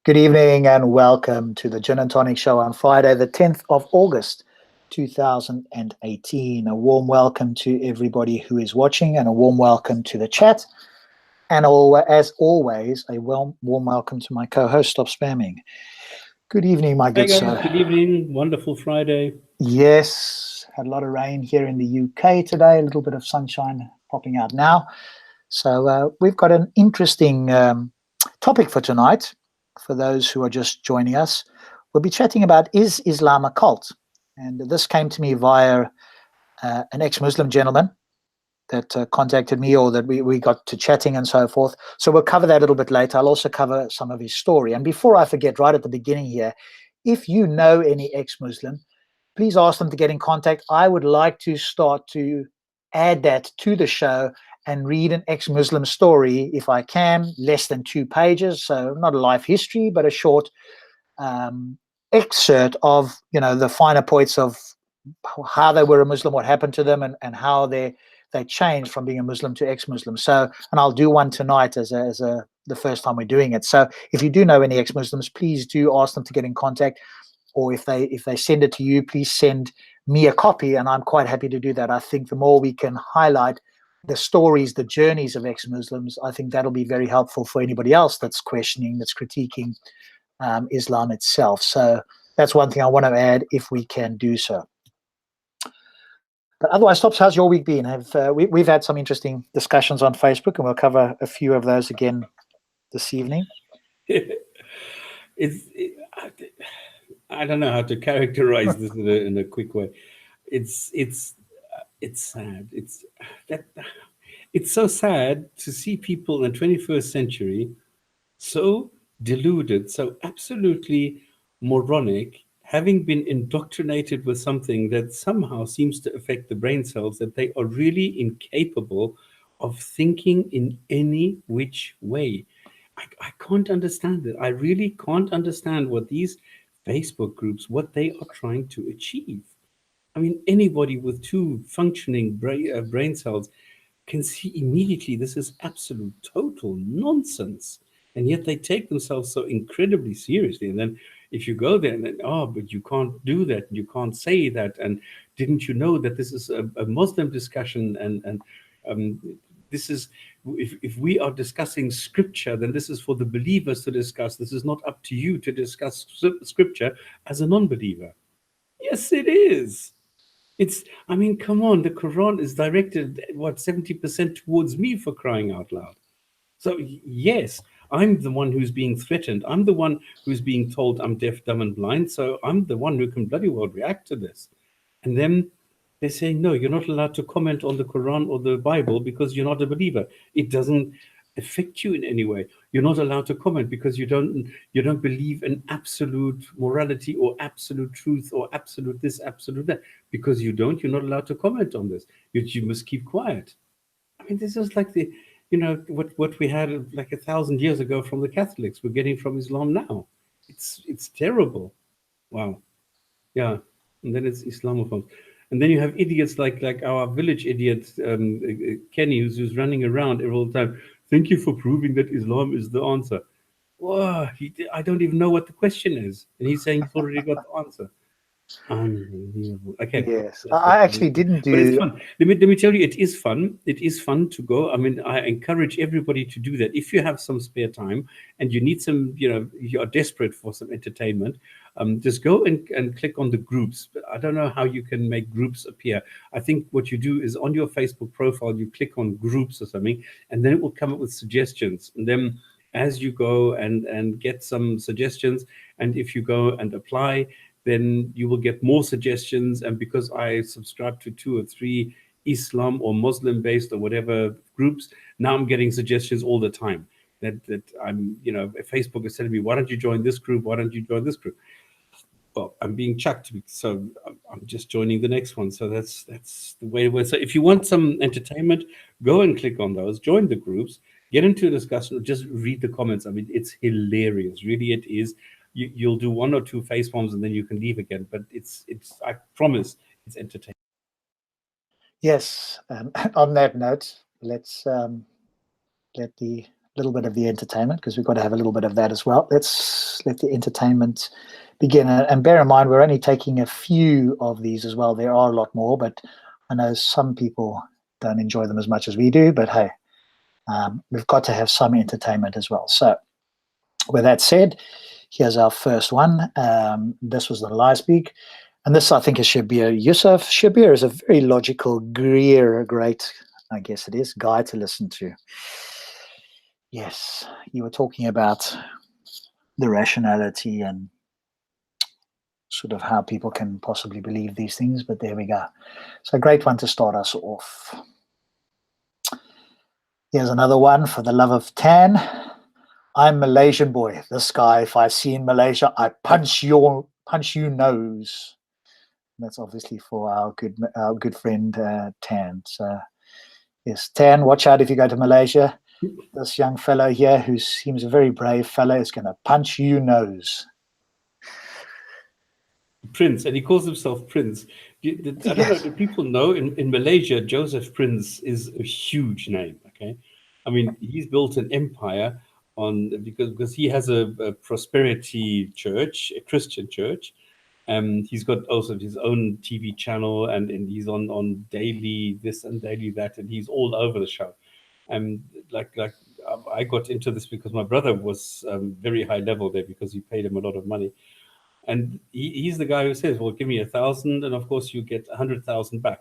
Good evening and welcome to the Gin and Tonic show on Friday, the 10th of August, 2018. A warm welcome to everybody who is watching and a warm welcome to the chat. And as always, a warm welcome to my co-host, Stop Spamming. Good evening, my good sir. Good evening. Wonderful Friday. Yes, had a lot of rain here in the UK today, a little bit of sunshine popping out now. So we've got an interesting topic for tonight. For those who are just joining us, we'll be chatting about, is Islam a cult? And this came to me via an ex-Muslim gentleman that contacted me, or that we got to chatting and so forth. So we'll cover that a little bit later. I'll also cover some of his story. And before I forget, right at the beginning here, if you know any ex-Muslim, please ask them to get in contact. I would like to start to add that to the show and read an ex-Muslim story, if I can, less than 2 pages. So not a life history, but a short excerpt of, the finer points of how they were a Muslim, what happened to them, and how they changed from being a Muslim to ex-Muslim. So, and I'll do one tonight as the first time we're doing it. So if you do know any ex-Muslims, please do ask them to get in contact. Or if they send it to you, please send me a copy, and I'm quite happy to do that. I think the more we can highlight the stories, the journeys of ex-Muslims, I think that'll be very helpful for anybody else that's questioning, that's critiquing Islam itself. So that's one thing I want to add, if we can do so. But otherwise, Stops, how's your week been? We've had some interesting discussions on Facebook, and we'll cover a few of those again this evening. I don't know how to characterize this in a quick way. It's sad. It's so sad to see people in the 21st century so deluded, so absolutely moronic, having been indoctrinated with something that somehow seems to affect the brain cells, that they are really incapable of thinking in any which way. I can't understand it. I really can't understand what these Facebook groups, what they are trying to achieve. I mean, anybody with 2 functioning brain cells can see immediately this is absolute total nonsense. And yet they take themselves so incredibly seriously. And then if you go there and then, but you can't do that, and you can't say that, and didn't you know that this is a Muslim discussion, and this is, if we are discussing scripture, then this is for the believers to discuss. This is not up to you to discuss scripture as a non-believer. Yes, it is. Come on, the Qur'an is directed, 70% towards me, for crying out loud. So yes, I'm the one who's being threatened. I'm the one who's being told I'm deaf, dumb, and blind. So I'm the one who can bloody well react to this. And then they're saying, no, you're not allowed to comment on the Quran or the Bible because you're not a believer. It doesn't affect you in any way. You're not allowed to comment because you don't believe in absolute morality or absolute truth or absolute this, absolute that. Because you're not allowed to comment on this. You must keep quiet. I mean, this is like what we had like 1,000 years ago from the Catholics. We're getting from Islam now. It's terrible. Wow. Yeah. And then it's Islamophobes. And then you have idiots like our village idiot, Kenny, who's running around all the time. Thank you for proving that Islam is the answer. Whoa, I don't even know what the question is. And he's saying he's already got the answer. Unbelievable. Okay. Yes, I actually didn't do. But it's fun. Let me tell you, it is fun. It is fun to go. I mean, I encourage everybody to do that. If you have some spare time and you need some, you are desperate for some entertainment, just go and click on the groups. But I don't know how you can make groups appear. I think what you do is on your Facebook profile, you click on groups or something, and then it will come up with suggestions. And then as you go and get some suggestions, and if you go and apply, then you will get more suggestions. And because I subscribe to 2 or 3 Islam or Muslim-based or whatever groups, now I'm getting suggestions all the time that I'm, Facebook is telling me, why don't you join this group? Why don't you join this group? Well, I'm being chucked, so I'm just joining the next one. So that's the way it works. So if you want some entertainment, go and click on those, join the groups, get into a discussion, just read the comments. I mean, it's hilarious. Really, it is. You'll do 1 or 2 face palms and then you can leave again. But it's I promise, it's entertaining. Yes. On that note, let's let the little bit of the entertainment, because we've got to have a little bit of that as well. Let's let the entertainment begin. And bear in mind, we're only taking a few of these as well. There are a lot more, but I know some people don't enjoy them as much as we do. But hey, we've got to have some entertainment as well. So with that said, here's our first one. This was the Liesbeek. And this, I think, is Shabir Yusuf. Shabir is a very logical, great, I guess it is, guy to listen to. Yes, you were talking about the rationality and sort of how people can possibly believe these things, but there we go. So a great one to start us off. Here's another one for the love of tan. I'm Malaysian boy. This guy, if I see in Malaysia, I punch you nose. And that's obviously for our good friend Tan. So yes, Tan, watch out if you go to Malaysia. This young fellow here, who seems a very brave fellow, is going to punch you nose. Prince, and he calls himself Prince. I don't know, do people know in Malaysia, Joseph Prince is a huge name, okay? I mean, he's built an empire because he has a prosperity church, a Christian church. He's got also his own TV channel, and he's on daily this and daily that, and he's all over the show. I got into this because my brother was very high level there because he paid him a lot of money. And he's the guy who says, well, give me 1,000, and of course you get 100,000 back.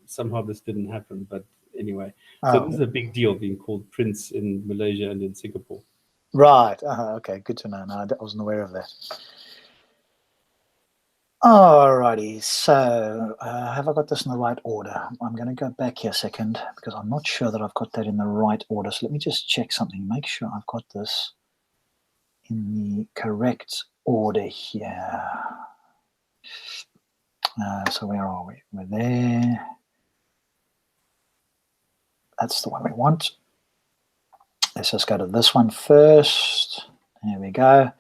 Somehow this didn't happen, but anyway. So this is a big deal, being called Prince in Malaysia and in Singapore. Right. Okay, good to know. No, I wasn't aware of that. Alrighty, so have I got this in the right order? I'm going to go back here a second because I'm not sure that I've got that in the right order. So let me just check something, make sure I've got this in the correct order here. So where are we? We're there. That's the one we want. Let's just go to this one first. There we go.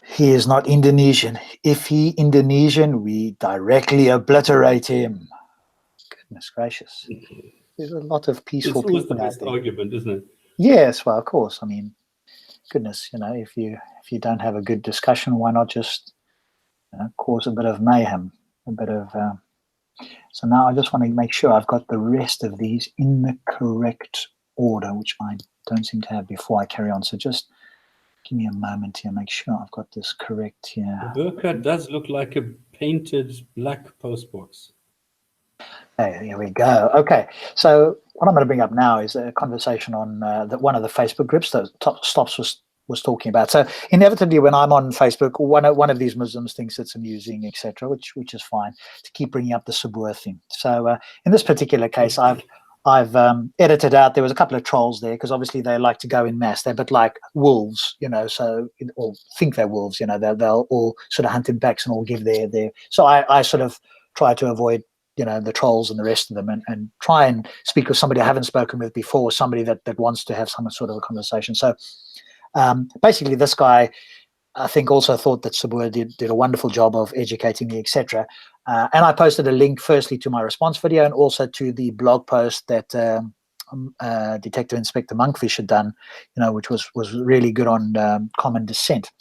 He is not Indonesian. If he Indonesian, we directly obliterate him. Goodness gracious. There's a lot of peaceful people. It's always the best argument, isn't it? Yes, well, of course. I mean, goodness, if you don't have a good discussion, why not just cause a bit of mayhem, a bit of. So now I just want to make sure I've got the rest of these in the correct order, which I don't seem to have before I carry on. So just give me a moment here, make sure I've got this correct here. The burqa does look like a painted black postbox. Hey, here we go. Okay, so what I'm going to bring up now is a conversation on one of the Facebook groups that Stops was talking about. So inevitably, when I'm on Facebook, one of these Muslims thinks it's amusing, etc., which is fine, to keep bringing up the Sabur thing. So in this particular case, I've edited out. There was a couple of trolls there because obviously they like to go in mass. They're a bit like wolves, so or think they're wolves. They'll all sort of hunt in packs and all give their. So I sort of try to avoid the trolls and the rest of them, and try and speak with somebody I haven't spoken with before, somebody that wants to have some sort of a conversation. So basically, this guy, I think, also thought that Sabur did a wonderful job of educating me, etc. And I posted a link firstly to my response video and also to the blog post that Detective Inspector Monkfish had done, which was really good on common descent.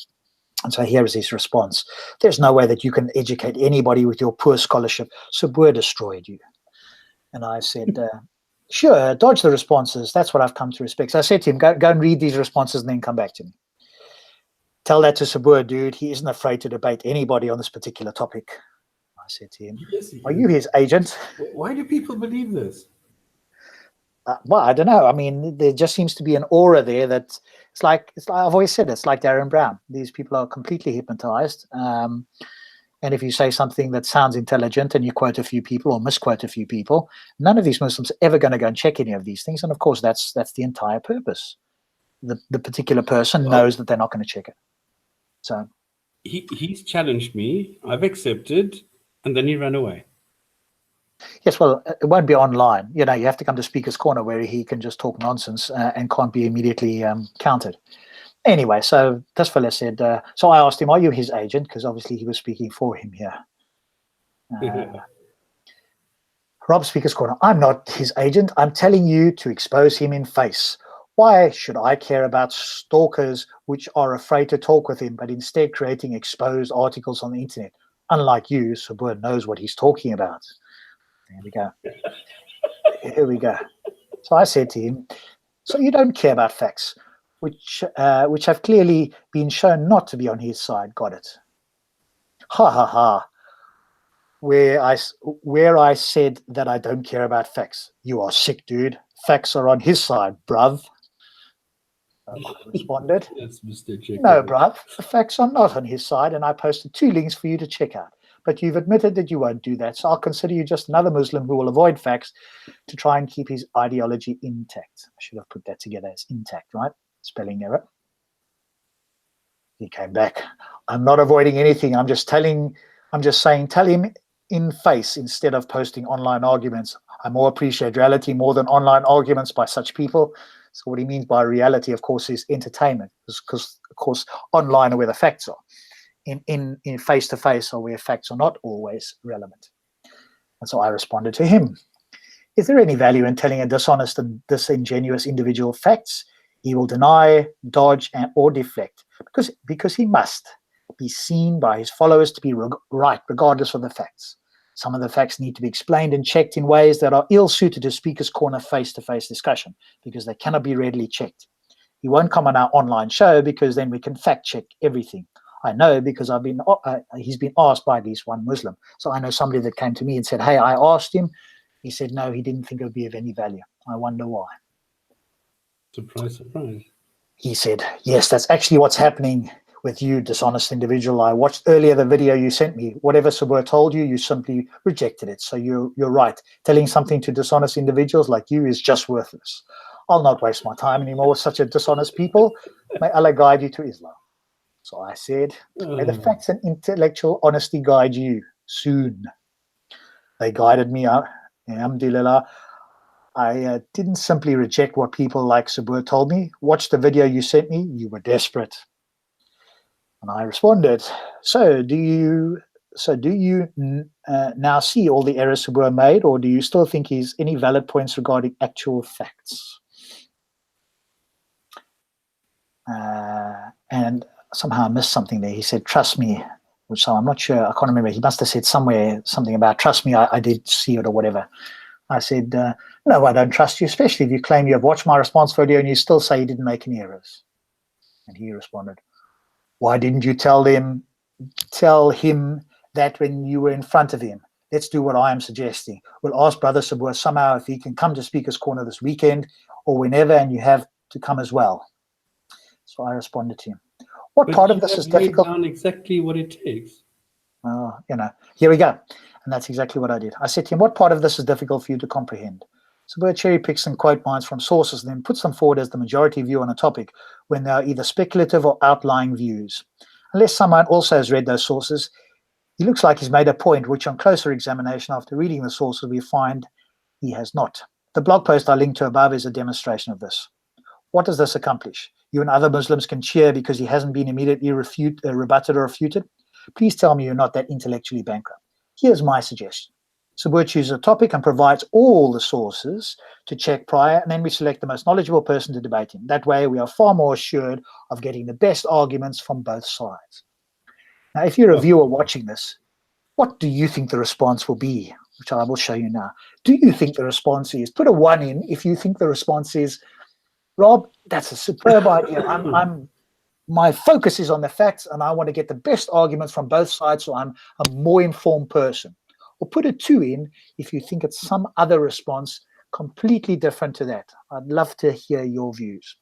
And so here is his response. There's no way that you can educate anybody with your poor scholarship. Sabur destroyed you. And I said, sure, dodge the responses. That's what I've come to respect. So I said to him, go and read these responses and then come back to me. Tell that to Sabur, dude. He isn't afraid to debate anybody on this particular topic. I said to him, yes, are you his agent? Why do people believe this? Well, I don't know. I mean, there just seems to be an aura there that it's like I've always said, it's like Darren Brown. These people are completely hypnotized. And if you say something that sounds intelligent and you quote a few people or misquote a few people, none of these Muslims are ever going to go and check any of these things. And of course, that's the entire purpose. The particular person knows that they're not going to check it. So he's challenged me. I've accepted, and then he ran away. Yes, well, it won't be online. You have to come to Speaker's Corner where he can just talk nonsense and can't be immediately countered. Anyway, so this fella said, so I asked him, are you his agent? Because obviously he was speaking for him here. Rob, Speaker's Corner, I'm not his agent. I'm telling you to expose him in face. Why should I care about stalkers which are afraid to talk with him, but instead creating exposed articles on the internet? Unlike you, Sabur knows what he's talking about. There we go. Here we go. So I said to him, so you don't care about facts, which have clearly been shown not to be on his side. Got it. Ha ha ha. Where I said that I don't care about facts. You are sick, dude. Facts are on his side, bruv. I responded, That's Mr. Checker. no, bruv, the facts are not on his side, and I posted 2 links for you to check out. But you've admitted that you won't do that, so I'll consider you just another Muslim who will avoid facts to try and keep his ideology intact. I should have put that together as intact, right? Spelling error. He came back. I'm not avoiding anything. I'm just saying, tell him in face instead of posting online arguments. I more appreciate reality more than online arguments by such people. So what he means by reality, of course, is entertainment, because, of course, online are where the facts are. In face-to-face are where facts are not always relevant. And so I responded to him. Is there any value in telling a dishonest and disingenuous individual facts? He will deny, dodge, or deflect, because he must be seen by his followers to be right, regardless of the facts. Some of the facts need to be explained and checked in ways that are ill-suited to Speaker's Corner face-to-face discussion, because they cannot be readily checked. He won't come on our online show because then we can fact-check everything. I know because he's been asked by at least one Muslim. So I know somebody that came to me and said, hey, I asked him. He said, no, he didn't think it would be of any value. I wonder why. Surprise, surprise. He said, yes, that's actually what's happening with you, dishonest individual. I watched earlier the video you sent me. Whatever Sabur told you, you simply rejected it. So you're right. Telling something to dishonest individuals like you is just worthless. I'll not waste my time anymore with such a dishonest people. May Allah guide you to Islam. So I said, may the facts and intellectual honesty guide you soon. They guided me out. Alhamdulillah. I didn't simply reject what people like Sabur told me. Watch the video you sent me. You were desperate. And I responded, so do you now see all the errors Sabur made, or do you still think he's any valid points regarding actual facts? And somehow I missed something there. He said, trust me, which so I'm not sure. I can't remember. He must have said somewhere something about trust me, I did see it or whatever. I said, no, I don't trust you, especially if you claim you have watched my response video and you still say you didn't make any errors. And he responded, why didn't you tell him that when you were in front of him? Let's do what I am suggesting. We'll ask Brother Sabur somehow if he can come to Speaker's Corner this weekend or whenever, and you have to come as well. So I responded to him. What part of this is difficult? Down exactly what it takes. Here we go. And that's exactly what I did. I said to him, what part of this is difficult for you to comprehend? Sabur cherry picks and quote lines from sources and then puts them forward as the majority view on a topic when they are either speculative or outlying views. Unless someone also has read those sources, he looks like he's made a point, which on closer examination after reading the sources, we find he has not. The blog post I linked to above is a demonstration of this. What does this accomplish? You and other Muslims can cheer because he hasn't been immediately rebutted or refuted? Please tell me you're not that intellectually bankrupt. Here's my suggestion. Sabur chooses a topic and provides all the sources to check prior, and then we select the most knowledgeable person to debate him. That way, we are far more assured of getting the best arguments from both sides. Now, if you're a viewer watching this, what do you think the response will be? Which I will show you now. Do you think the response is, put a 1 in if you think the response is, Rob, that's a superb idea. My focus is on the facts and I want to get the best arguments from both sides, so I'm a more informed person. Or put a 2 in if you think it's some other response completely different to that. I'd love to hear your views.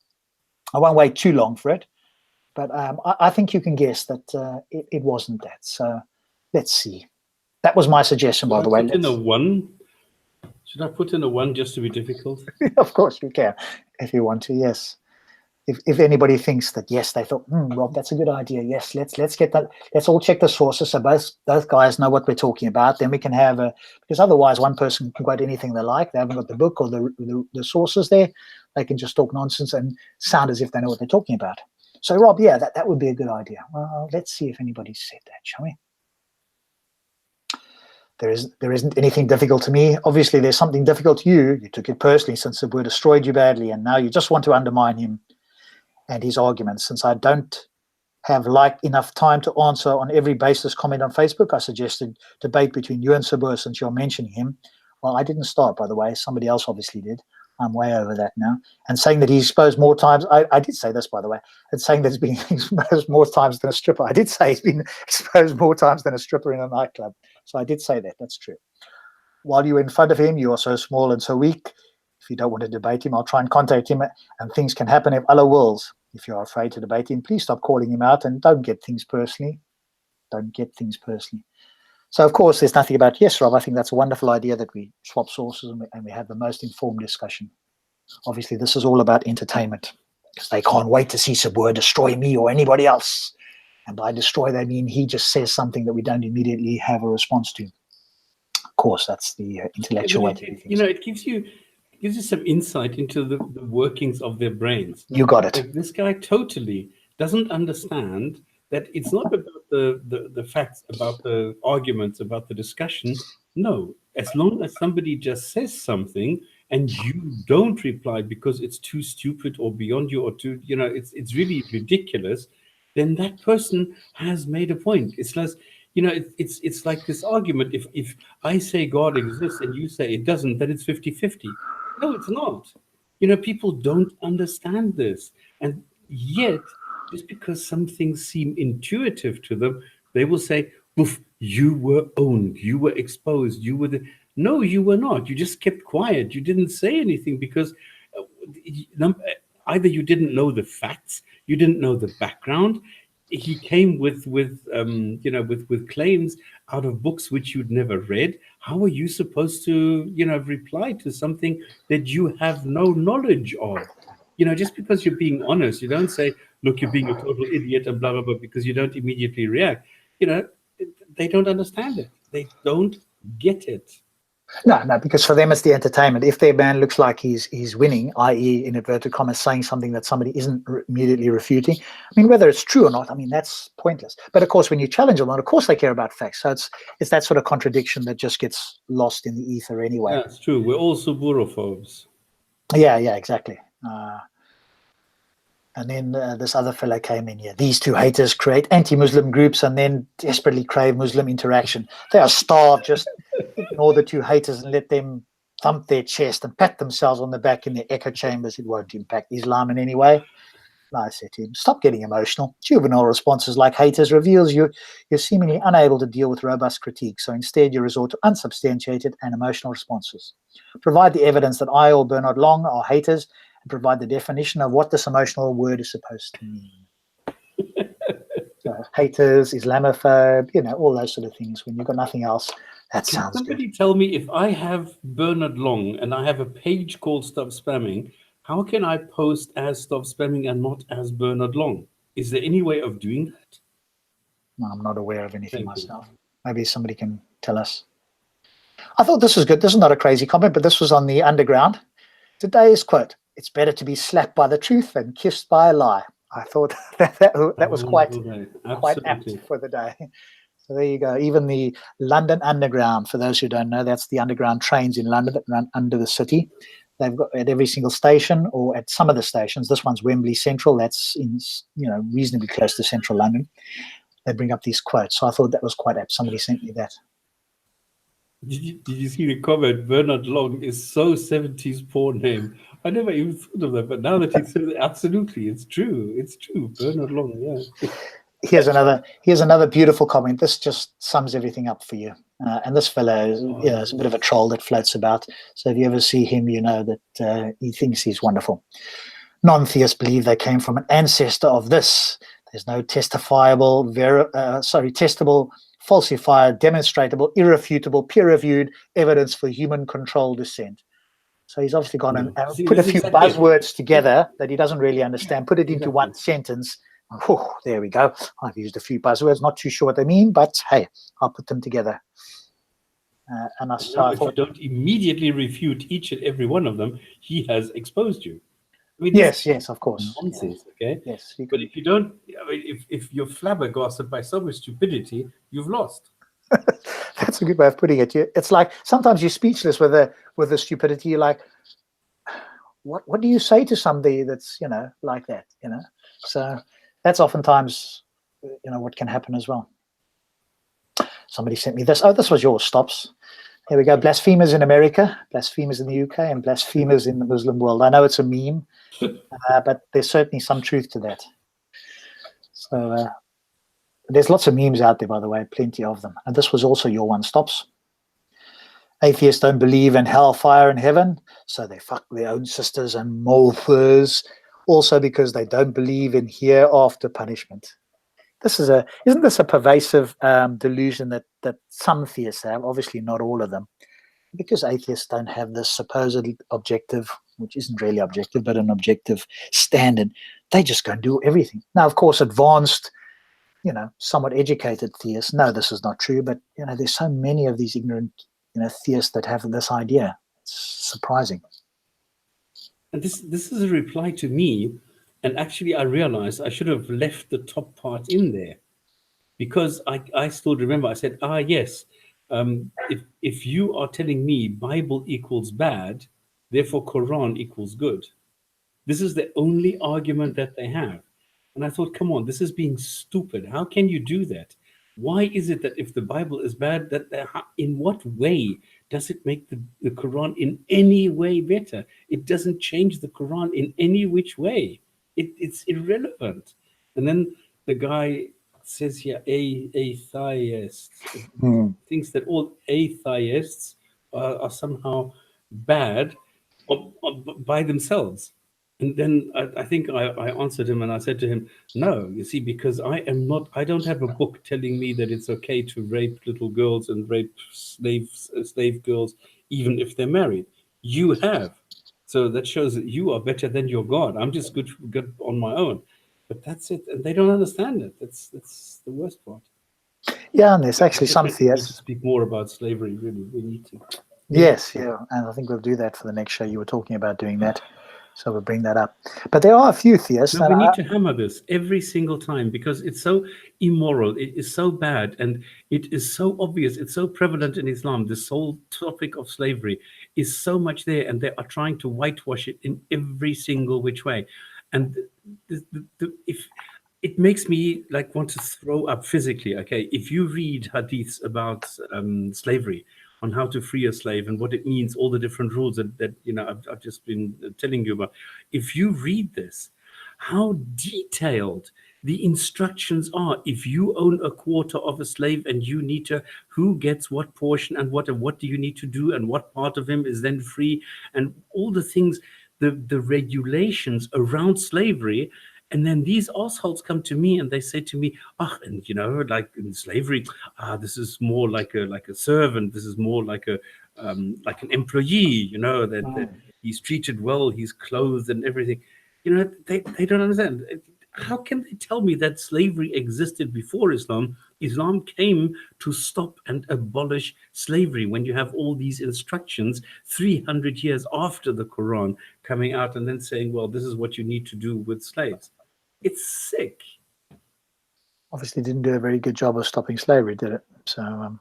I won't wait too long for it, but I think you can guess that it wasn't that. So let's see. That was my suggestion, by the way. Put in a 1? Should I put in a 1 just to be difficult? Of course you can, if you want to, yes. If anybody thinks that, yes, they thought, Rob, that's a good idea. Yes, let's get that. Let's all check the sources so both guys know what we're talking about. Then we can have because otherwise one person can quote anything they like. They haven't got the book or the sources there. They can just talk nonsense and sound as if they know what they're talking about. So, Rob, yeah, that would be a good idea. Well, let's see if anybody said that, shall we? There isn't anything difficult to me. Obviously, there's something difficult to you. You took it personally since the word destroyed you badly, and now you just want to undermine him and his arguments. Since I don't have enough time to answer on every baseless comment on Facebook, I suggested debate between you and Sabur since you're mentioning him. Well, I didn't start, by the way. Somebody else obviously did. I'm way over that now. And saying that he's exposed more times, I did say this, by the way, and saying that he's been exposed more times than a stripper. I did say he's been exposed more times than a stripper in a nightclub. So I did say that. That's true. While you're in front of him, you are so small and so weak. If you don't want to debate him, I'll try and contact him, and things can happen if Allah wills. If you're afraid to debate him, please stop calling him out and don't get things personally. Don't get things personally. So, of course, there's nothing about, yes, Rob, I think that's a wonderful idea that we swap sources and we have the most informed discussion. Obviously, this is all about entertainment because they can't wait to see Sabur destroy me or anybody else. And by destroy, they mean he just says something that we don't immediately have a response to. Of course, that's the intellectual way to do things. You know, it gives you some insight into the workings of their brains. You got it. Like, this guy totally doesn't understand that it's not about the facts, about the arguments, about the discussion. No, as long as somebody just says something and you don't reply because it's too stupid or beyond you or too, you know, it's really ridiculous, then that person has made a point. It's less, you know, it's like this argument. If I say God exists and you say it doesn't, then it's 50-50. No, it's not. You know, people don't understand this. And yet, just because some things seem intuitive to them, they will say, "Oof, you were owned, you were exposed, you were the..." No, you were not. You just kept quiet. You didn't say anything because either you didn't know the facts, you didn't know the background. He came with claims out of books which you'd never read. How are you supposed to, reply to something that you have no knowledge of? Just because you're being honest, you don't say, "Look, you're being a total idiot," and blah, blah, blah, because you don't immediately react. They don't understand it. They don't get it. No, because for them it's the entertainment. If their man looks like he's winning, i.e., in inverted commas, saying something that somebody isn't immediately refuting, I mean, whether it's true or not, I mean, that's pointless. But of course, when you challenge them, of course they care about facts. So it's that sort of contradiction that just gets lost in the ether anyway. That's true. We're all suburophobes. Yeah, exactly. And then this other fella came in here. These two haters create anti-Muslim groups and then desperately crave Muslim interaction. They are starved. Just ignore the two haters and let them thump their chest and pat themselves on the back in their echo chambers. It won't impact Islam in any way. And I said to him, stop getting emotional. Juvenile responses like haters reveals you're seemingly unable to deal with robust critique. So instead you resort to unsubstantiated and emotional responses. Provide the evidence that I or Bernard Long are haters, and provide the definition of what this emotional word is supposed to mean. So, haters, Islamophobe, all those sort of things. When you've got nothing else, that sounds good. Somebody tell me, if I have Bernard Long and I have a page called Stop Spamming, how can I post as Stop Spamming and not as Bernard Long? Is there any way of doing that? No, I'm not aware of anything myself. Maybe somebody can tell us. I thought this was good. This is not a crazy comment, but this was on the Underground. Today's quote: "It's better to be slapped by the truth than kissed by a lie." I thought that was quite apt for the day. So there you go. Even the London Underground, for those who don't know, that's the underground trains in London that run under the city. They've got at every single station, or at some of the stations. This one's Wembley Central. That's in reasonably close to central London. They bring up these quotes. So I thought that was quite apt. Somebody sent me that. Did you see the comment? Bernard Long is so 70s porn name. I never even thought of that, but now that he says it, absolutely, it's true. It's true. Bernard Long, yeah. Here's another beautiful comment. This just sums everything up for you. And this fellow is a bit of a troll that floats about. So if you ever see him, you know that he thinks he's wonderful. Non-theists believe they came from an ancestor of this. There's no testable, falsified, demonstrable, irrefutable, peer-reviewed evidence for human-controlled descent. So he's obviously gone and put a few buzzwords together that he doesn't really understand, put it into one sentence. Oh, there we go. I've used a few buzzwords, not too sure what they mean, but hey, I'll put them together. If you don't immediately refute each and every one of them, he has exposed you. I mean, yes, of course. Nonsense, okay? Yes. But if you don't, if you're flabbergasted by so much stupidity, you've lost. That's a good way of putting it. It's like sometimes you're speechless with the stupidity. You're like, what do you say to somebody that's, like that, So that's oftentimes, what can happen as well. Somebody sent me this. Oh, this was yours, Stops. Here we go. Blasphemers in America, blasphemers in the UK, and blasphemers in the Muslim world. I know it's a meme, but there's certainly some truth to that. So there's lots of memes out there, by the way, plenty of them. And this was also your one, Stops. Atheists don't believe in hellfire and heaven, so they fuck their own sisters and mothers, also because they don't believe in hereafter punishment. Isn't this a pervasive delusion that some theists have? Obviously, not all of them, because atheists don't have this supposed objective, which isn't really objective, but an objective standard. They just go and do everything. Now, of course, advanced, somewhat educated theists know this is not true, but there's so many of these ignorant theists that have this idea. It's surprising. And this is a reply to me, and actually I realized I should have left the top part in there, because I still remember I said, yes, if you are telling me Bible equals bad, therefore Quran equals good. This is the only argument that they have. And I thought, come on, this is being stupid. How can you do that? Why is it that if the Bible is bad, in what way does it make the Quran in any way better? It doesn't change the Quran in any which way. It's irrelevant. And then the guy says here, atheist, thinks that all atheists are somehow bad by themselves. And then I think I answered him and I said to him, no, you see, because I don't have a book telling me that it's okay to rape little girls and rape slave girls, even if they're married. You have. So that shows that you are better than your God. I'm just good on my own. But that's it. And they don't understand it. That's the worst part. Yeah, and there's actually some theists. To speak more about slavery, really. We need to. Yes, yeah. And I think we'll do that for the next show. You were talking about doing that. So we'll bring that up. But there are a few theists. No, we need to hammer this every single time, because it's so immoral. It is so bad. And it is so obvious. It's so prevalent in Islam. This whole topic of slavery is so much there. And they are trying to whitewash it in every single which way. And if it makes me like want to throw up physically. Okay, if you read hadiths about slavery, on how to free a slave and what it means, all the different rules that I've just been telling you about. If you read this, how detailed the instructions are. If you own a quarter of a slave and you need to, who gets what portion and what do you need to do and what part of him is then free, and all the things, the regulations around slavery. And then these assholes come to me and they say to me, and like in slavery, this is more like a servant. This is more like an employee. That he's treated well, he's clothed and everything. They don't understand. How can they tell me that slavery existed before Islam? Islam came to stop and abolish slavery. When you have all these instructions 300 years after the Quran coming out and then saying, well, this is what you need to do with slaves. It's sick. Obviously didn't do a very good job of stopping slavery, did it? So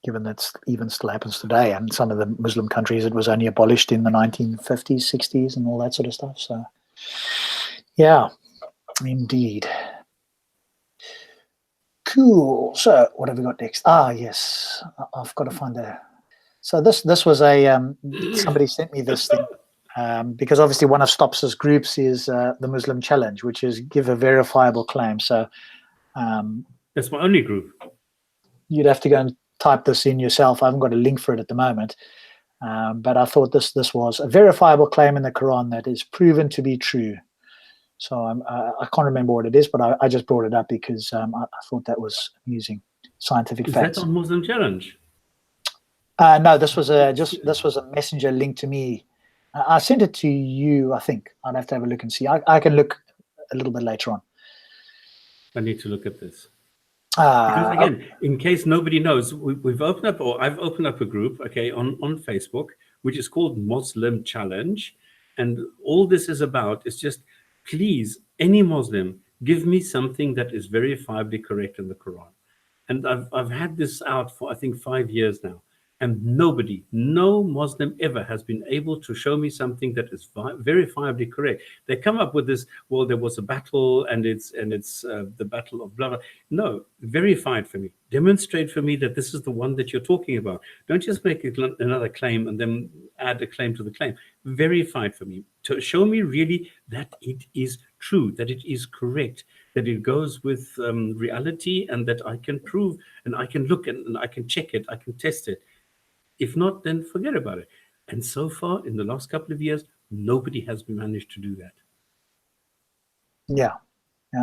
given that even still happens today, and some of the Muslim countries, it was only abolished in the 1950s, 60s and all that sort of stuff. So yeah, indeed. Cool. So what have we got next? Yes, I've got to find a. So this was a somebody sent me this thing. Because obviously one of Stops' groups is the Muslim Challenge, which is give a verifiable claim. So that's my only group. You'd have to go and type this in yourself. I haven't got a link for it at the moment. But I thought this was a verifiable claim in the Quran that is proven to be true. So I can't remember what it is, but I just brought it up because I thought that was amusing. Scientific facts. Is that on Muslim Challenge? No, this was a messenger link to me. I sent it to you, I think. I'd have to have a look and see. I can look a little bit later on. I need to look at this. Because again, in case nobody knows, I've opened up a group, okay, on Facebook, which is called Muslim Challenge. And all this is about is just, please, any Muslim, give me something that is verifiably correct in the Quran. And I've had this out for, I think, 5 years now. And nobody, no Muslim ever has been able to show me something that is verifiably correct. They come up with this, well, there was a battle and it's the battle of blah, blah. No, verified for me. Demonstrate for me that this is the one that you're talking about. Don't just make another claim and then add a claim to the claim. Verified for me. To show me really that it is true, that it is correct, that it goes with reality, and that I can prove and I can look and I can check it, I can test it. If not, then forget about it. And so far, in the last couple of years, nobody has managed to do that. Yeah.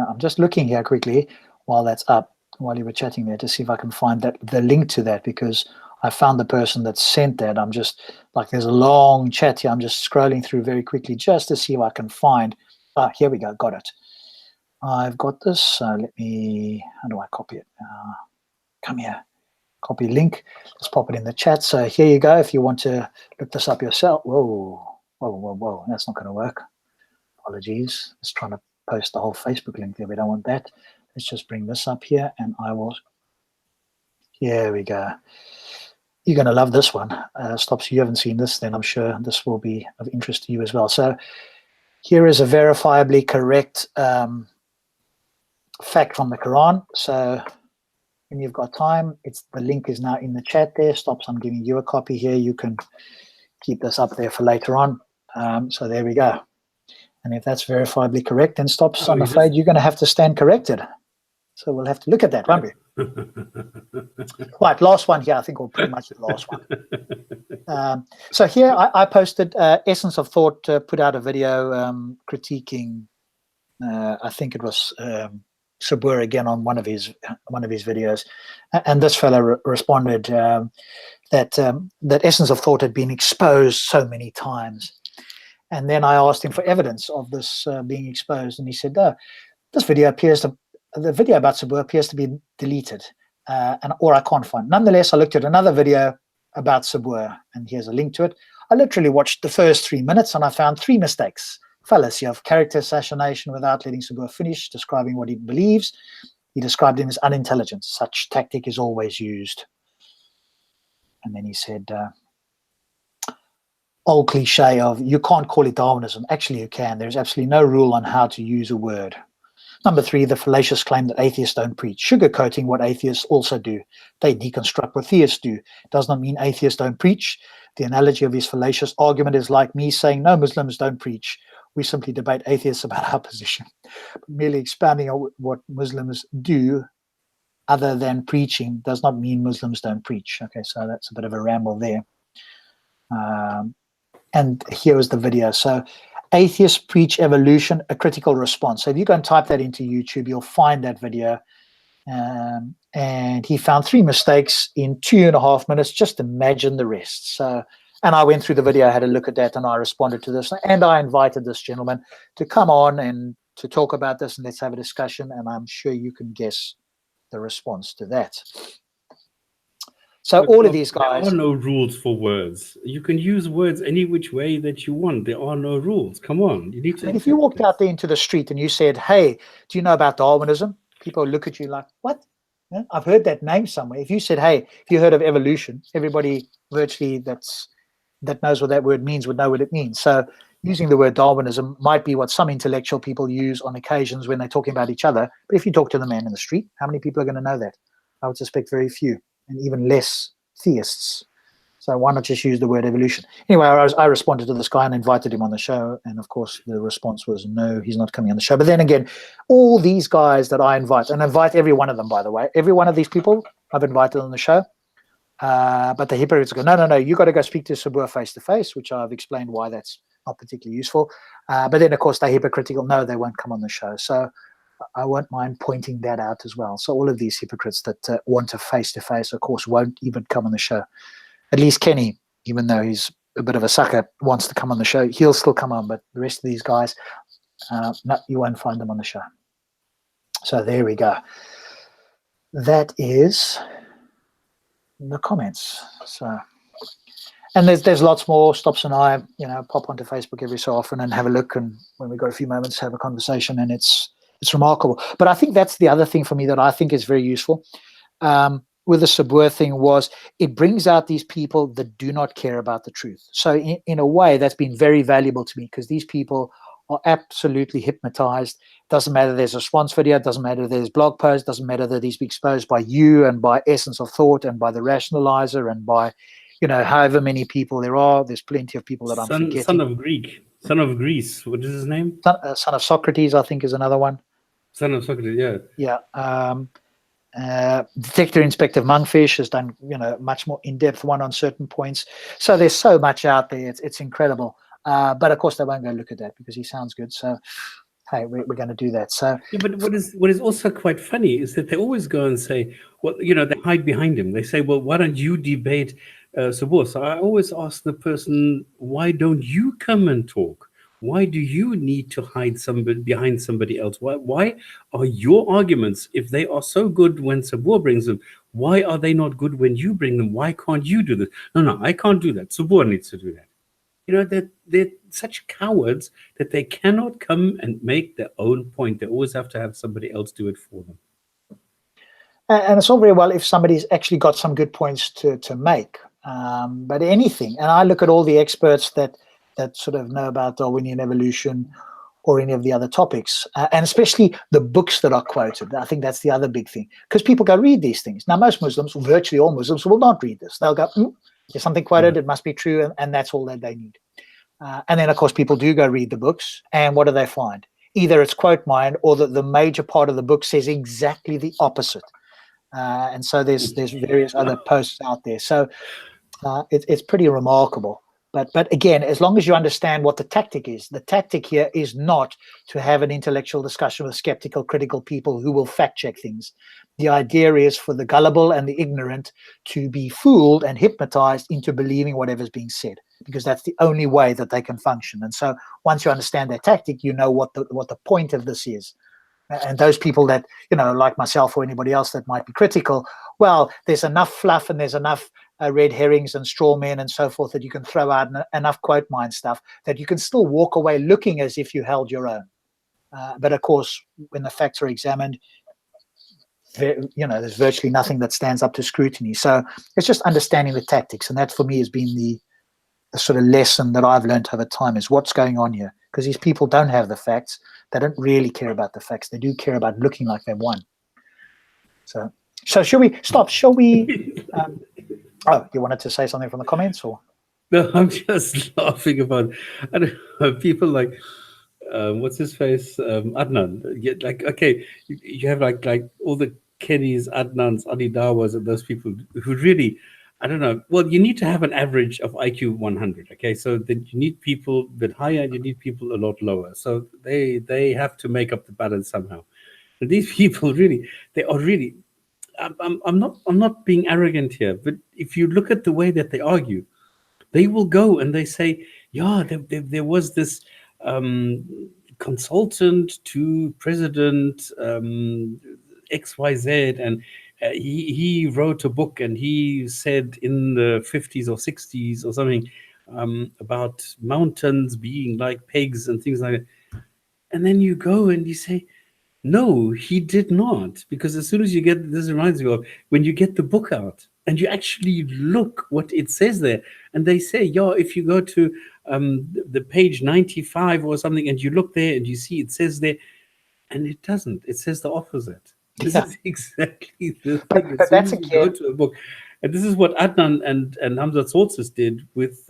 I'm just looking here quickly while that's up, while you were chatting there, to see if I can find the link to that, because I found the person that sent that. I'm just, like, there's a long chat here. I'm just scrolling through very quickly just to see if I can find. Here we go. Got it. I've got this. So let me, how do I copy it? Come here. Copy link. Let's pop it in the chat. So here you go. If you want to look this up yourself. Whoa. That's not going to work. Apologies. Let's try to post the whole Facebook link there. We don't want that. Let's just bring this up here, and I will. Here we go. You're going to love this one. Stops. You haven't seen this, then I'm sure this will be of interest to you as well. So here is a verifiably correct fact from the Quran. So when you've got time, the link is now in the chat there. Stops, I'm giving you a copy here. You can keep this up there for later on. So there we go. And if that's verifiably correct, then Stops, I'm afraid you're going to have to stand corrected. So we'll have to look at that, won't we? Right, last one here, I think, or pretty much the last one. So here I posted Essence of Thought, put out a video critiquing, I think it was Sabur again on one of his videos, and this fellow responded that Essence of Thought had been exposed so many times, and then I asked him for evidence of this being exposed, and he said, "No, this video the video about Sabur appears to be deleted, or I can't find." Nonetheless, I looked at another video about Sabur, and here's a link to it. I literally watched the first 3 minutes, and I found 3 mistakes. Fallacy of character assassination without letting Sabur finish describing what he believes. He described him as unintelligent. Such tactic is always used. And then he said, old cliche of, you can't call it Darwinism. Actually, you can. There's absolutely no rule on how to use a word. Number 3, the fallacious claim that atheists don't preach. Sugarcoating what atheists also do. They deconstruct what theists do. Does not mean atheists don't preach. The analogy of his fallacious argument is like me saying no Muslims don't preach. We simply debate atheists about our position. But merely expounding on what Muslims do other than preaching does not mean Muslims don't preach. Okay, so that's a bit of a ramble there. And here is the video. So, atheists preach evolution, a critical response. So if you go and type that into YouTube, you'll find that video. And he found 3 mistakes in 2.5 minutes. Just imagine the rest. So, and I went through the video, I had a look at that, and I responded to this. And I invited this gentleman to come on and to talk about this, and let's have a discussion. And I'm sure you can guess the response to that. So but all of these guys... There are no rules for words. You can use words any which way that you want. There are no rules. Come on. You need to. And if you walked out there into the street and you said, hey, do you know about Darwinism? People look at you like, what? Yeah, I've heard that name somewhere. If you said, hey, if you heard of evolution, everybody virtually that knows what that word means would know what it means. So using the word Darwinism might be what some intellectual people use on occasions when they're talking about each other. But if you talk to the man in the street, how many people are going to know that? I would suspect very few, and even less theists. So why not just use the word evolution? Anyway, I responded to this guy and invited him on the show. And of course, the response was, no, he's not coming on the show. But then again, all these guys that I invite, and I invite every one of them, by the way, every one of these people I've invited on the show. But the hypocrites go, no, you got to go speak to Sabur face-to-face, which I've explained why that's not particularly useful. But then, of course, they're hypocritical. No, they won't come on the show. So I won't mind pointing that out as well. So all of these hypocrites that want a face-to-face, of course, won't even come on the show. At least Kenny, even though he's a bit of a sucker, wants to come on the show. He'll still come on, but the rest of these guys, no, you won't find them on the show. So there we go. That is the comments. So, and there's lots more. Stops and I, pop onto Facebook every so often and have a look, and when we got a few moments, have a conversation, and it's remarkable. But I think that's the other thing for me that I think is very useful. with the Sabur thing was it brings out these people that do not care about the truth. So in a way, that's been very valuable to me, because these people are absolutely hypnotized. Doesn't matter there's a response video, doesn't matter there's blog post, doesn't matter that he's exposed by you and by Essence of Thought and by the Rationalizer and by, however many people there are. There's plenty of people that I'm forgetting. Son of Greece. What is his name? Son of Socrates, I think, is another one. Son of Socrates, yeah. Yeah. Detector Inspector Monkfish has done, much more in-depth one on certain points. So there's so much out there. It's incredible. But of course, they won't go look at that because he sounds good. So, hey, we're going to do that. So, yeah, but what is also quite funny is that they always go and say, well, they hide behind him. They say, well, why don't you debate Sabur? So I always ask the person, why don't you come and talk? Why do you need to hide behind somebody else? Why are your arguments, if they are so good when Sabur brings them, why are they not good when you bring them? Why can't you do this? No, I can't do that. Sabur needs to do that. That they're such cowards that they cannot come and make their own point. They always have to have somebody else do it for them. And it's all very well if somebody's actually got some good points to make. But anything, and I look at all the experts that sort of know about Darwinian evolution or any of the other topics, and especially the books that are quoted. I think that's the other big thing, because people go read these things. Now, most Muslims, virtually all Muslims, will not read this. They'll go, there's something quoted, it must be true, and that's all that they need. And then, of course, people do go read the books, and what do they find? Either it's quote mine, or the major part of the book says exactly the opposite. And so there's various other posts out there. So it's pretty remarkable. But again, as long as you understand what the tactic is, the tactic here is not to have an intellectual discussion with skeptical, critical people who will fact check things. The idea is for the gullible and the ignorant to be fooled and hypnotized into believing whatever's being said, because that's the only way that they can function. And so once you understand their tactic, you know what the point of this is. And those people that, like myself or anybody else that might be critical, well, there's enough fluff and there's enough red herrings and straw men and so forth that you can throw out enough quote mine stuff that you can still walk away looking as if you held your own. But of course, when the facts are examined, there's virtually nothing that stands up to scrutiny. So it's just understanding the tactics. And that for me has been the sort of lesson that I've learned over time, is what's going on here. Because these people don't have the facts. They don't really care about the facts. They do care about looking like they've won. So shall we stop? Shall we? You wanted to say something from the comments, or? No, I'm just laughing about, I don't know, people like, what's his face? Adnan. Like, okay, you have like all the Kennys, Adnans, Ali Dawas, and those people who really, I don't know. Well, you need to have an average of IQ 100. Okay, so then you need people a bit higher, and you need people a lot lower. So they have to make up the balance somehow. And these people really, they are really. I'm not being arrogant here, but if you look at the way that they argue, they will go and they say, yeah, there was this consultant to President XYZ, and he wrote a book, and he said in the 50s or 60s or something about mountains being like pigs and things like that. And then you go and you say, no, he did not. Because as soon as you get, this reminds me of when you get the book out and you actually look what it says there. And they say, yeah, if you go to the page 95 or something, and you look there and you see it says there, and it doesn't. It says the opposite. This is exactly the thing. As soon as you go to a book, and this is what Adnan and Hamza Tzortzis did with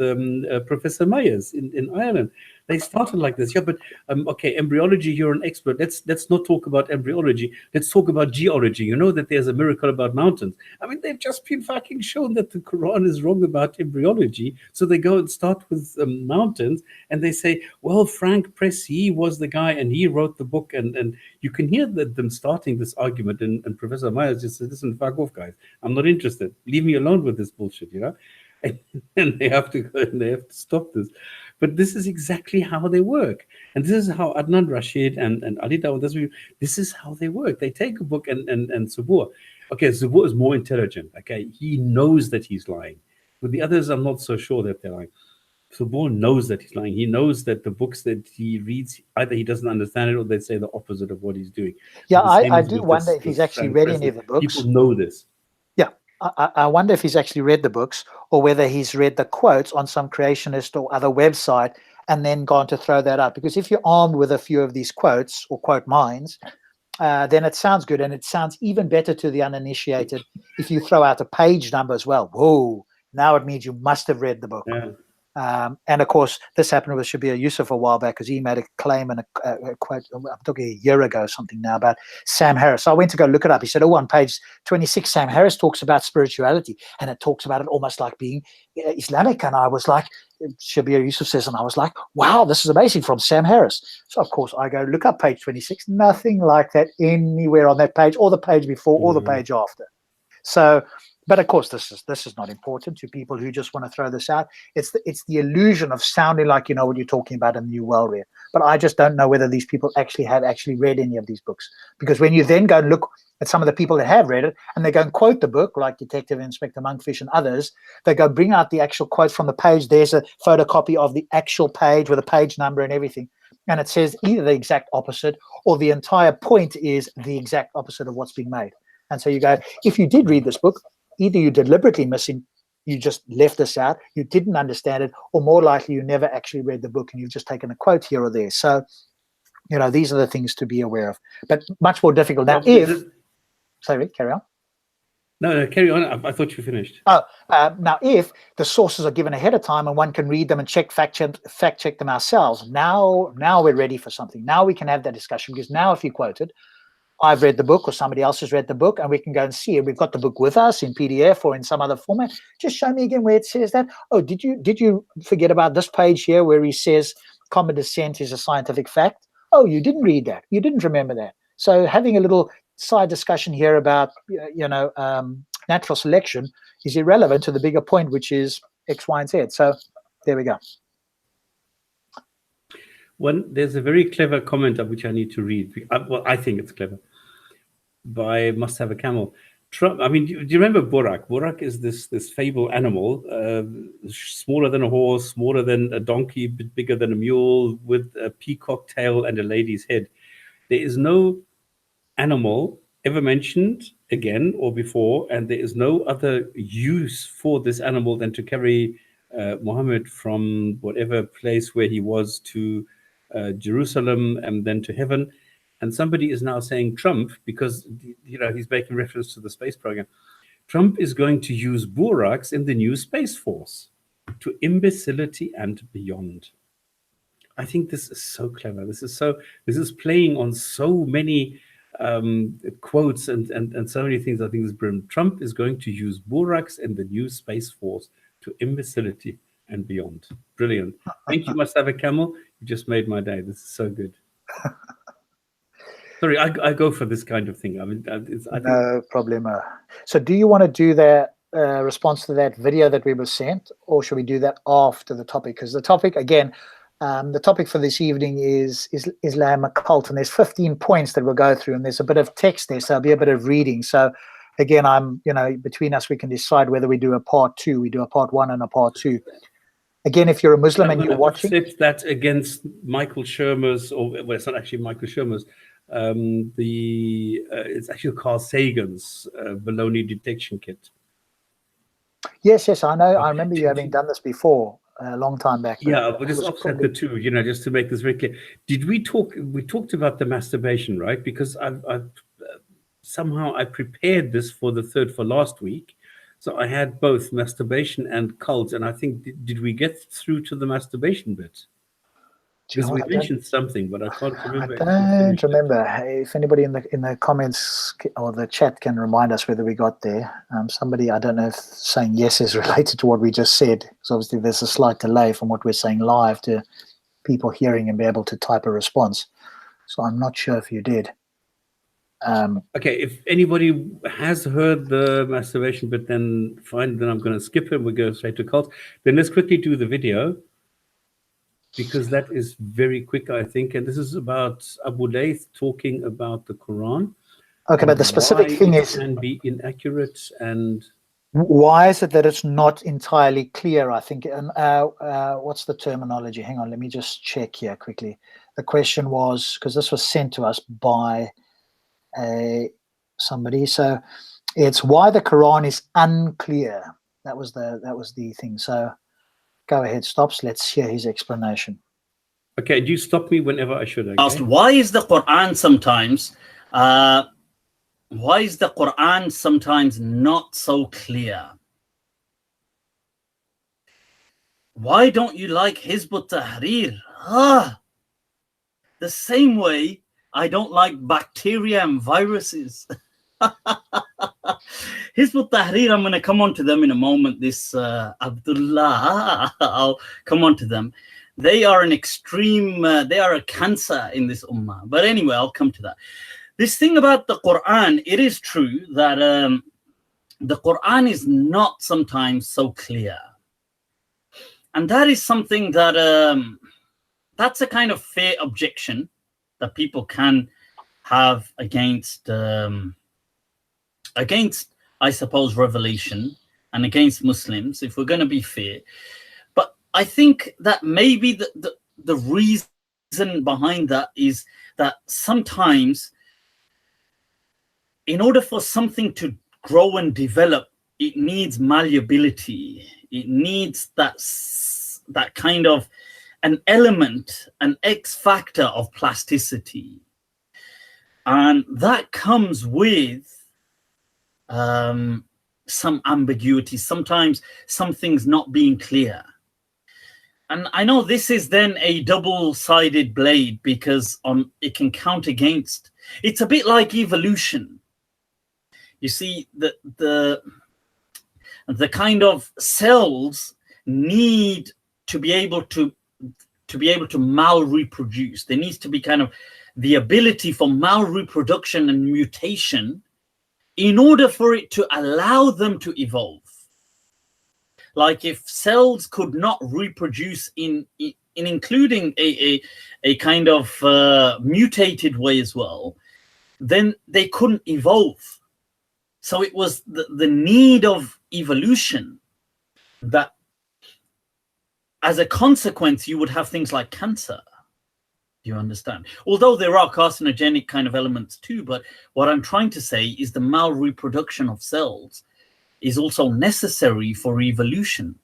Professor Myers in Ireland. They started like this. Yeah, but okay, embryology, you're an expert. Let's not talk about embryology. Let's talk about geology. You know that there's a miracle about mountains. I mean, they've just been fucking shown that the Quran is wrong about embryology. So they go and start with mountains, and they say, well, Frank Pressey was the guy, and he wrote the book. And you can hear them starting this argument. And Professor Myers just said, listen, fuck off, guys. I'm not interested. Leave me alone with this bullshit, And they have to go and they have to stop this. But this is exactly how they work. And this is how Adnan Rashid and Ali Dawud, this is how they work. They take a book and Sabur. Okay, Sabur is more intelligent. Okay, he knows that he's lying. With the others, I'm not so sure that they're lying. Sabur knows that he's lying. He knows that the books that he reads, either he doesn't understand it or they say the opposite of what he's doing. Yeah, I do wonder if he's actually read any of the books. People know this. I wonder if he's actually read the books or whether he's read the quotes on some creationist or other website and then gone to throw that out. Because if you're armed with a few of these quotes or quote mines, then it sounds good, and it sounds even better to the uninitiated if you throw out a page number as well. Whoa, now it means you must have read the book. Yeah. And of course, this happened with Shabir Yusuf a while back because he made a claim and a quote, I'm talking a year ago or something now, about Sam Harris. So I went to go look it up. He said, on page 26, Sam Harris talks about spirituality, and it talks about it almost like being Islamic. And I was like, Shabir Yusuf says, and I was like, wow, this is amazing, from Sam Harris. So, of course, I go look up page 26. Nothing like that anywhere on that page, or the page before, or the page after. So, but of course, this is not important to people who just want to throw this out. It's the illusion of sounding like you know what you're talking about and you well read. But I just don't know whether these people have actually read any of these books. Because when you then go and look at some of the people that have read it, and they go and quote the book, like Detective Inspector Monkfish and others, they go bring out the actual quotes from the page. There's a photocopy of the actual page with a page number and everything. And it says either the exact opposite, or the entire point is the exact opposite of what's being made. And so you go, if you did read this book, either you deliberately you just left this out, you didn't understand it, or more likely you never actually read the book and you've just taken a quote here or there. So, these are the things to be aware of. But much more difficult. Now, sorry, carry on. No, carry on. I thought you finished. Now, if the sources are given ahead of time and one can read them and fact check them ourselves, now we're ready for something. Now we can have that discussion, because now if you quoted, I've read the book or somebody else has read the book, and we can go and see it. We've got the book with us in PDF or in some other format. Just show me again where it says that. Oh, did you forget about this page here where he says common descent is a scientific fact? Oh, you didn't read that. You didn't remember that. So having a little side discussion here about natural selection is irrelevant to the bigger point, which is X, Y, and Z. So there we go. There's a very clever comment of which I need to read. Well, I think it's clever. By Must Have a Camel. Trump. I mean, do you remember Burak? Burak is this fable animal, smaller than a horse, smaller than a donkey, bit bigger than a mule, with a peacock tail and a lady's head. There is no animal ever mentioned again or before, and there is no other use for this animal than to carry Muhammad from whatever place where he was to Jerusalem and then to heaven. And somebody is now saying Trump, because he's making reference to the space program, Trump is going to use Buraks in the new Space Force to imbecility and beyond. I think this is so clever. This is playing on so many quotes and so many things. I think is brilliant. Trump is going to use Buraks in the new Space Force to imbecility and beyond. Brilliant. Thank you, Must Have a Camel. You just made my day. This is so good. Sorry, I go for this kind of thing. I mean, no problem. So do you want to do that response to that video that we were sent, or should we do that after the topic? Because the topic, again, the topic for this evening is Islam a cult, and there's 15 points that we'll go through, and there's a bit of text there, so there'll be a bit of reading. So again, between us, we can decide whether we do a part 2, we do a part 1 and a part 2. Again, if you're a Muslim and you're watching, offset that against Michael Shermer's, well, it's not actually Michael Shermer's. It's actually Carl Sagan's baloney detection kit. Yes, I know. I remember you having done this before a long time back. Yeah, but just offset the two, just to make this very clear. We talked about the masturbation, right? Because I've somehow I prepared this for the third for last week. So I had both masturbation and cult, and I think did we get through to the masturbation bit? Because we mentioned something, but I can't remember. I don't remember. If anybody in the comments or the chat can remind us whether we got there. Somebody, I don't know if saying yes is related to what we just said, because obviously there's a slight delay from what we're saying live to people hearing and be able to type a response. So I'm not sure if you did. Okay, if anybody has heard the masturbation bit, then fine. Then I'm going to skip it. We'll go straight to cult. Then let's quickly do the video, because that is very quick, I think. And this is about Abu Layth talking about the Qur'an. Okay, but the specific thing is, can be inaccurate, and why is it that it's not entirely clear? I think. What's the terminology? Hang on, let me just check here quickly. The question was, because this was sent to us by somebody. So It's why the Quran is unclear. That was the thing. So go ahead, Stops. Let's hear his explanation. Okay, do you stop me whenever I should? Asked, Okay. why is the Quran sometimes not so clear? Why don't you like Hizb ut-Tahrir? The same way I don't like bacteria and viruses. Hizb ut-Tahrir, I'm going to come on to them in a moment. This Abdullah, I'll come on to them. They are an extreme, they are a cancer in this ummah. But anyway, I'll come to that. This thing about the Quran, it is true that the Quran is not sometimes so clear. And that is something that, that's a kind of fair objection that people can have against, I suppose, revelation and against Muslims, if we're going to be fair. But I think that maybe the reason behind that is that sometimes in order for something to grow and develop, it needs malleability. It needs that kind of an element, an X factor of plasticity. And that comes with some ambiguity, sometimes something's not being clear. And I know this is then a double-sided blade because it can count against. It's a bit like evolution. You see, the kind of cells need to be able to mal-reproduce. There needs to be kind of the ability for mal-reproduction and mutation in order for it to allow them to evolve. Like if cells could not reproduce in including a kind of mutated way as well, then they couldn't evolve. So it was the need of evolution that, as a consequence, you would have things like cancer. You understand? Although there are carcinogenic kind of elements too, but what I'm trying to say is the mal-reproduction of cells is also necessary for evolution.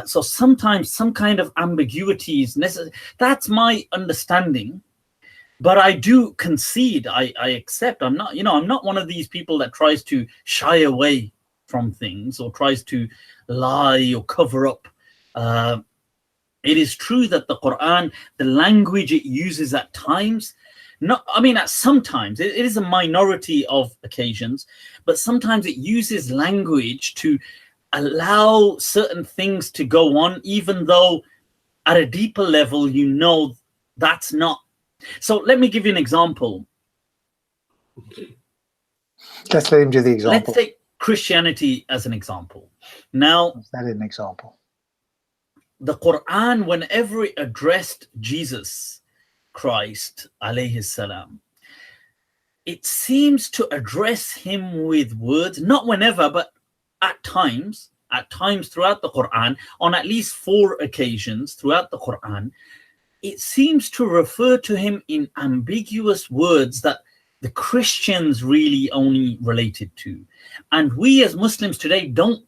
So sometimes some kind of ambiguity is necessary. That's my understanding. But I do concede, I accept. I'm not one of these people that tries to shy away from things or tries to lie or cover up. It is true that the Quran, the language it uses at times, at sometimes, it is a minority of occasions, but sometimes it uses language to allow certain things to go on, even though at a deeper level, that's not. So let me give you an example. Let's let him do the example. Let's take Christianity as an example. Now, is that an example? The Quran, whenever it addressed Jesus Christ, alayhi salam, it seems to address him with words, not whenever, but at times throughout the Quran, on at least 4 occasions throughout the Quran, it seems to refer to him in ambiguous words that the Christians really only related to. And we as Muslims today don't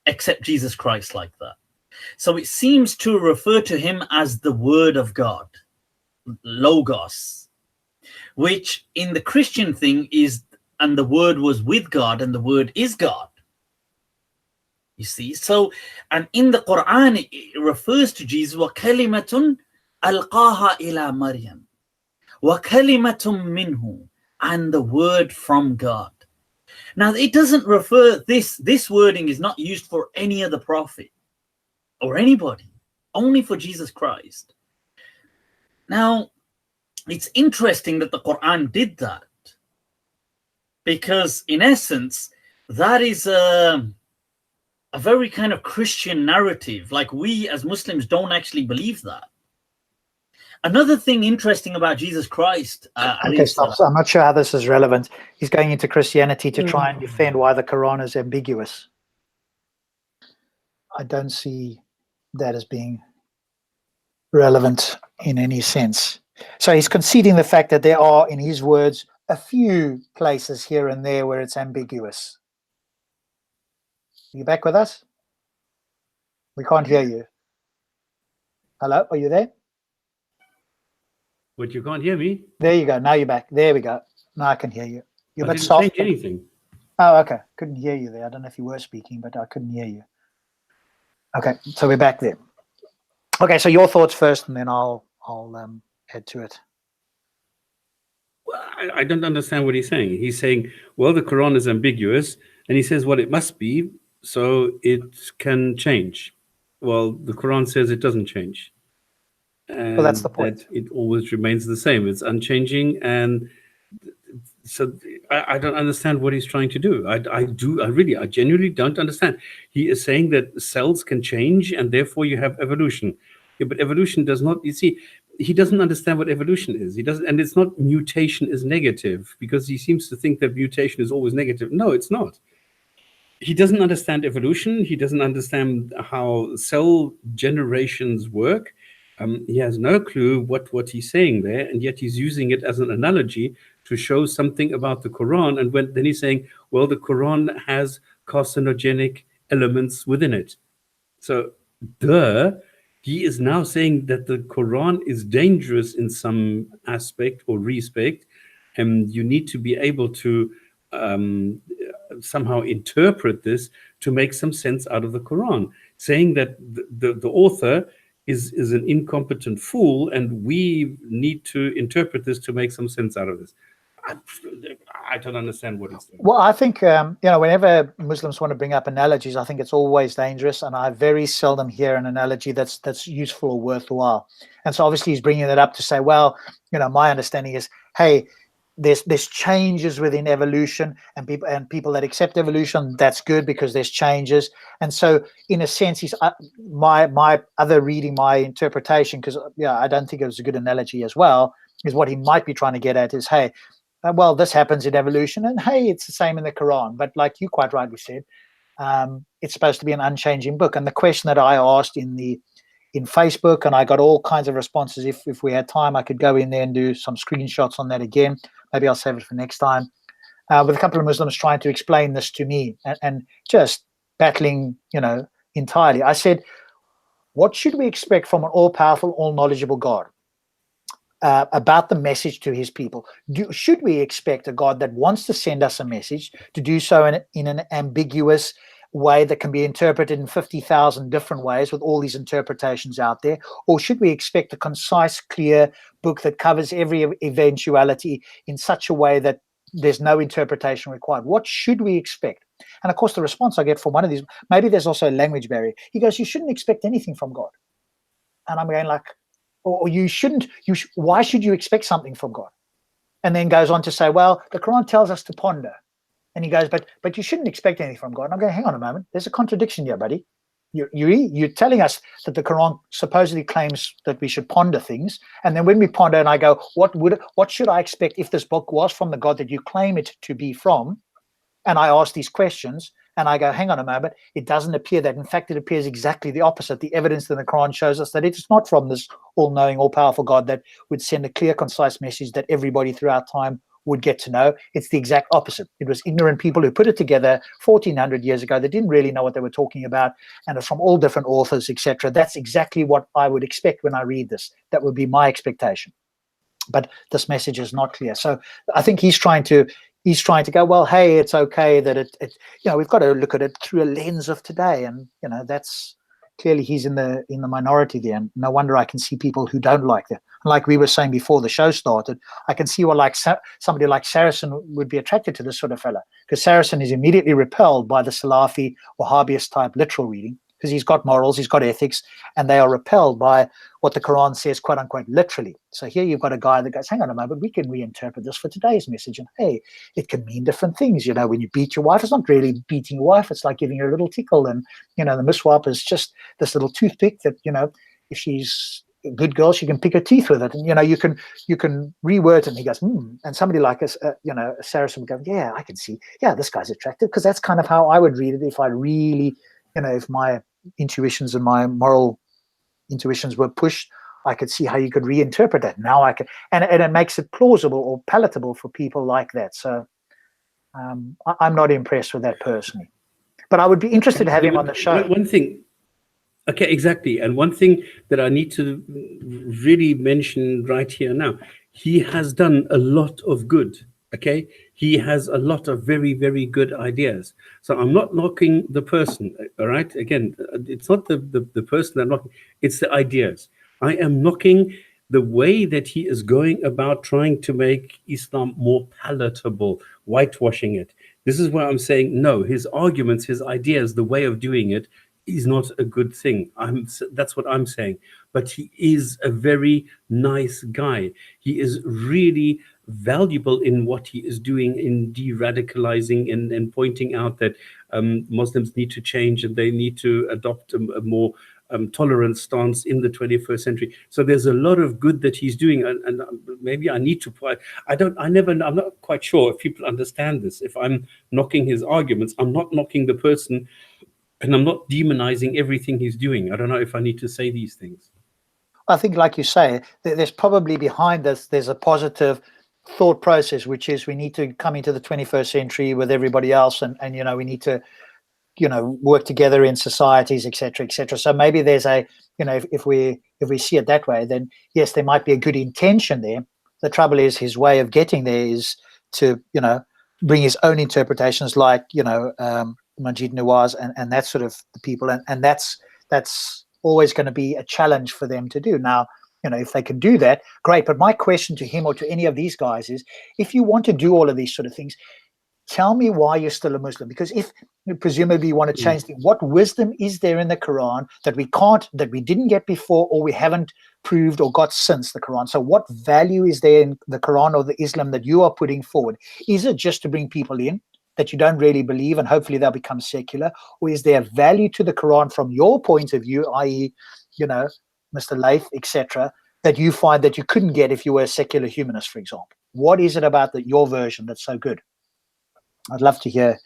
accept Jesus Christ like that. So it seems to refer to him as the Word of God, Logos, which in the Christian thing is, and the Word was with God, and the Word is God. You see, so, and in the Quran, it refers to Jesus, وَكَلِمَةٌ أَلْقَاهَا إِلَى مَرْيَمَ وَكَلِمَةٌ مِّنْهُ, and the word from God. Now, it doesn't refer, this wording is not used for any other prophet or anybody, only for Jesus Christ. Now, it's interesting that the Quran did that, because in essence, that is a very kind of Christian narrative. Like, we as Muslims don't actually believe that. Another thing interesting about Jesus Christ. Okay, stop. So I'm not sure how this is relevant. He's going into Christianity to try and defend why the Quran is ambiguous. I don't see that as being relevant in any sense. So he's conceding the fact that there are, in his words, a few places here and there where it's ambiguous. Are you back with us? We can't hear you. Hello, are you there? But you can't hear me. There you go. Now you're back. There we go. Now I can hear you. You're I a bit didn't soft. change anything. Oh, okay. Couldn't hear you there. I don't know if you were speaking, but I couldn't hear you. Okay, so we're back there. Okay, so your thoughts first, and then I'll add to it. Well, I don't understand what he's saying. He's saying, well, the Quran is ambiguous, and he says, well, it must be, so it can change. Well, the Quran says it doesn't change. And Well, that's the point. that it always remains the same. It's unchanging, and so I don't understand what he's trying to do. I genuinely don't understand. He is saying that cells can change, and therefore you have evolution. Yeah, but evolution does not. You see, he doesn't understand what evolution is. He doesn't, and it's not mutation is negative, because he seems to think that mutation is always negative. No, it's not. He doesn't understand evolution. He doesn't understand how cell generations work. He has no clue what he's saying there, and yet he's using it as an analogy to show something about the Quran. And then he's saying, well, the Quran has carcinogenic elements within it. So, he is now saying that the Quran is dangerous in some aspect or respect, and you need to be able to somehow interpret this to make some sense out of the Quran, saying that the author is an incompetent fool, and we need to interpret this to make some sense out of this. I don't understand what he's doing. Well, I think, whenever Muslims want to bring up analogies, I think it's always dangerous, and I very seldom hear an analogy that's useful or worthwhile. And so obviously he's bringing it up to say, well, my understanding is, hey, there's changes within evolution, and people that accept evolution, that's good because there's changes. And so in a sense, he's my other reading, my interpretation, because I don't think it was a good analogy as well, is what he might be trying to get at is, hey, well, this happens in evolution, and hey, it's the same in the Quran. But like you quite rightly said, it's supposed to be an unchanging book. And the question that I asked in Facebook, and I got all kinds of responses. If we had time, I could go in there and do some screenshots on that again. Maybe I'll save it for next time. With a couple of Muslims trying to explain this to me and just battling, entirely. I said, what should we expect from an all-powerful, all-knowledgeable God? About the message to his people? Should we expect a God that wants to send us a message to do so in an ambiguous way that can be interpreted in 50,000 different ways with all these interpretations out there? Or should we expect a concise, clear book that covers every eventuality in such a way that there's no interpretation required? What should we expect? And of course, the response I get from one of these, maybe there's also a language barrier. He goes, you shouldn't expect anything from God. And I'm going like, or you shouldn't, why should you expect something from God? And then goes on to say, well, the Quran tells us to ponder. And he goes, but you shouldn't expect anything from God. And I'm going, hang on a moment, there's a contradiction here, buddy. You're telling us that the Quran supposedly claims that we should ponder things. And then when we ponder, and I go, what should I expect if this book was from the God that you claim it to be from? And I ask these questions, and I go, hang on a moment, it doesn't appear that. In fact, it appears exactly the opposite. The evidence in the Quran shows us that it's not from this all-knowing, all-powerful God that would send a clear, concise message that everybody throughout time would get to know. It's the exact opposite. It was ignorant people who put it together 1,400 years ago that didn't really know what they were talking about, and it's from all different authors, etc. That's exactly what I would expect when I read this. That would be my expectation. But this message is not clear. So I think he's trying to go, well, hey, it's okay that it we've got to look at it through a lens of today, and that's clearly he's in the minority there. And no wonder I can see people who don't like that. Like we were saying before the show started, I can see why somebody like Saracen would be attracted to this sort of fella, because Saracen is immediately repelled by the Salafi Wahhabist type literal reading, because he's got morals, he's got ethics, and they are repelled by what the Quran says, quote unquote, literally. So here you've got a guy that goes, hang on a moment, we can reinterpret this for today's message. And hey, it can mean different things. When you beat your wife, it's not really beating your wife, it's like giving her a little tickle. And, the miswap is just this little toothpick that, if she's a good girl, she can pick her teeth with it. And, you can reword it. And he goes, And somebody like us, Saracen would go, yeah, I can see. Yeah, this guy's attractive, because that's kind of how I would read it if I really, if my intuitions and my moral intuitions were pushed, I could see how you could reinterpret that. Now I can, and it makes it plausible or palatable for people like that. So I'm not impressed with that personally. But I would be interested to have him on the show. One thing, okay, exactly. And one thing that I need to really mention right here now, he has done a lot of good. Okay, he has a lot of very, very good ideas. So I'm not knocking the person. All right, again, it's not the person I'm knocking, it's the ideas. I am knocking the way that he is going about trying to make Islam more palatable, whitewashing it. This is where I'm saying no, his arguments, his ideas, the way of doing it is not a good thing. That's what I'm saying. But he is a very nice guy. He is really valuable in what he is doing in de-radicalizing and pointing out that Muslims need to change and they need to adopt a more tolerant stance in the 21st century. So there's a lot of good that he's doing, and maybe I need to. I'm not quite sure if people understand this. If I'm knocking his arguments, I'm not knocking the person, and I'm not demonizing everything he's doing. I don't know if I need to say these things. I think, like you say, there's probably behind this, there's a positive thought process, which is we need to come into the 21st century with everybody else, and we need to work together in societies, etc., etc. So maybe there's a, if we see it that way, then yes, there might be a good intention there. The trouble is his way of getting there is to bring his own interpretations, like Majid Nawaz and that sort of the people, and that's always going to be a challenge for them to do. Now, if they can do that, great. But my question to him or to any of these guys is, if you want to do all of these sort of things, tell me why you're still a Muslim. Because if presumably you want to change things, what wisdom is there in the Quran that we didn't get before, or we haven't proved or got since the Quran? So what value is there in the Quran or the Islam that you are putting forward? Is it just to bring people in that you don't really believe and hopefully they'll become secular? Or is there value to the Quran from your point of view, i.e., Mr. Laith, etc., that you find that you couldn't get if you were a secular humanist, for example? What is it about your version that's so good? I'd love to hear,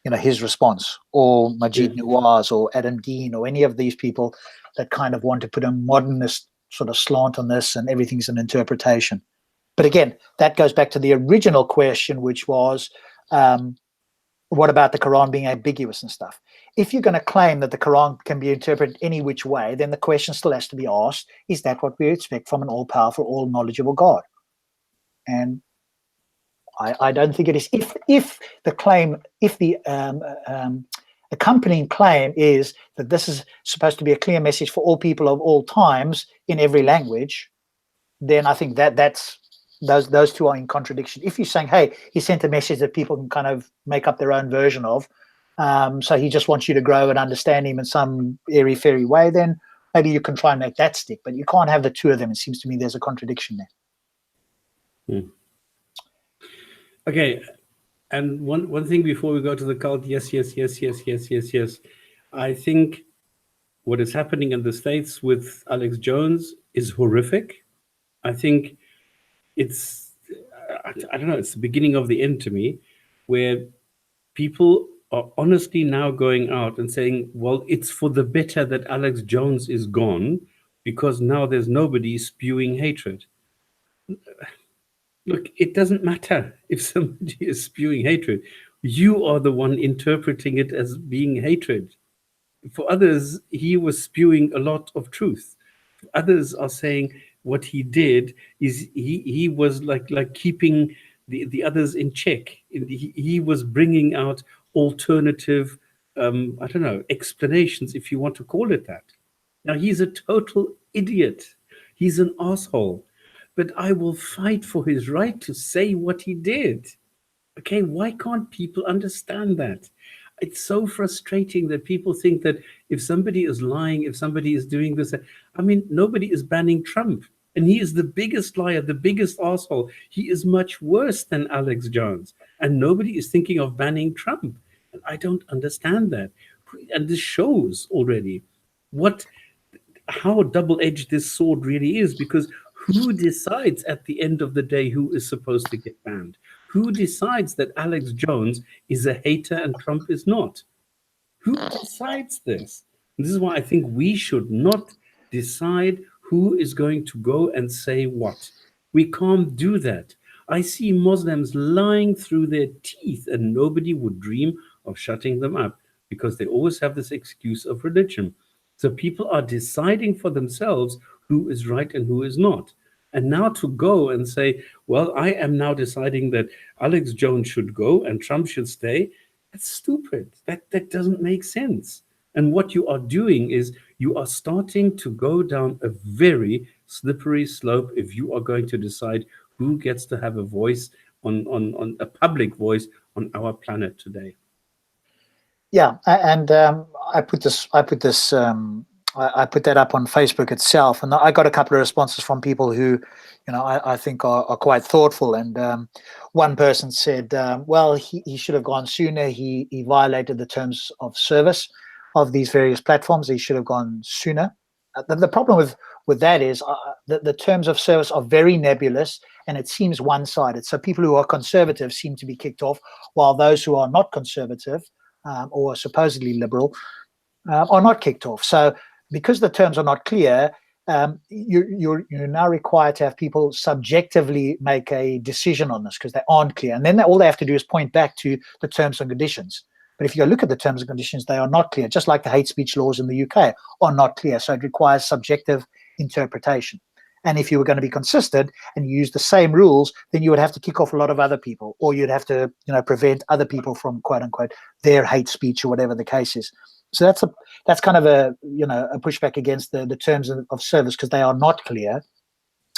his response, or Majid Nawaz or Adam Dean or any of these people that kind of want to put a modernist sort of slant on this and everything's an interpretation. But again, that goes back to the original question, which was, what about the Quran being ambiguous and stuff? If you're going to claim that the Quran can be interpreted any which way, then the question still has to be asked, is that what we expect from an all-powerful, all-knowledgeable God? And I don't think it is. If the accompanying claim is that this is supposed to be a clear message for all people of all times in every language, then I think that's those two are in contradiction. If you're saying, hey, he sent a message that people can kind of make up their own version of, so he just wants you to grow and understand him in some airy-fairy way, then maybe you can try and make that stick. But you can't have the two of them. It seems to me there's a contradiction there. Okay, and one thing before we go to the cult, yes. I think what is happening in the States with Alex Jones is horrific. I think it's, I don't know, it's the beginning of the end to me, where people are honestly now going out and saying, well, it's for the better that Alex Jones is gone, because now there's nobody spewing hatred. Look, it doesn't matter if somebody is spewing hatred. You are the one interpreting it as being hatred. For others, he was spewing a lot of truth. Others are saying what he did is he was like keeping the others in check. He was bringing out alternative, explanations, if you want to call it that. Now, he's a total idiot. He's an asshole. But I will fight for his right to say what he did. Okay, why can't people understand that? It's so frustrating that people think that if somebody is lying, if somebody is doing this, I mean, nobody is banning Trump. And he is the biggest liar, the biggest asshole. He is much worse than Alex Jones. And nobody is thinking of banning Trump. And I don't understand that. And this shows already how double-edged this sword really is, because who decides at the end of the day who is supposed to get banned? Who decides that Alex Jones is a hater and Trump is not? Who decides this? And this is why I think we should not decide who is going to go and say what. We can't do that. I see Muslims lying through their teeth and nobody would dream of shutting them up. because they always have this excuse of religion. So people are deciding for themselves who is right and who is not. And now to go and say, well, I am now deciding that Alex Jones should go and Trump should stay, that's stupid. That doesn't make sense. And what you are doing is you are starting to go down a very slippery slope if you are going to decide who gets to have a voice on a public voice on our planet today. Yeah, and I put that up on Facebook itself, and I got a couple of responses from people who, I think are quite thoughtful. And one person said, well, he should have gone sooner. He violated the terms of service of these various platforms. He should have gone sooner. The problem with that is the terms of service are very nebulous, and it seems one-sided. So people who are conservative seem to be kicked off, while those who are not conservative or supposedly liberal are not kicked off. So because the terms are not clear, you're now required to have people subjectively make a decision on this because they aren't clear. And then all they have to do is point back to the terms and conditions. But if you go look at the terms and conditions, they are not clear, just like the hate speech laws in the UK are not clear. So it requires subjective interpretation. And if you were going to be consistent and use the same rules, then you would have to kick off a lot of other people, or you'd have to, prevent other people from, quote unquote, their hate speech or whatever the case is. So that's kind of a pushback against the terms of service because they are not clear.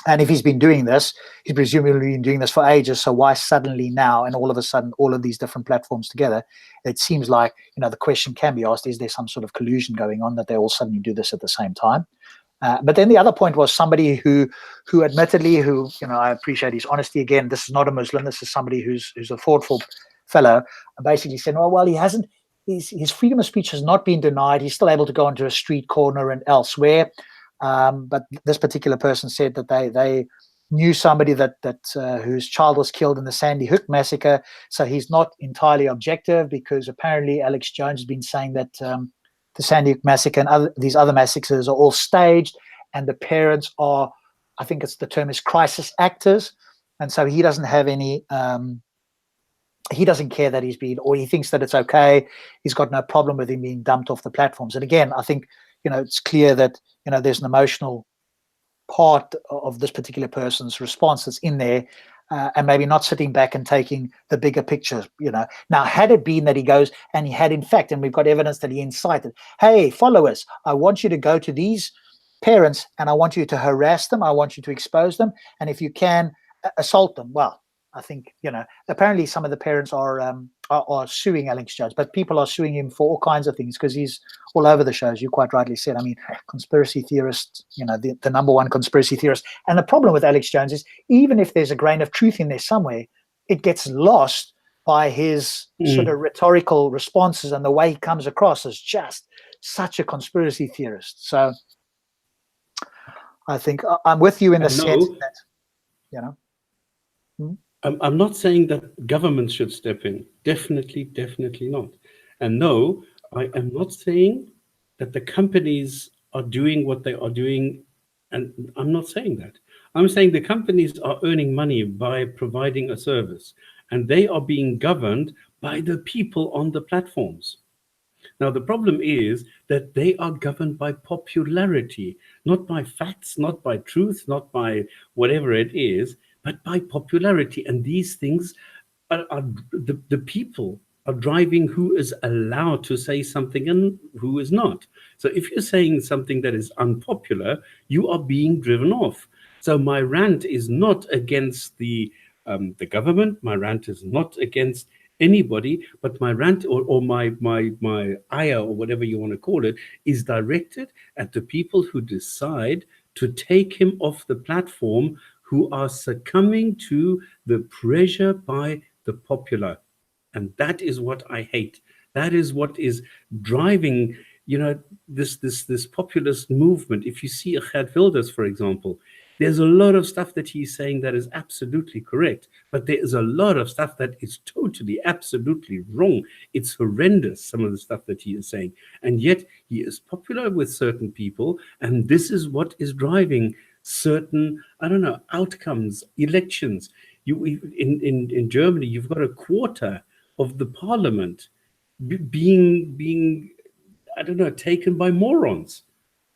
And if he's been doing this, he's presumably been doing this for ages. So why suddenly now, and all of a sudden, all of these different platforms together? It seems like, the question can be asked, is there some sort of collusion going on that they all suddenly do this at the same time? But then the other point was somebody who admittedly, I appreciate his honesty. Again, this is not a Muslim. This is somebody who's a thoughtful fellow. Basically said, well, he hasn't. His freedom of speech has not been denied. He's still able to go into a street corner and elsewhere. But this particular person said that they knew somebody that whose child was killed in the Sandy Hook massacre. So he's not entirely objective because apparently Alex Jones has been saying that the Sandy Hook massacre and these other massacres are all staged, and the parents are, I think the term is crisis actors, and so he doesn't have any. He doesn't care that he's been, or he thinks that it's okay. He's got no problem with him being dumped off the platforms. And again, I think it's clear that there's an emotional part of this particular person's response that's in there, and maybe not sitting back and taking the bigger picture. Now, had it been that he goes and he had in fact, and we've got evidence that he incited, hey, followers, I want you to go to these parents and I want you to harass them. I want you to expose them, and if you can, assault them. Well, I think apparently some of the parents are suing Alex Jones, but people are suing him for all kinds of things because he's all over the show, as you quite rightly said. I mean, conspiracy theorists, the number one conspiracy theorist. And the problem with Alex Jones is even if there's a grain of truth in there somewhere, it gets lost by his sort of rhetorical responses and the way he comes across as just such a conspiracy theorist. So I think I'm with you in the sense that, I'm not saying that governments should step in. Definitely not. And no, I am not saying that the companies are doing what they are doing. And I'm not saying that. I'm saying the companies are earning money by providing a service, and they are being governed by the people on the platforms. Now, the problem is that they are governed by popularity, not by facts, not by truth, not by whatever it is, but by popularity. And these things are the people are driving who is allowed to say something and who is not. So if you're saying something that is unpopular, you are being driven off. So my rant is not against the government. My rant is not against anybody, but my rant or my ire or whatever you want to call it is directed at the people who decide to take him off the platform, who are succumbing to the pressure by the popular. And that is what I hate. That is what is driving, this populist movement. If you see Geert Wilders, for example, there's a lot of stuff that he's saying that is absolutely correct, but there is a lot of stuff that is totally, absolutely wrong. It's horrendous, some of the stuff that he is saying. And yet he is popular with certain people, and this is what is driving certain, outcomes, elections. In Germany, you've got a quarter of the parliament being I don't know, taken by morons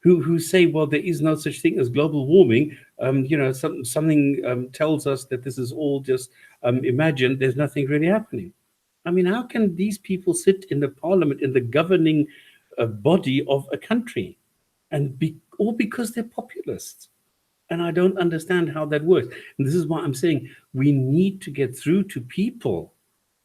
who say, well, there is no such thing as global warming. Something tells us that this is all just imagined. There's nothing really happening. I mean, how can these people sit in the parliament, in the governing body of a country, and all because they're populists? And I don't understand how that works. And this is why I'm saying we need to get through to people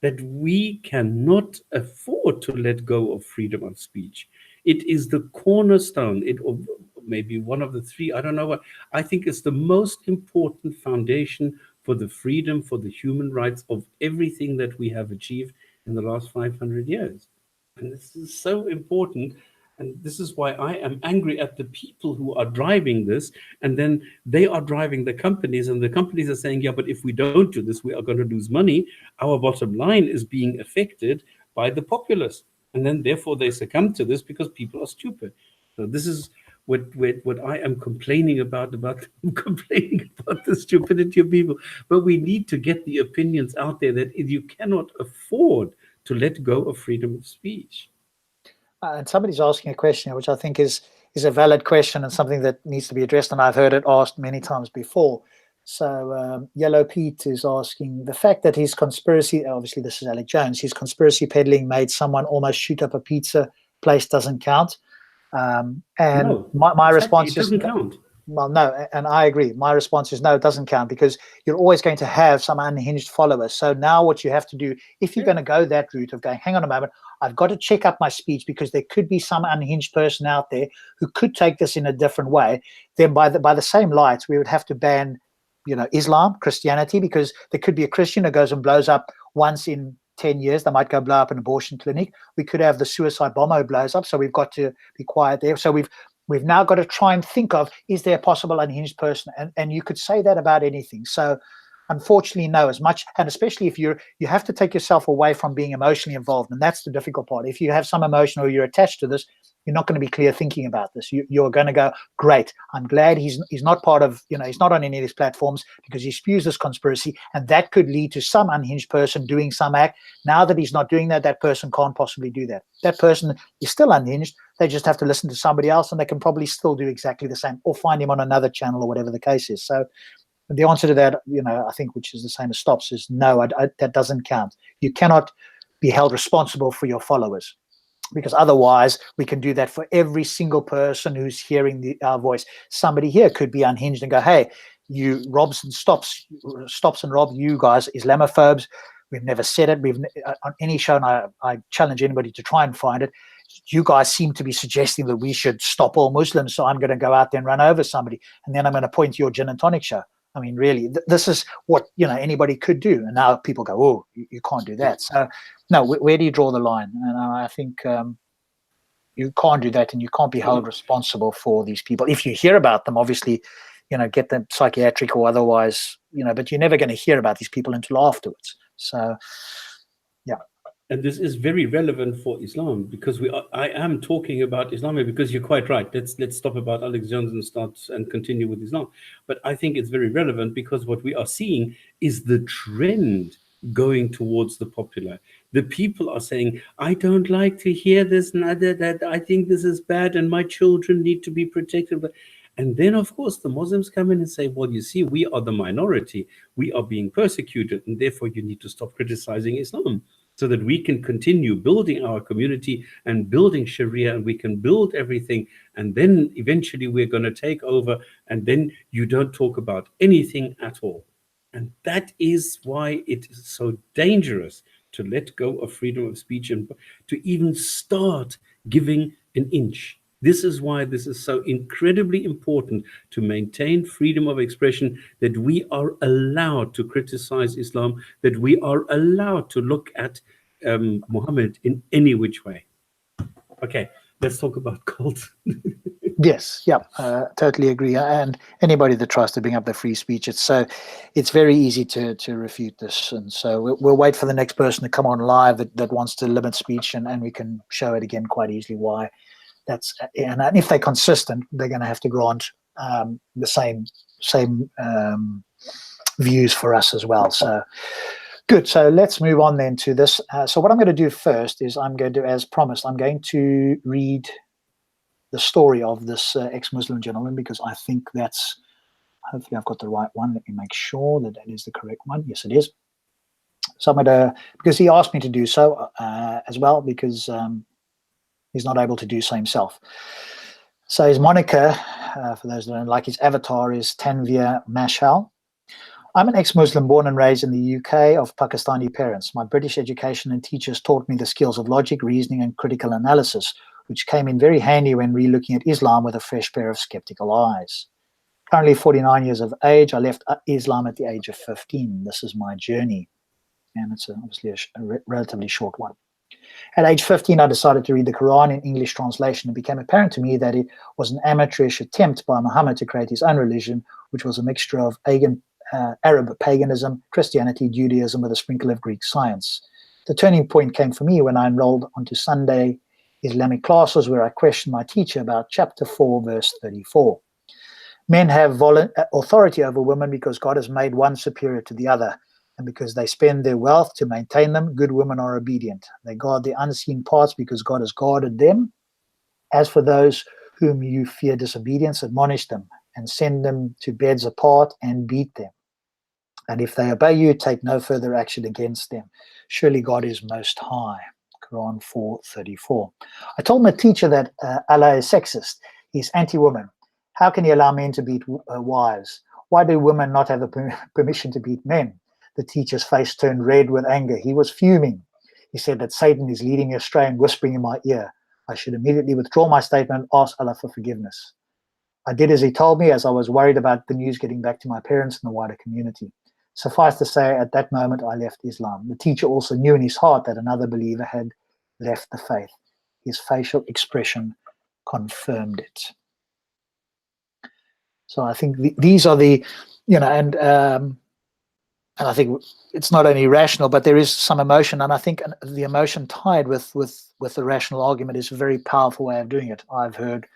that we cannot afford to let go of freedom of speech. It is the cornerstone, or maybe one of the three, I don't know what. I think it's the most important foundation for the freedom, for the human rights of everything that we have achieved in the last 500 years. And this is so important. And this is why I am angry at the people who are driving this. And then they are driving the companies, and the companies are saying, yeah, but if we don't do this, we are going to lose money. Our bottom line is being affected by the populace. And then therefore they succumb to this because people are stupid. So this is what I am complaining about complaining about the stupidity of people. But we need to get the opinions out there that you cannot afford to let go of freedom of speech. And somebody's asking a question, which I think is a valid question and something that needs to be addressed, and I've heard it asked many times before. So Yellow Pete is asking, the fact that his conspiracy, obviously this is Alec Jones, his conspiracy peddling made someone almost shoot up a pizza place doesn't count. And no, my response it doesn't count. Well, no, and I agree. My response is no, it doesn't count, because you're always going to have some unhinged followers. So now what you have to do, if you're going to go that route of going, hang on a moment, I've got to check up my speech because there could be some unhinged person out there who could take this in a different way, then by the same light, we would have to ban, Islam, Christianity, because there could be a Christian who goes and blows up once in 10 years. They might go blow up an abortion clinic. We could have the suicide bomber who blows up. So we've got to be quiet there. So we've now got to try and think of, is there a possible unhinged person? And you could say that about anything. So unfortunately, no, as much, and especially if you have to take yourself away from being emotionally involved. And that's the difficult part. If you have some emotion or you're attached to this, you're not going to be clear thinking about this. You're going to go, great, I'm glad he's not part of, he's not on any of these platforms because he spews this conspiracy. And that could lead to some unhinged person doing some act. Now that he's not doing that, that person can't possibly do that. That person is still unhinged. They just have to listen to somebody else, and they can probably still do exactly the same, or find him on another channel or whatever the case is. So the answer to that, I think, which is the same as Stops, is no, that doesn't count. You cannot be held responsible for your followers, because otherwise we can do that for every single person who's hearing our voice. Somebody here could be unhinged and go, hey, you Robs and Stops and Rob, you guys Islamophobes. We've never said it. We've on any show, and I challenge anybody to try and find it. You guys seem to be suggesting that we should stop all Muslims, so I'm going to go out there and run over somebody, and then I'm going to point to your Jinn&Tonic show. I mean, really, this is what anybody could do, and now people go, "Oh, you can't do that." So, no, where do you draw the line? And I think you can't do that, and you can't be held responsible for these people. If you hear about them, obviously, get them psychiatric or otherwise, but you're never going to hear about these people until afterwards. So, yeah. And this is very relevant for Islam, because I am talking about Islam, because you're quite right. Let's stop about Alex Jones and start and continue with Islam. But I think it's very relevant because what we are seeing is the trend going towards the popular. The people are saying, I don't like to hear this and that. I think this is bad and my children need to be protected. And then, of course, the Muslims come in and say, well, you see, we are the minority. We are being persecuted, and therefore you need to stop criticizing Islam, so that we can continue building our community and building Sharia, and we can build everything. And then eventually we're going to take over, and then you don't talk about anything at all. And that is why it is so dangerous to let go of freedom of speech and to even start giving an inch. This is why this is so incredibly important to maintain freedom of expression, that we are allowed to criticize Islam, that we are allowed to look at Muhammad in any which way. Okay, let's talk about cult. Yes, yeah, totally agree. And anybody that tries to bring up the free speech, it's very easy to refute this. And so we'll wait for the next person to come on live that wants to limit speech, and we can show it again quite easily why. And if they're consistent, they're going to have to grant the same views for us as well. So Good. So let's move on then to this. So what I'm going to do first is I'm going to, as promised, I'm going to read the story of this ex-Muslim gentleman, because I think that's, hopefully I've got the right one. Let me make sure that that is the correct one. Yes, it is. So I'm going to, because he asked me to do so as well, because he's not able to do so himself. So his moniker, for those that don't like, his avatar is Tanvir Mashal. I'm an ex-Muslim born and raised in the UK of Pakistani parents. My British education and teachers taught me the skills of logic, reasoning, and critical analysis, which came in very handy when re-looking at Islam with a fresh pair of skeptical eyes. Currently 49 years of age, I left Islam at the age of 15. This is my journey, and it's obviously a relatively short one. At age 15, I decided to read the Qur'an in English translation. It became apparent to me that it was an amateurish attempt by Muhammad to create his own religion, which was a mixture of Arab paganism, Christianity, Judaism, with a sprinkle of Greek science. The turning point came for me when I enrolled onto Sunday Islamic classes, where I questioned my teacher about chapter 4, verse 34. Men have authority over women because God has made one superior to the other, and because they spend their wealth to maintain them, good women are obedient. They guard the unseen parts because God has guarded them. As for those whom you fear disobedience, admonish them and send them to beds apart and beat them. And if they obey you, take no further action against them. Surely God is most high. Quran 4:34. I told my teacher that Allah is sexist. He's anti-woman. How can he allow men to beat wives? Why do women not have the permission to beat men? The teacher's face turned red with anger. He was fuming. He said that Satan is leading me astray and whispering in my ear. I should immediately withdraw my statement and ask Allah for forgiveness. I did as he told me, as I was worried about the news getting back to my parents and the wider community. Suffice to say, at that moment, I left Islam. The teacher also knew in his heart that another believer had left the faith. His facial expression confirmed it. So I think these are the, and I think it's not only rational, but there is some emotion, and I think the emotion tied with the rational argument is a very powerful way of doing it. I've heard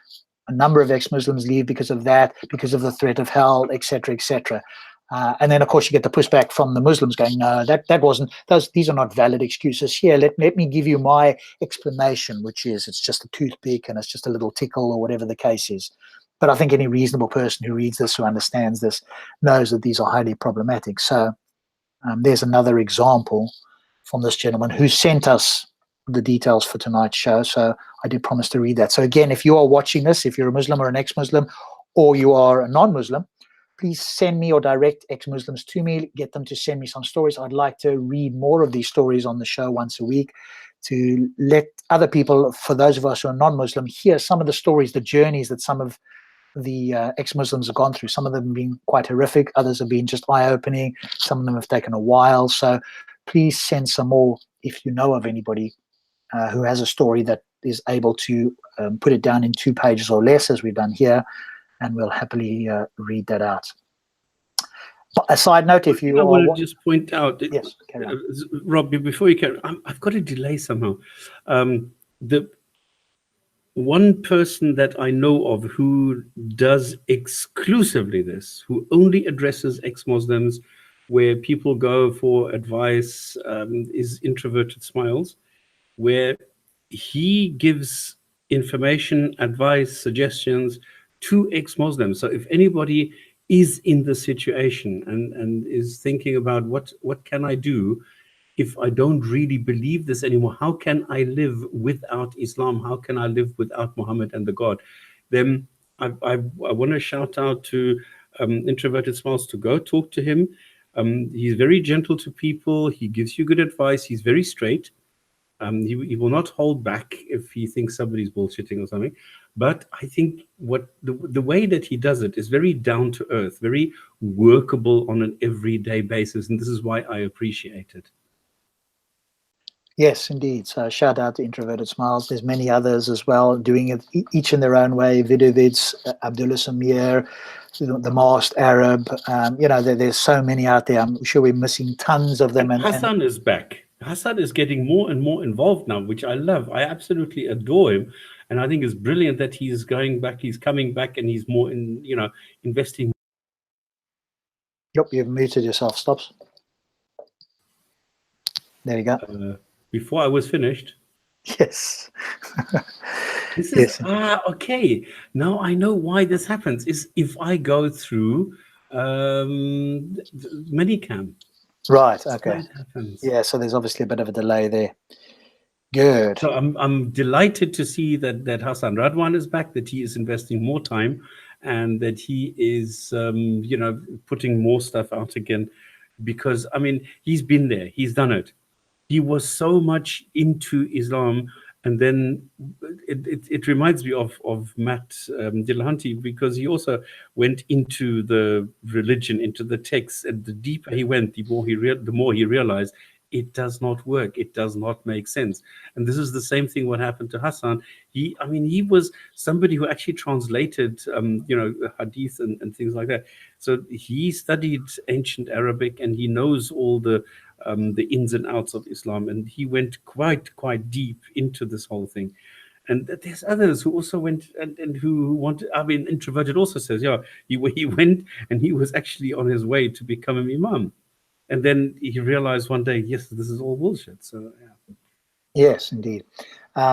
a number of ex-Muslims leave because of that, because of the threat of hell, etc., etc. And then, of course, you get the pushback from the Muslims going, no, that wasn't, these are not valid excuses. Here, let me give you my explanation, which is it's just a toothpick and it's just a little tickle or whatever the case is. But I think any reasonable person who reads this, who understands this, knows that these are highly problematic. So there's another example from this gentleman who sent us the details for tonight's show. So I did promise to read that. So again, if you are watching this, if you're a Muslim or an ex-Muslim, or you are a non-Muslim, please send me or direct ex-Muslims to me, get them to send me some stories. I'd like to read more of these stories on the show once a week to let other people, for those of us who are non-Muslim, hear some of the stories, the journeys that some of the ex-Muslims have gone through. Some of them have been quite horrific. Others have been just eye-opening. Some of them have taken a while. So please send some more if you know of anybody who has a story that is able to put it down in 2 pages or less, as we've done here, and we'll happily read that out. But a side note, if you I want to just point out, yes, carry on. Rob, before you carry on, I've got a delay somehow. The one person that I know of who does exclusively this, who only addresses ex-Muslims where people go for advice, is Introverted Smiles, where he gives information, advice, suggestions to ex-Muslims. So if anybody is in the situation and is thinking about what can I do if I don't really believe this anymore, how can I live without Islam? How can I live without Muhammad and the God? Then I want to shout out to Introverted Smiles to go talk to him. He's very gentle to people. He gives you good advice. He's very straight. He will not hold back if he thinks somebody's bullshitting or something. But I think what the way that he does it is very down to earth, very workable on an everyday basis. And this is why I appreciate it. Yes, indeed. So shout out to Introverted Smiles. There's many others as well doing it each in their own way. Vidovids, Abdullah Samir, the Masked Arab. There's so many out there. I'm sure we're missing tons of them. And Hassan is back. Hassan is getting more and more involved now, which I love. I absolutely adore him. And I think it's brilliant that he's going back, he's coming back, and he's more investing. Yep, you've muted yourself, Stops. There you go. Before I was finished. Yes. This is Yes. okay. Now I know why this happens. Is if I go through Minicam. Right. That's why Okay. it happens. Yeah. So there's obviously a bit of a delay there. Good. So I'm delighted to see that Hassan Radwan is back, that he is investing more time, and that he is putting more stuff out again, because I mean he's been there, he's done it. He was so much into Islam, and then it reminds me of Matt Dillahunty, because he also went into the religion, into the text, and the deeper he went, the more he realized it does not work, it does not make sense. And this is the same thing what happened to Hassan. He was somebody who actually translated hadith and things like that. So he studied ancient Arabic, and he knows all the ins and outs of Islam, and he went quite deep into this whole thing. And there's others who also went and who wanted. I mean, Introverted also says, yeah, he went and he was actually on his way to become an imam, and then he realized one day, yes, this is all bullshit. So yeah. Yes, indeed.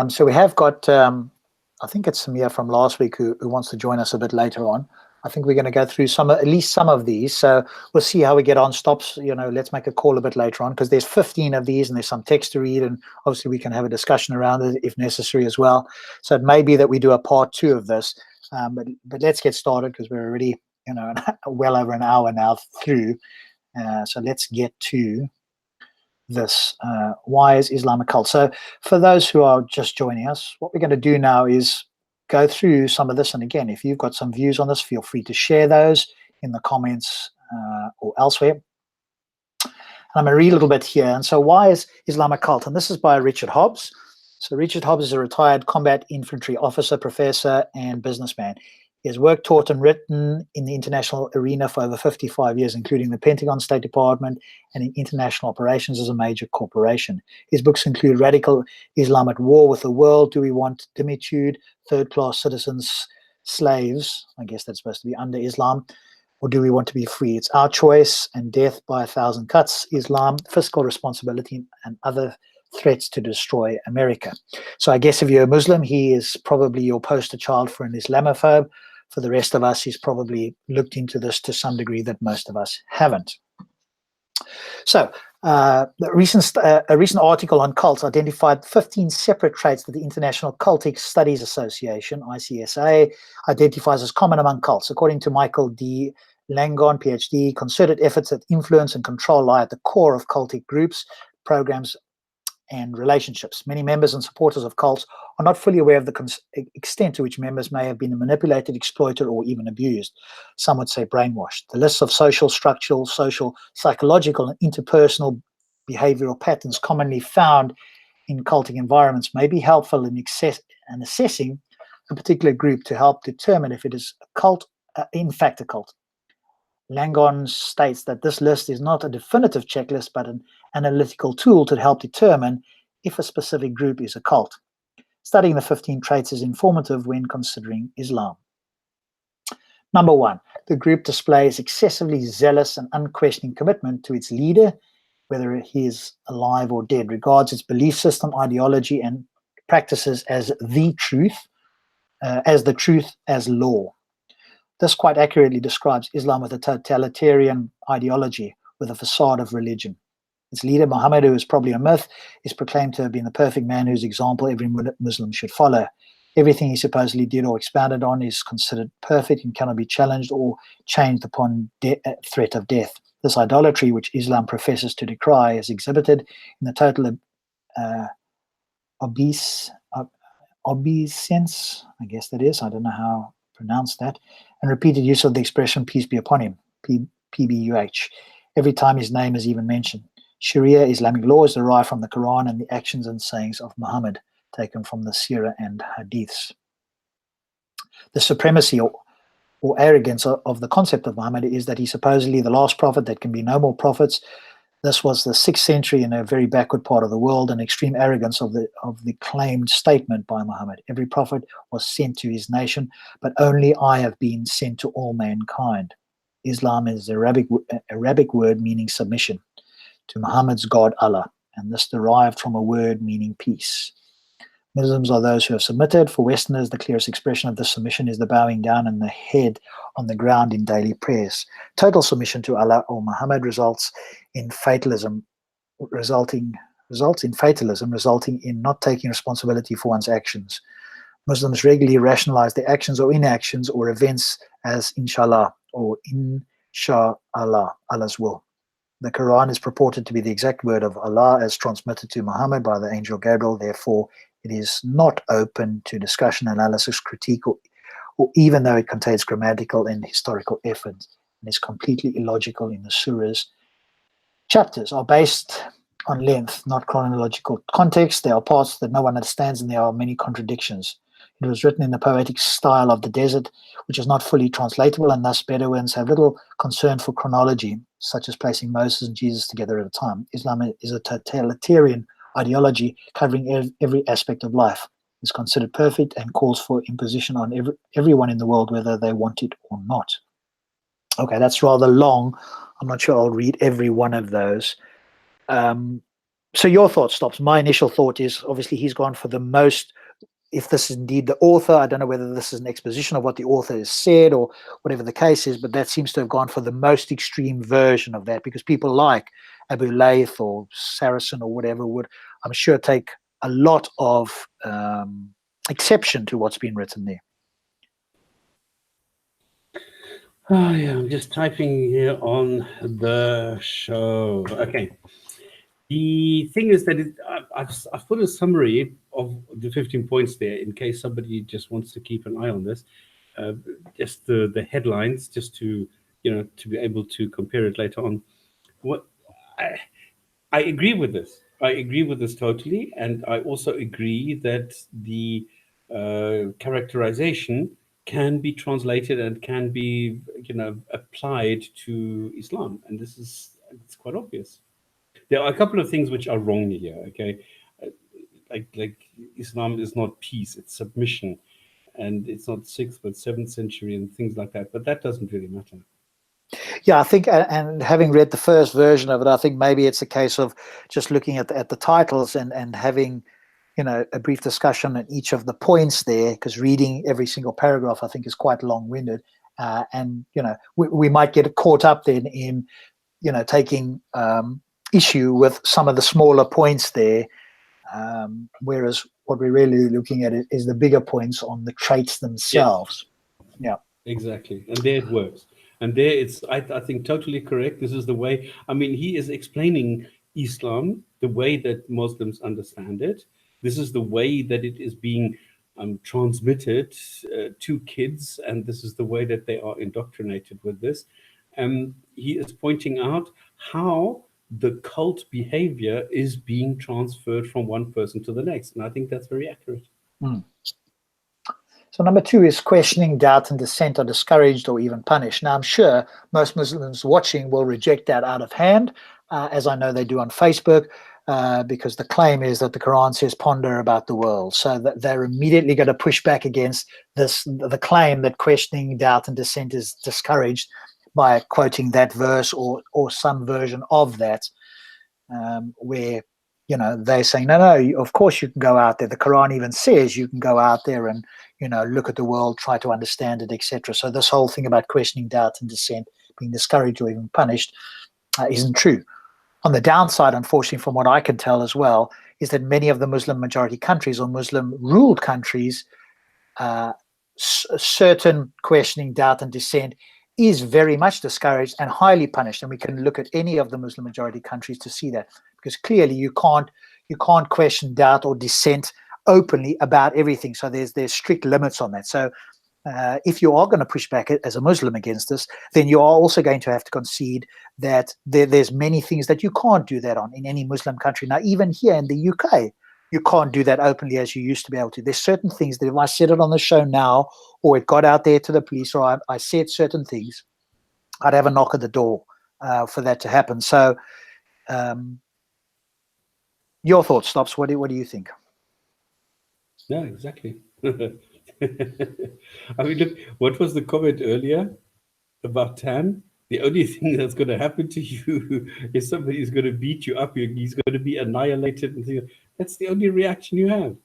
So we have got, I think it's Samir from last week who wants to join us a bit later on. I think we're going to go through at least some of these. So we'll see how we get on. Stops, let's make a call a bit later on, because there's 15 of these and there's some text to read, and obviously we can have a discussion around it if necessary as well. So it may be that we do a part 2 of this, but let's get started, because we're already, well over an hour now through. So let's get to this. Why is Islam a cult? So for those who are just joining us, what we're going to do now is go through some of this. And again, if you've got some views on this, feel free to share those in the comments or elsewhere. And I'm going to read a little bit here. And so why is Islam a cult? And this is by Richard Hobbs. So Richard Hobbs is a retired combat infantry officer, professor, and businessman. He has worked, taught, and written in the international arena for over 55 years, including the Pentagon, State Department, and in international operations as a major corporation. His books include Radical Islam at War with the World, Do We Want Dimitude, Third-Class Citizens, Slaves, I guess that's supposed to be under Islam, or Do We Want to Be Free? It's Our Choice, and Death by a Thousand Cuts, Islam, Fiscal Responsibility, and Other Threats to Destroy America. So I guess if you're a Muslim, he is probably your poster child for an Islamophobe. For the rest of us, he's probably looked into this to some degree that most of us haven't. So a recent article on cults identified 15 separate traits that the International Cultic Studies Association, ICSA, identifies as common among cults. According to Michael D. Langon, PhD, concerted efforts that influence and control lie at the core of cultic groups, programs, and relationships. Many members and supporters of cults are not fully aware of the extent to which members may have been manipulated, exploited, or even abused. Some would say brainwashed. The lists of social, structural, social, psychological, and interpersonal behavioral patterns commonly found in cultic environments may be helpful in assessing a particular group to help determine if it is a cult, in fact a cult. Langon states that this list is not a definitive checklist, but an analytical tool to help determine if a specific group is a cult. Studying the 15 traits is informative when considering Islam. Number 1, the group displays excessively zealous and unquestioning commitment to its leader, whether he is alive or dead, regards its belief system, ideology, and practices as the truth as law. This quite accurately describes Islam with a totalitarian ideology with a facade of religion. Its leader, Muhammad, who is probably a myth, is proclaimed to have been the perfect man whose example every Muslim should follow. Everything he supposedly did or expounded on is considered perfect and cannot be challenged or changed upon threat of death. This idolatry, which Islam professes to decry, is exhibited in the total obeisance, I guess that is, I don't know how to pronounce that, and repeated use of the expression peace be upon him, PBUH, every time his name is even mentioned. Sharia Islamic law is derived from the Qur'an and the actions and sayings of Muhammad, taken from the Sirah and Hadiths. The supremacy or arrogance of the concept of Muhammad is that he's supposedly the last prophet, that can be no more prophets. This was the 6th century in a very backward part of the world, and extreme arrogance of the claimed statement by Muhammad. Every prophet was sent to his nation, but only I have been sent to all mankind. Islam is an Arabic word meaning submission to Muhammad's God Allah. and this derived from a word meaning peace. Muslims are those who have submitted. For Westerners, the clearest expression of this submission is the bowing down and the head on the ground in daily prayers. Total submission to Allah or Muhammad results in fatalism, resulting in not taking responsibility for one's actions. Muslims regularly rationalize their actions or inactions or events as inshallah or insha'Allah, Allah's will. The Qur'an is purported to be the exact word of Allah as transmitted to Muhammad by the angel Gabriel. Therefore, it is not open to discussion, analysis, critique, or even though it contains grammatical and historical effort, and is completely illogical in the surahs. Chapters are based on length, not chronological context. There are parts that no one understands, and there are many contradictions. It was written in the poetic style of the desert, which is not fully translatable, and thus Bedouins have little concern for chronology, such as placing Moses and Jesus together at a time. Islam is a totalitarian ideology covering every aspect of life. It's considered perfect and calls for imposition on everyone in the world, whether they want it or not. Okay, that's rather long. I'm not sure I'll read every one of those. So your thought stops. My initial thought is, obviously, he's gone for the most. If this is indeed the author, I don't know whether this is an exposition of what the author has said or whatever the case is, but that seems to have gone for the most extreme version of that, because people like Abu Layth or Saracen or whatever would, I'm sure, take a lot of exception to what's been written there. Oh, yeah, I'm just typing here on the show. Okay. The thing is that I've put a summary of the 15 points there in case somebody just wants to keep an eye on this. Just the headlines, just to to be able to compare it later on. What I agree with this. I agree with this totally, and I also agree that the characterization can be translated and can be applied to Islam, and it's quite obvious. There are a couple of things which are wrong here. Okay, like Islam is not peace; it's submission, and it's not 6th but 7th century and things like that. But that doesn't really matter. Yeah, I think, and having read the first version of it, I think maybe it's a case of just looking at the titles and having a brief discussion on each of the points there, because reading every single paragraph I think is quite long-winded, and we might get caught up then in taking issue with some of the smaller points there, whereas what we're really looking at is the bigger points on the traits themselves. Yes. Yeah, exactly, and there it works, and there it's I think totally correct. This is the way. I mean, he is explaining Islam the way that Muslims understand it. This is the way that it is being transmitted to kids, and this is the way that they are indoctrinated with this. He is pointing out how the cult behavior is being transferred from one person to the next. And I think that's very accurate. Mm. So number 2 is questioning, doubt, and dissent are discouraged or even punished. Now, I'm sure most Muslims watching will reject that out of hand, as I know they do on Facebook, because the claim is that the Quran says ponder about the world. So that they're immediately going to push back against the claim that questioning, doubt, and dissent is discouraged by quoting that verse or some version of that, where they're saying no, of course you can go out there. The Quran even says you can go out there and look at the world, try to understand it, etc. So this whole thing about questioning, doubt, and dissent being discouraged or even punished isn't true. On the downside, unfortunately, from what I can tell as well, is that many of the Muslim majority countries or Muslim ruled countries, certain questioning, doubt, and dissent is very much discouraged and highly punished. And we can look at any of the Muslim majority countries to see that, because clearly you can't question, doubt, or dissent openly about everything. So there's strict limits on that. So if you are going to push back as a Muslim against this, then you are also going to have to concede that there's many things that you can't do that on in any Muslim country. Now, even here in the UK, you can't do that openly as you used to be able to. There's certain things that if I said it on the show now, or it got out there to the police, or I said certain things, I'd have a knock at the door for that to happen. So your thoughts, Stops. What do you think? Yeah, exactly. I mean, look, what was the comment earlier about tan? The only thing that's going to happen to you is somebody's going to beat you up. He's going to be annihilated. And that's the only reaction you have.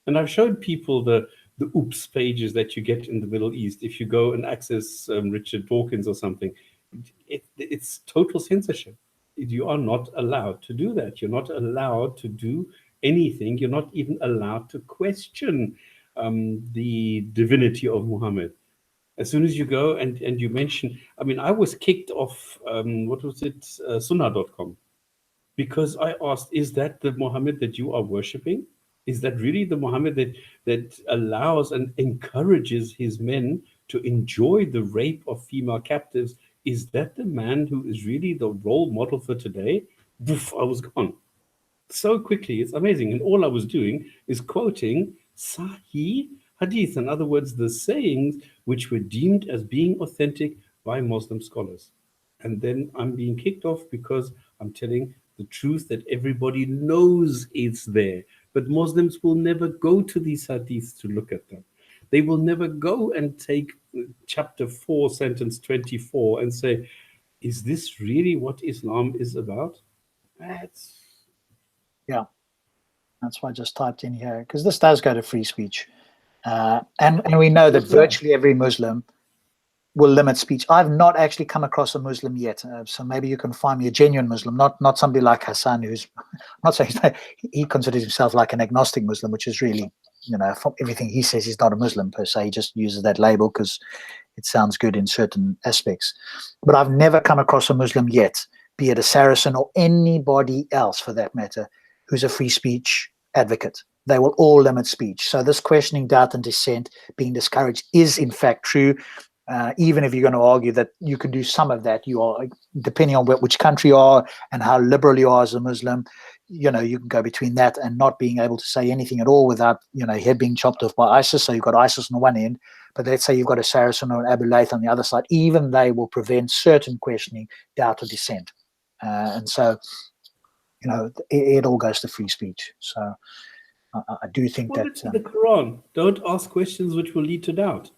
And I've showed people the oops pages that you get in the Middle East. If you go and access Richard Dawkins or something, it's total censorship. You are not allowed to do that. You're not allowed to do anything. You're not even allowed to question the divinity of Muhammad. As soon as you go and you mention, I mean, I was kicked off, what was it, Sunnah.com, because I asked, is that the Muhammad that you are worshipping? Is that really the Muhammad that allows and encourages his men to enjoy the rape of female captives? Is that the man who is really the role model for today? Woof, I was gone so quickly. It's amazing. And all I was doing is quoting Sahih Hadith, in other words, the sayings which were deemed as being authentic by Muslim scholars. And then I'm being kicked off because I'm telling the truth that everybody knows it's there. But Muslims will never go to these hadiths to look at them. They will never go and take chapter 4, sentence 24 and say, is this really what Islam is about? Yeah, that's why I just typed in here, because this does go to free speech. And we know that virtually every Muslim will limit speech. I've not actually come across a Muslim yet, so maybe you can find me a genuine Muslim, not somebody like Hassan, who's I'm not saying he considers himself like an agnostic Muslim, which is really, from everything he says, he's not a Muslim per se. He just uses that label because it sounds good in certain aspects. But I've never come across a Muslim yet, be it a Saracen or anybody else for that matter, who's a free speech advocate. They will all limit speech. So this questioning, doubt, and dissent being discouraged is in fact true. Even if you're going to argue that you can do some of that, you are, depending on which country you are and how liberal you are as a Muslim, you can go between that and not being able to say anything at all without, head being chopped off by ISIS. So you've got ISIS on one end, but let's say you've got a Saracen or an Abu Layth on the other side. Even they will prevent certain questioning, doubt, or dissent. And so, it all goes to free speech. So I do think that the Quran, don't ask questions which will lead to doubt.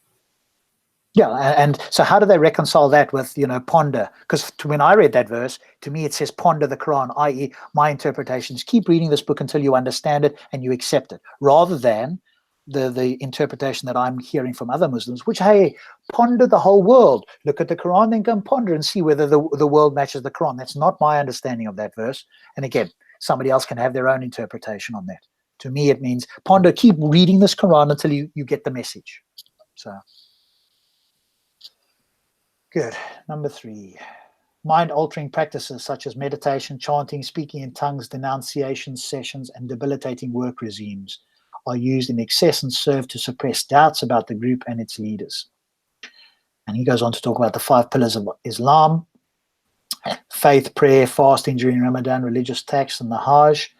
Yeah, and so how do they reconcile that with, ponder? Because when I read that verse, to me it says ponder the Quran, i.e. my interpretation is keep reading this book until you understand it and you accept it, rather than the interpretation that I'm hearing from other Muslims, which, hey, ponder the whole world. Look at the Quran, then go and ponder and see whether the world matches the Quran. That's not my understanding of that verse. And again, somebody else can have their own interpretation on that. To me, it means ponder, keep reading this Quran until you get the message. So... Good. Number 3, mind-altering practices such as meditation, chanting, speaking in tongues, denunciation sessions, and debilitating work regimes are used in excess and serve to suppress doubts about the group and its leaders. And he goes on to talk about the 5 pillars of Islam: faith, prayer, fasting during Ramadan, religious texts, and the Hajj.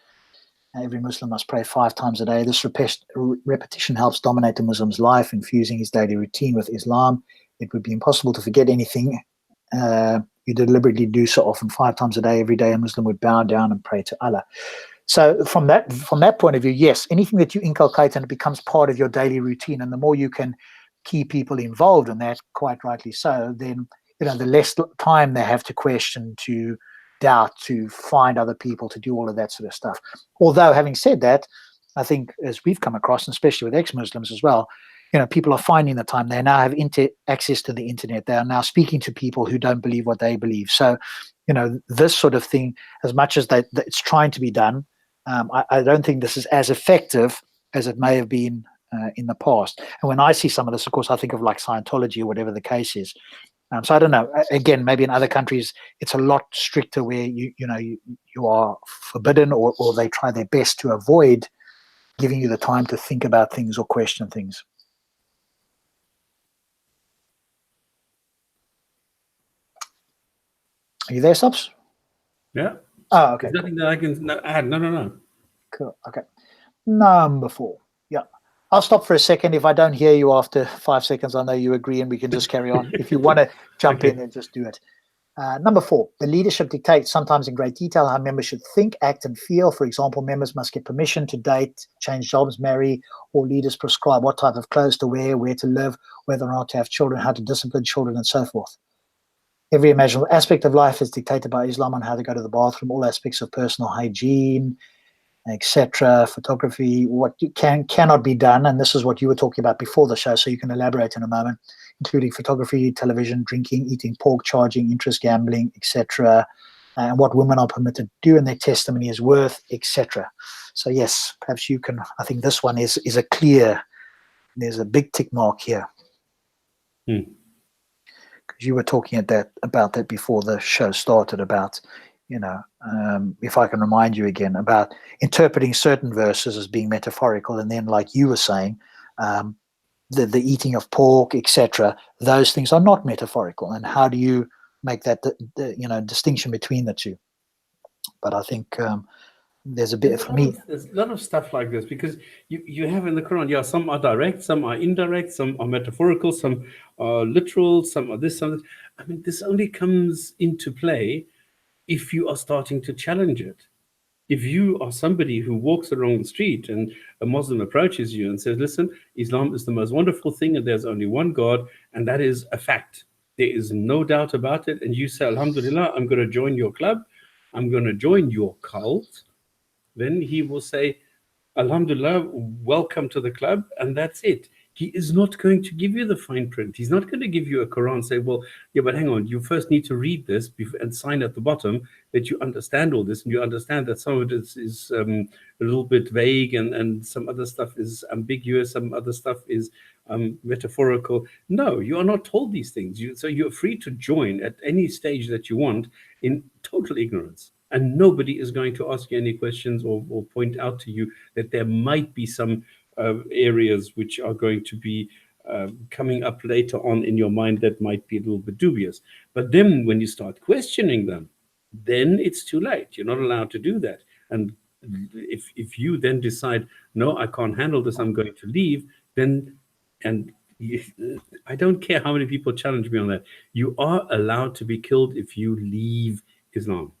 Every Muslim must pray 5 times a day. This repetition helps dominate the Muslim's life, infusing his daily routine with Islam. It would be impossible to forget anything you deliberately do so often. 5 times a day, every day, a Muslim would bow down and pray to Allah. So from that point of view, yes, anything that you inculcate and it becomes part of your daily routine, and the more you can keep people involved in that, quite rightly so, then the less time they have to question, to doubt, to find other people, to do all of that sort of stuff. Although, having said that, I think as we've come across, and especially with ex-Muslims as well, people are finding the time. They now have access to the internet. They are now speaking to people who don't believe what they believe. So, this sort of thing, as much as it's trying to be done, I don't think this is as effective as it may have been in the past. And when I see some of this, of course, I think of like Scientology or whatever the case is. So I don't know. Again, maybe in other countries it's a lot stricter, where you are forbidden, or they try their best to avoid giving you the time to think about things or question things. Are you there, Subs? Yeah. Oh, okay. There's nothing that I can add. No. Cool. Okay. Number 4. Yeah. I'll stop for a second. If I don't hear you after 5 seconds, I know you agree and we can just carry on. If you want to jump in, then just do it. Number 4, the leadership dictates, sometimes in great detail, how members should think, act, and feel. For example, members must get permission to date, change jobs, marry, or leaders prescribe what type of clothes to wear, where to live, whether or not to have children, how to discipline children, and so forth. every imaginable aspect of life is dictated by Islam on how to go to the bathroom, all aspects of personal hygiene, etc., photography, what you cannot be done, and this is what you were talking about before the show, so you can elaborate in a moment, including photography, television, drinking, eating pork, charging, interest, gambling, etc., and what women are permitted to do and their testimony is worth, etc. So yes, perhaps you can, I think this one is a clear, there's a big tick mark here. Because you were talking about that before the show started, about, you know, if I can remind you again, about interpreting certain verses as being metaphorical, and then, like you were saying, the eating of pork, etc., those things are not metaphorical, and how do you make that distinction between the two? But I think there's a bit for me. There's a lot of stuff like this, because you have in the Quran, yeah, some are direct, some are indirect, some are metaphorical, some are literal, some are this, some. I mean, this only comes into play if you are starting to challenge it. If you are somebody who walks along the street and a Muslim approaches you and says, listen, Islam is the most wonderful thing and there's only one God, and that is a fact, there is no doubt about it, and you say, Alhamdulillah, I'm going to join your club, I'm going to join your cult, then he will say, Alhamdulillah, welcome to the club, and that's it. He is not going to give you the fine print. He's not going to give you a Quran and say, well, yeah, but hang on, you first need to read this and sign at the bottom that you understand all this, and you understand that some of it is a little bit vague, and some other stuff is ambiguous, some other stuff is metaphorical. No, you are not told these things. So you're free to join at any stage that you want in total ignorance. And nobody is going to ask you any questions or point out to you that there might be some areas which are going to be coming up later on in your mind that might be a little bit dubious. But then when you start questioning them, then it's too late. You're not allowed to do that. And if you then decide, no, I can't handle this, I'm going to leave, then, I don't care how many people challenge me on that, you are allowed to be killed if you leave Islam.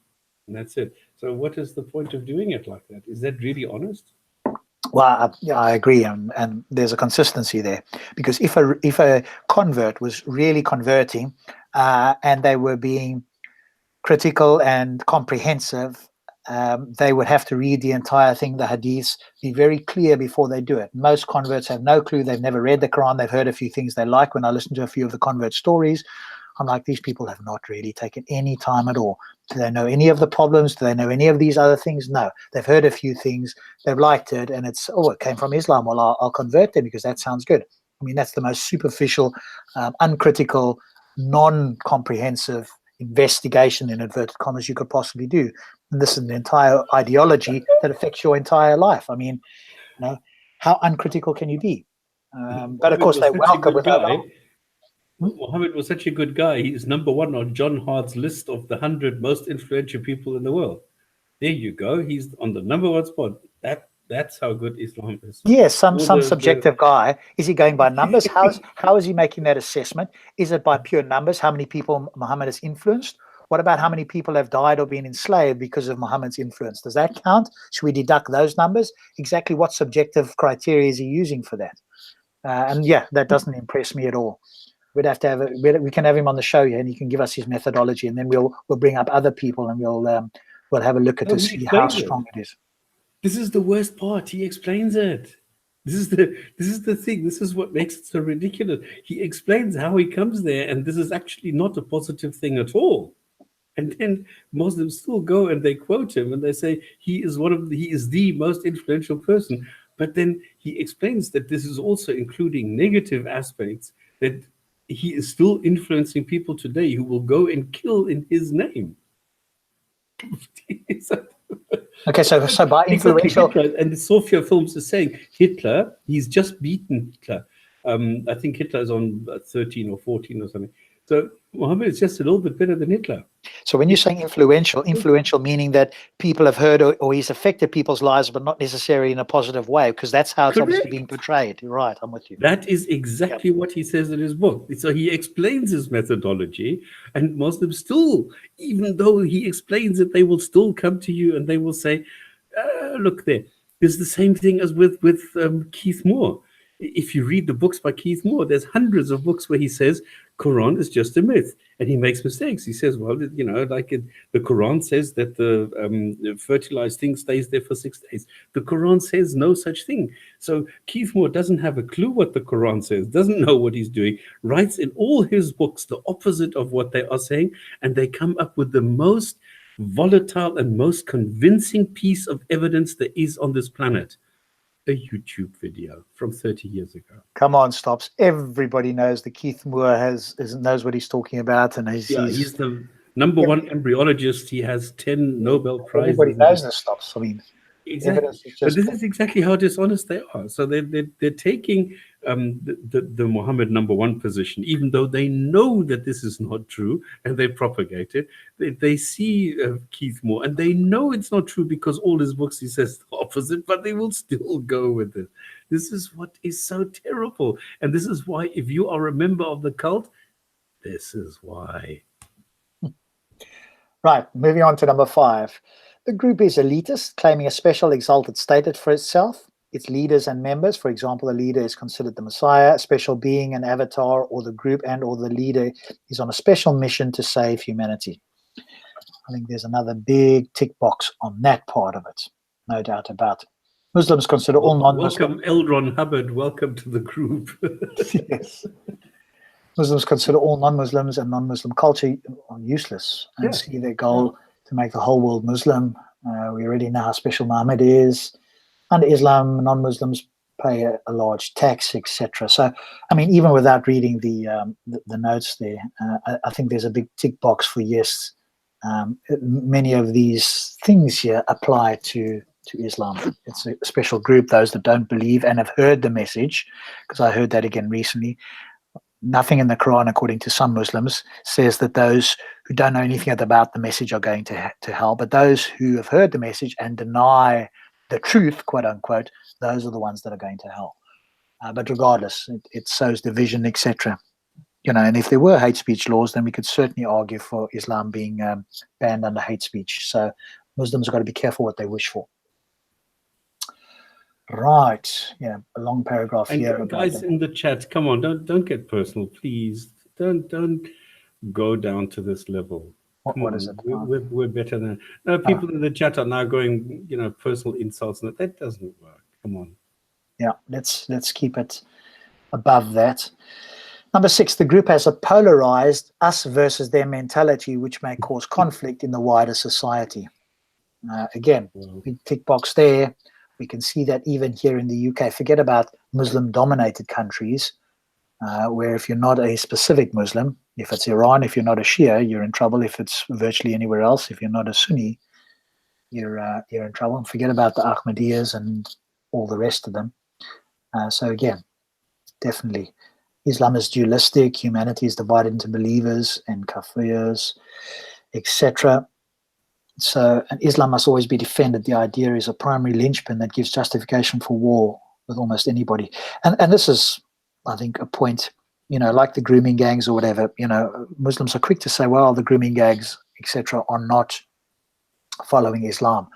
And that's it. So what is the point of doing it like that? Is that really honest? Well, I agree, and there's a consistency there, because if a convert was really converting, and they were being critical and comprehensive, they would have to read the entire thing, the hadiths, be very clear before they do it. Most converts have no clue. They've never read the Quran. They've heard a few things they like. When I listen to a few of the convert stories, I'm like, these people have not really taken any time at all. Do they know any of the problems? Do they know any of these other things? No. They've heard a few things. They've liked it. And it's, it came from Islam. Well, I'll convert them because that sounds good. I mean, that's the most superficial, uncritical, non-comprehensive investigation, in inverted commas, you could possibly do. And this is an entire ideology that affects your entire life. I mean, how uncritical can you be? But of course, they welcome with Muhammad was such a good guy. He's number one on John Hart's list of the 100 most influential people in the world. There you go. He's on the number one spot. That's how good Islam is. Yes, some subjective guy. Is he going by numbers? How is he making that assessment? Is it by pure numbers? How many people Muhammad has influenced? What about how many people have died or been enslaved because of Muhammad's influence? Does that count? Should we deduct those numbers? Exactly what subjective criteria is he using for that? And yeah, that doesn't impress me at all. We'd have to have we can have him on the show here, and he can give us his methodology, and then we'll bring up other people, and we'll have a look at to see how strong it is. This is the worst part. He explains it. This is the thing. This is what makes it so ridiculous. He explains how he comes there, and this is actually not a positive thing at all. And then Muslims still go and they quote him and they say he is the most influential person. But then he explains that this is also including negative aspects, that he is still influencing people today who will go and kill in his name. Okay, so by influential, Hitler, and the Sofia films are saying Hitler, he's just beaten Hitler. I think Hitler is on 13 or 14 or something. So Muhammad is just a little bit better than Hitler. So when you're saying influential meaning that people have heard or he's affected people's lives, but not necessarily in a positive way, because that's how it's obviously being portrayed. You're right, I'm with you. That is exactly what he says in his book. So he explains his methodology, and Muslims still, even though he explains it, they will still come to you and they will say, look there. There's the same thing as with Keith Moore. If you read the books by Keith Moore, there's hundreds of books where he says Quran is just a myth. and he makes mistakes. He says, well, you know, the Quran says that the fertilized thing stays there for 6 days. The Quran says no such thing. So Keith Moore doesn't have a clue what the Quran says, doesn't know what he's doing, writes in all his books the opposite of what they are saying, and they come up with the most volatile and most convincing piece of evidence there is on this planet. A YouTube video from 30 years ago. Come on, Stops. Everybody knows that Keith Moore knows what he's talking about, and he's the number one embryologist. He has 10 Nobel Prizes. Everybody knows this, Stops. I mean, exactly. But this is exactly how dishonest they are. So they're taking the Muhammad number one position, even though they know that this is not true, and they propagate it. They see Keith Moore, and they know it's not true because all his books he says the opposite, but they will still go with it. This is what is so terrible, and this is why, if you are a member of the cult, this is why. Right, moving on to number 5. The group is elitist, claiming a special exalted status for itself, its leaders and members. For example, the leader is considered the Messiah, a special being, an avatar, or the group and or the leader is on a special mission to save humanity. I think there's another big tick box on that part of it, no doubt about it. Muslims consider all non-Muslims... Welcome, L. Ron Hubbard. Welcome to the group. Yes. Muslims consider all non-Muslims and non-Muslim culture useless and see their goal to make the whole world Muslim. We already know how special Muhammad is. Under Islam, non-Muslims pay a large tax, etc. So, I mean, even without reading the notes there, I think there's a big tick box for yes. Many of these things here apply to Islam. It's a special group, those that don't believe and have heard the message, because I heard that again recently. Nothing in the Quran, according to some Muslims, says that those who don't know anything about the message are going to hell. But those who have heard the message and deny the truth, quote unquote, those are the ones that are going to hell. But regardless, it sows division, etc. You know, and if there were hate speech laws, then we could certainly argue for Islam being banned under hate speech. So Muslims have got to be careful what they wish for. Right, yeah, a long paragraph and here. Guys in the chat, come on, don't get personal, please. Don't go down to this level. What is it? We're better than people in the chat are now going, you know, personal insults, and that doesn't work. Come on. Yeah, let's keep it above that. Number 6, the group has a polarized us versus their mentality, which may cause conflict in the wider society. Again, big tick box there. We can see that even here in the UK. Forget about Muslim-dominated countries, where if you're not a specific Muslim, if it's Iran, if you're not a Shia, you're in trouble. If it's virtually anywhere else, if you're not a Sunni, you're in trouble. And forget about the Ahmadiyyas and all the rest of them. So again, definitely, Islam is dualistic. Humanity is divided into believers and kafirs, etc. So, and Islam must always be defended. The idea is a primary linchpin that gives justification for war with almost anybody. And this is, I think, a point, you know, like the grooming gangs or whatever, you know, Muslims are quick to say, well, the grooming gangs, etc., are not following Islam.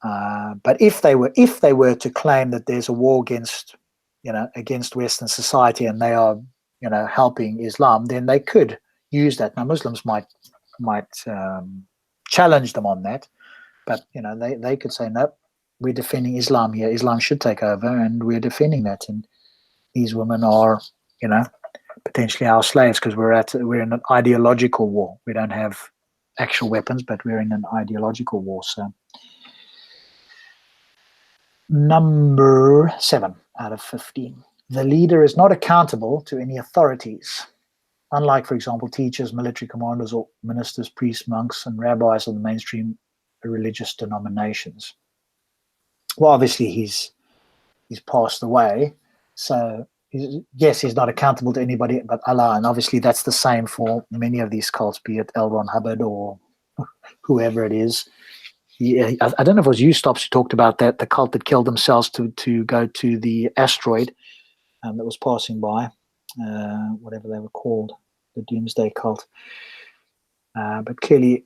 But if they were to claim that there's a war against, you know, against Western society and they are, you know, helping Islam, then they could use that. Now, Muslims might challenge them on that, but you know, they could say, nope, we're defending Islam here. Islam should take over, and we're defending that. And these women are, you know, potentially our slaves because we're in an ideological war. We don't have actual weapons, but we're in an ideological war. So, number 7 out of 15. The leader is not accountable to any authorities. Unlike, for example, teachers, military commanders, or ministers, priests, monks, and rabbis of the mainstream religious denominations. Well, obviously, he's passed away, so yes, he's not accountable to anybody but Allah, and obviously that's the same for many of these cults, be it L. Ron Hubbard or whoever it is. I don't know if it was you, Stops, who talked about that, the cult that killed themselves to go to the asteroid that was passing by. Whatever they were called, the Doomsday Cult. But clearly,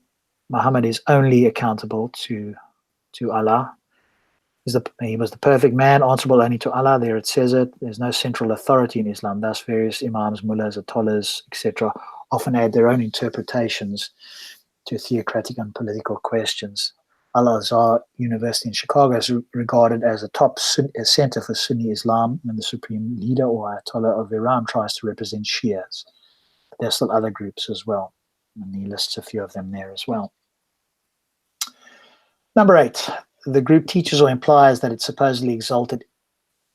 Muhammad is only accountable to Allah. He was the perfect man, answerable only to Allah. There it says it. There's no central authority in Islam. Thus, various imams, mullahs, ayatollahs, etc., often add their own interpretations to theocratic and political questions. Al-Azhar University in Chicago is regarded as a top center for Sunni Islam, and the supreme leader, or Ayatollah of Iran, tries to represent Shias. But there are still other groups as well, and he lists a few of them there as well. Number 8, the group teaches or implies that its supposedly exalted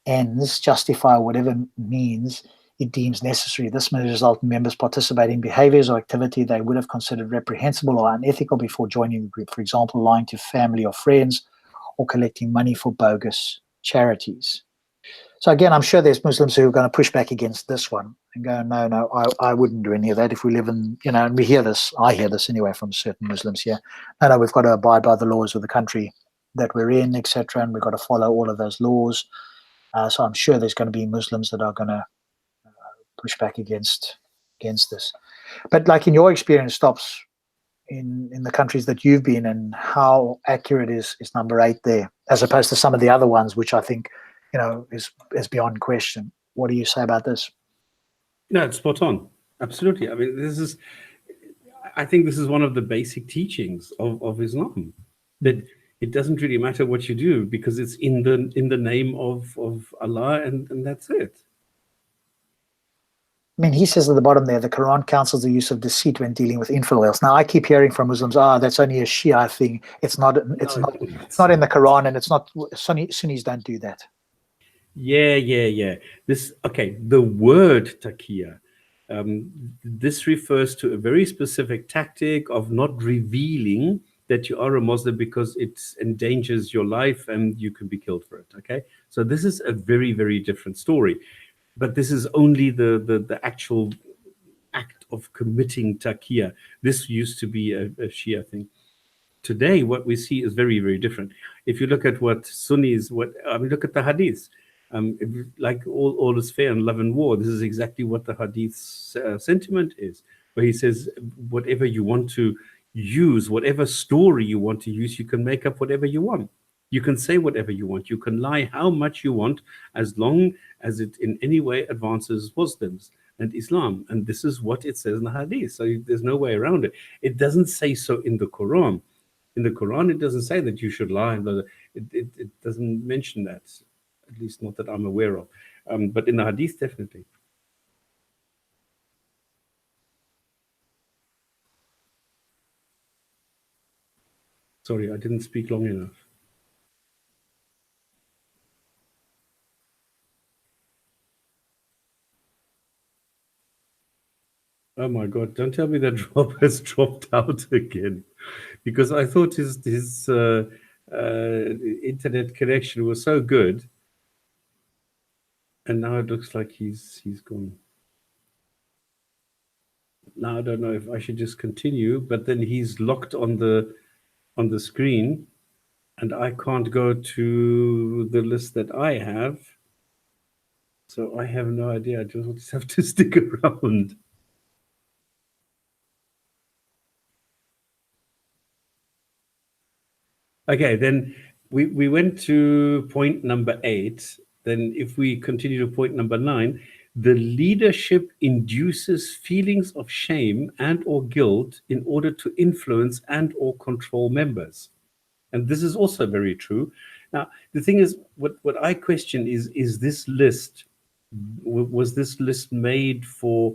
ends justify whatever means it deems necessary. This may result in members participating in behaviors or activity they would have considered reprehensible or unethical before joining the group. For example, lying to family or friends, or collecting money for bogus charities. So again, I'm sure there's Muslims who are going to push back against this one and go, no, I wouldn't do any of that if we live in, and we hear this, I hear this anyway from certain Muslims here. No, we've got to abide by the laws of the country that we're in, etc., and we've got to follow all of those laws. So I'm sure there's going to be Muslims that are going to push back against this. But like in your experience, Stops, in the countries that you've been in, how accurate is number 8 there, as opposed to some of the other ones, which I think, is beyond question. What do you say about this? No, it's spot on. Absolutely. I mean, I think this is one of the basic teachings of Islam, that it doesn't really matter what you do because it's in the name of Allah, and that's it. I mean, he says at the bottom there, the Quran counsels the use of deceit when dealing with infidels. Now, I keep hearing from Muslims, that's only a Shia thing. It's not in the Quran, and it's not, Sunnis don't do that. Yeah. The word taqiyya, this refers to a very specific tactic of not revealing that you are a Muslim because it endangers your life and you can be killed for it. Okay, so this is a very, very different story. But this is only the actual act of committing taqiyya. This used to be a Shia thing. Today, what we see is very, very different. If you look at what Sunnis, look at the Hadith. Like all is fair in love and war. This is exactly what the Hadith's sentiment is, where he says, whatever you want to use, whatever story you want to use, you can make up whatever you want. You can say whatever you want. You can lie how much you want, as long as it in any way advances Muslims and Islam. And this is what it says in the Hadith. So there's no way around it. It doesn't say so in the Quran. In the Quran, it doesn't say that you should lie. It doesn't mention that, at least not that I'm aware of. But in the Hadith, definitely. Sorry, I didn't speak long enough. Oh my God, don't tell me that Rob has dropped out again, because I thought his internet connection was so good, and now it looks like he's gone. Now I don't know if I should just continue, but then he's locked on the screen, and I can't go to the list that I have, so I have no idea. I just have to stick around. Okay, then we went to point number 8. Then if we continue to point number 9, the leadership induces feelings of shame and or guilt in order to influence and or control members. And this is also very true. Now, the thing is, what I question is this list, was this list made for,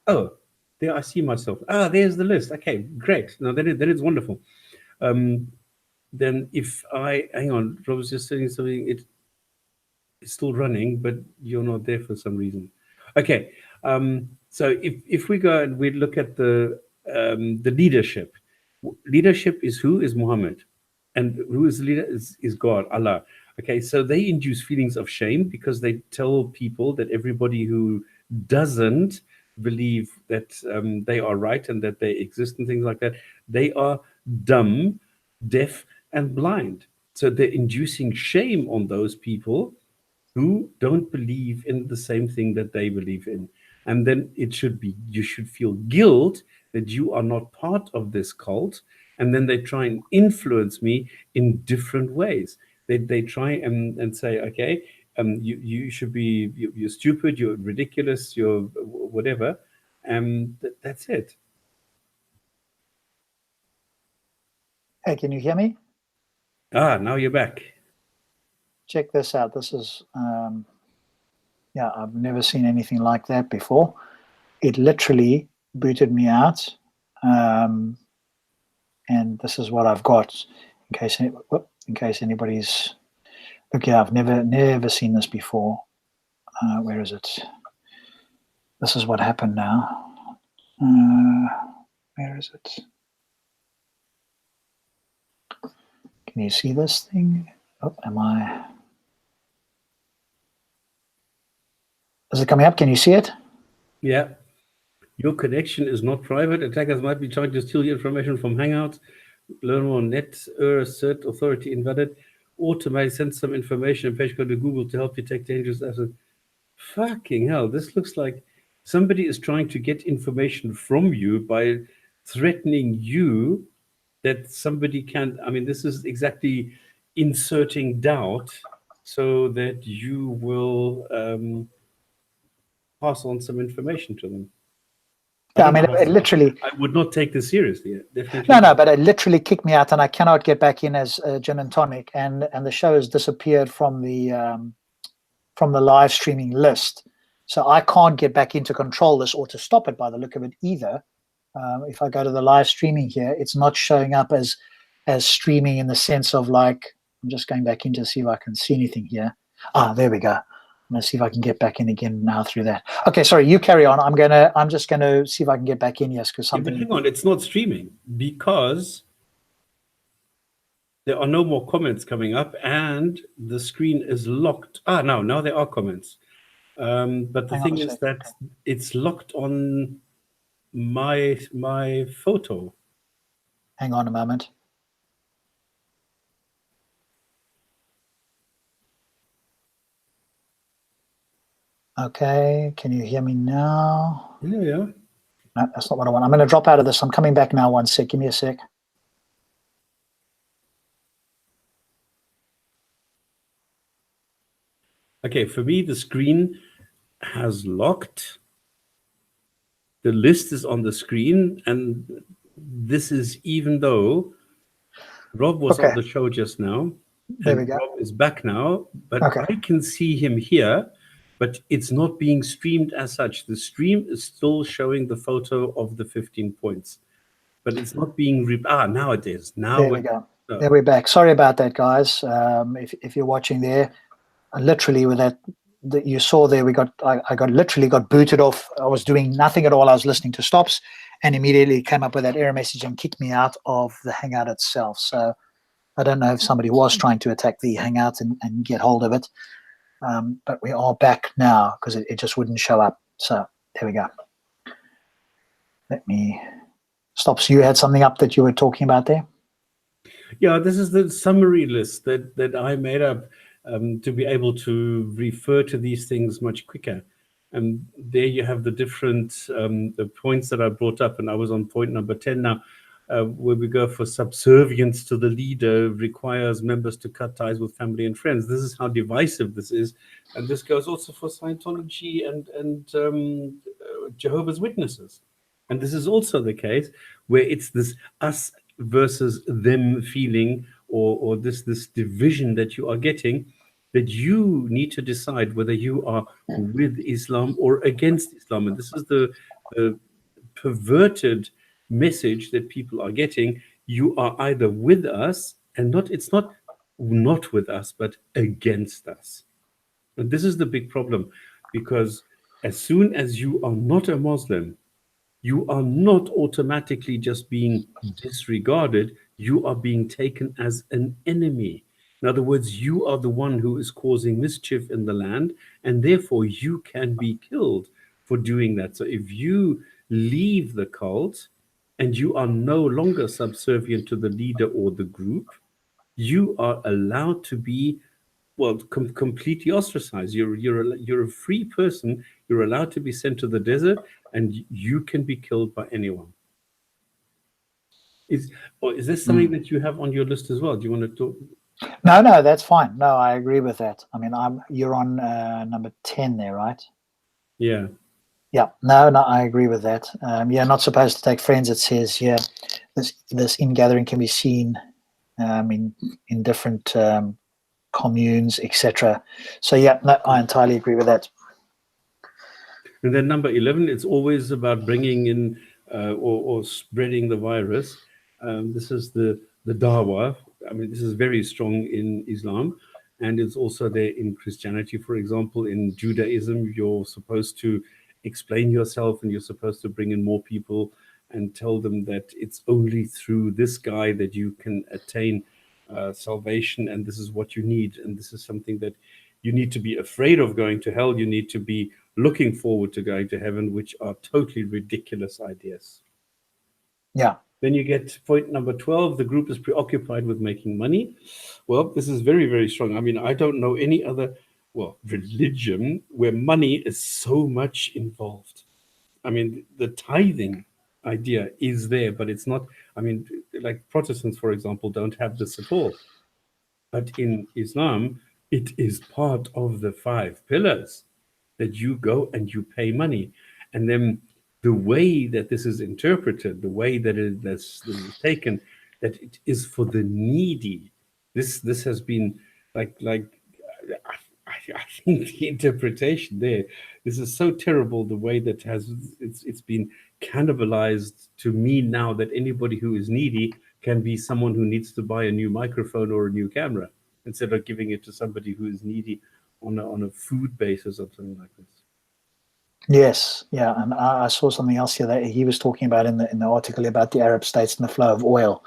oh, there I see myself. There's the list. Okay, great. Now, then it's wonderful. Then if hang on, Rob was just saying something, it's still running, but you're not there for some reason. Okay, so if we go and we look at the leadership is who? Is Muhammad. And who is the leader? Is God, Allah. Okay, so they induce feelings of shame because they tell people that everybody who doesn't believe that they are right and that they exist and things like that, they are dumb, deaf, and blind. So they're inducing shame on those people who don't believe in the same thing that they believe in. And then you should feel guilt that you are not part of this cult. And then they try and influence me in different ways. They try and say, okay, you should be, you're stupid, you're ridiculous, you're whatever. That's it. Hey, can you hear me? Now you're back. Check this out. This is, yeah, I've never seen anything like that before. It literally booted me out. And this is what I've got in case anybody's, okay, I've never seen this before. Where is it? This is what happened now. Where is it? Can you see this thing? Oh, is it coming up? Can you see it? Yeah. Your connection is not private. Attackers might be trying to steal your information from Hangouts. Learn more. Net cert authority invalid. Automate send some information and page code to Google to help detect dangerous assets. Fucking hell. This looks like somebody is trying to get information from you by threatening you that somebody can. I mean, this is exactly inserting doubt so that you will pass on some information to them. Yeah, I mean, it literally. I would not take this seriously. Definitely. No, but it literally kicked me out, and I cannot get back in as Jinn&Tonic, and the show has disappeared from the live streaming list. So I can't get back in to control this or to stop it by the look of it either. If I go to the live streaming here, it's not showing up as streaming in the sense of like, I'm just going back in to see if I can see anything here. There we go. I'm going to see if I can get back in again now through that. Okay, sorry, you carry on. I'm just going to see if I can get back in. Yes, because something. Yeah, but hang on, it's not streaming because there are no more comments coming up and the screen is locked. No, now there are comments. But the thing is that it's locked on my photo. Hang on a moment. Okay, can you hear me now? Yeah. No, that's not what I want. I'm going to drop out of this. I'm coming back now. 1 sec. Give me a sec. Okay, for me, the screen has locked. The list is on the screen, and this is even though Rob was on the show just now. There we go. Rob is back now, but okay. I can see him here, but it's not being streamed as such. The stream is still showing the photo of the 15 points, but it's not being now it is. Now there we go. There we're back. Sorry about that, guys. If you're watching there, literally with that you saw there, I literally got booted off. I was doing nothing at all. I was listening to stops, and immediately came up with that error message and kicked me out of the Hangout itself. So I don't know if somebody was trying to attack the Hangout and get hold of it. But we are back now because it just wouldn't show up. So there we go. Let me stop. So you had something up that you were talking about there? Yeah, this is the summary list that I made up to be able to refer to these things much quicker. And there you have the different the points that I brought up, and I was on point number 10 now, where we go for subservience to the leader requires members to cut ties with family and friends. This is how divisive this is, and this goes also for Scientology and Jehovah's Witnesses. And this is also the case where it's this us versus them feeling, or this division that you are getting, that you need to decide whether you are with Islam or against Islam. And this is the perverted message that people are getting. You are either with us and it's not with us, but against us. And this is the big problem, because as soon as you are not a Muslim, you are not automatically just being disregarded. You are being taken as an enemy. In other words, you are the one who is causing mischief in the land, and therefore you can be killed for doing that. So if you leave the cult and you are no longer subservient to the leader or the group, you are allowed to be, well, completely ostracized. You're a free person. You're allowed to be sent to the desert, and you can be killed by anyone. Is this something that you have on your list as well? Do you want to talk? No, that's fine. No, I agree with that. I mean, you're on number 10 there, right? Yeah. Yeah, no, I agree with that. Yeah, not supposed to take friends. It says here, this ingathering can be seen in different communes, etc. So yeah, no, I entirely agree with that. And then number 11, it's always about bringing in or spreading the virus. This is the dawah. I mean, this is very strong in Islam, and it's also there in Christianity. For example, in Judaism, you're supposed to explain yourself, and you're supposed to bring in more people and tell them that it's only through this guy that you can attain salvation, and this is what you need, and this is something that you need to be afraid of going to hell. You need to be looking forward to going to heaven, which are totally ridiculous ideas. Yeah. Then you get point number 12. The group is preoccupied with making money. Well, this is very, very strong. I mean, I don't know any other, religion where money is so much involved. I mean, the tithing idea is there, but it's not, I mean, like Protestants, for example, don't have this at all. But in Islam, it is part of the 5 pillars that you go and you pay money. And then the way that this is interpreted, the way that it is taken, that it is for the needy. This has been I think the interpretation there, this is so terrible, the way that it's been cannibalized to mean now that anybody who is needy can be someone who needs to buy a new microphone or a new camera, instead of giving it to somebody who is needy on a food basis or something like this. Yes, yeah, and I saw something else here that he was talking about in the article about the Arab states and the flow of oil,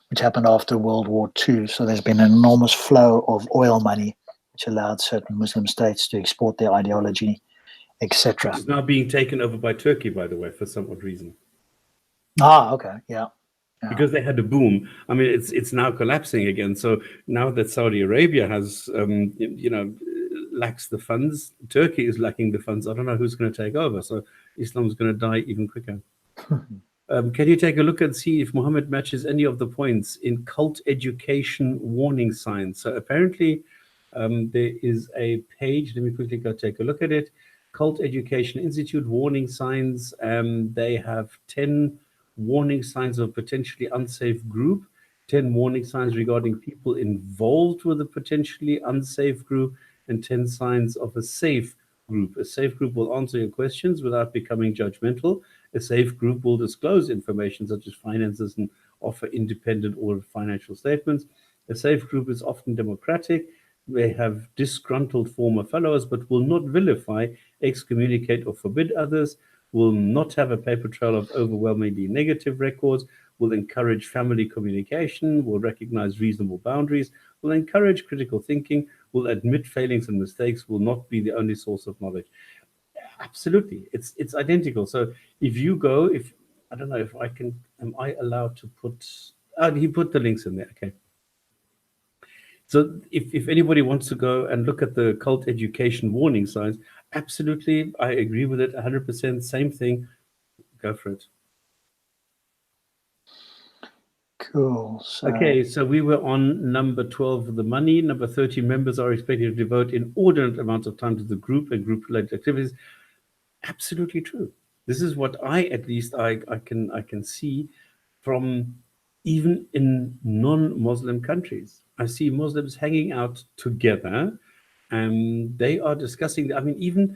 which happened after World War II. So there's been an enormous flow of oil money, which allowed certain Muslim states to export their ideology, etc. It's now being taken over by Turkey, by the way, for some odd reason. Ah, okay, yeah. Because they had a boom. I mean, it's now collapsing again. So now that Saudi Arabia has, lacks the funds, Turkey is lacking the funds. I don't know who's going to take over. So Islam's going to die even quicker. Can you take a look and see if Muhammad matches any of the points in cult education warning signs? So apparently there is a page. Let me quickly go take a look at it. Cult Education Institute warning signs. They have 10 warning signs of potentially unsafe group, 10 warning signs regarding people involved with a potentially unsafe group, and 10 signs of a safe group. A safe group will answer your questions without becoming judgmental. A safe group will disclose information such as finances and offer independent or financial statements. A safe group is often democratic. They have disgruntled former followers, but will not vilify, excommunicate, or forbid others, will not have a paper trail of overwhelmingly negative records, will encourage family communication, will recognize reasonable boundaries, will encourage critical thinking, will admit failings and mistakes, will not be the only source of knowledge. Absolutely, it's identical. So if you go, I don't know if I can, am I allowed to put? He put the links in there. Okay. So if anybody wants to go and look at the cult education warning signs, absolutely, I agree with it 100%. Same thing. Go for it. Cool. So, okay, so we were on number 12, the money. Number 13, members are expected to devote inordinate amounts of time to the group and group-related activities. Absolutely true. This is what I can see from even in non-Muslim countries. I see Muslims hanging out together, and they are discussing. I mean, even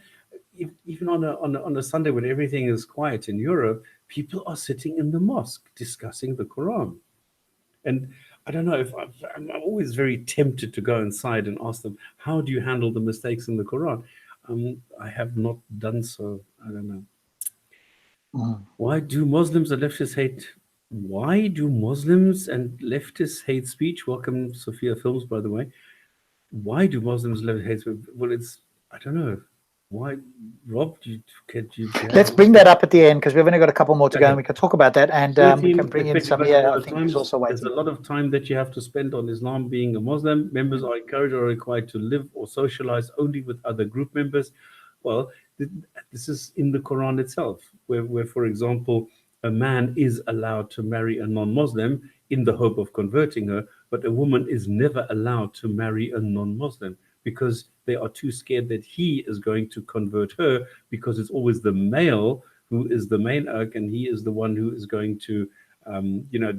on a Sunday when everything is quiet in Europe, people are sitting in the mosque discussing the Quran. And I don't know if I'm always very tempted to go inside and ask them, how do you handle the mistakes in the Quran? I have not done so. I don't know. Why do Muslims and leftists hate? Why do Muslims and leftists hate speech? Welcome, Sophia Films, by the way. Why do Muslims hate speech? Well, I don't know. Why, Rob? let's bring that up at the end because we've only got a couple more to go, and we can talk about that. And 13, we can bring in Samir. I think he's also waiting. There's a lot of time that you have to spend on Islam being a Muslim. Members are encouraged or required to live or socialize only with other group members. Well, this is in the Quran itself, where, for example, a man is allowed to marry a non-Muslim in the hope of converting her, but a woman is never allowed to marry a non-Muslim because they are too scared that he is going to convert her, because it's always the male who is the main arc, and he is the one who is going to,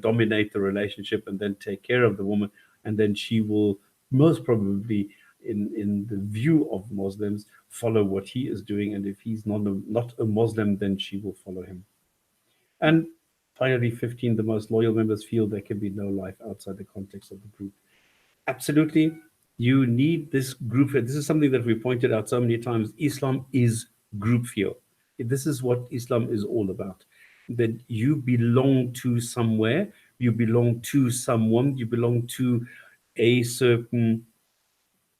dominate the relationship and then take care of the woman, and then she will most probably, in the view of Muslims, follow what he is doing, and if he's not a Muslim, then she will follow him. And finally, 15, the most loyal members feel there can be no life outside the context of the group. Absolutely, you need this group. This is something that we pointed out so many times. Islam is group feel. This is what Islam is all about. That you belong to somewhere, you belong to someone, you belong to a certain,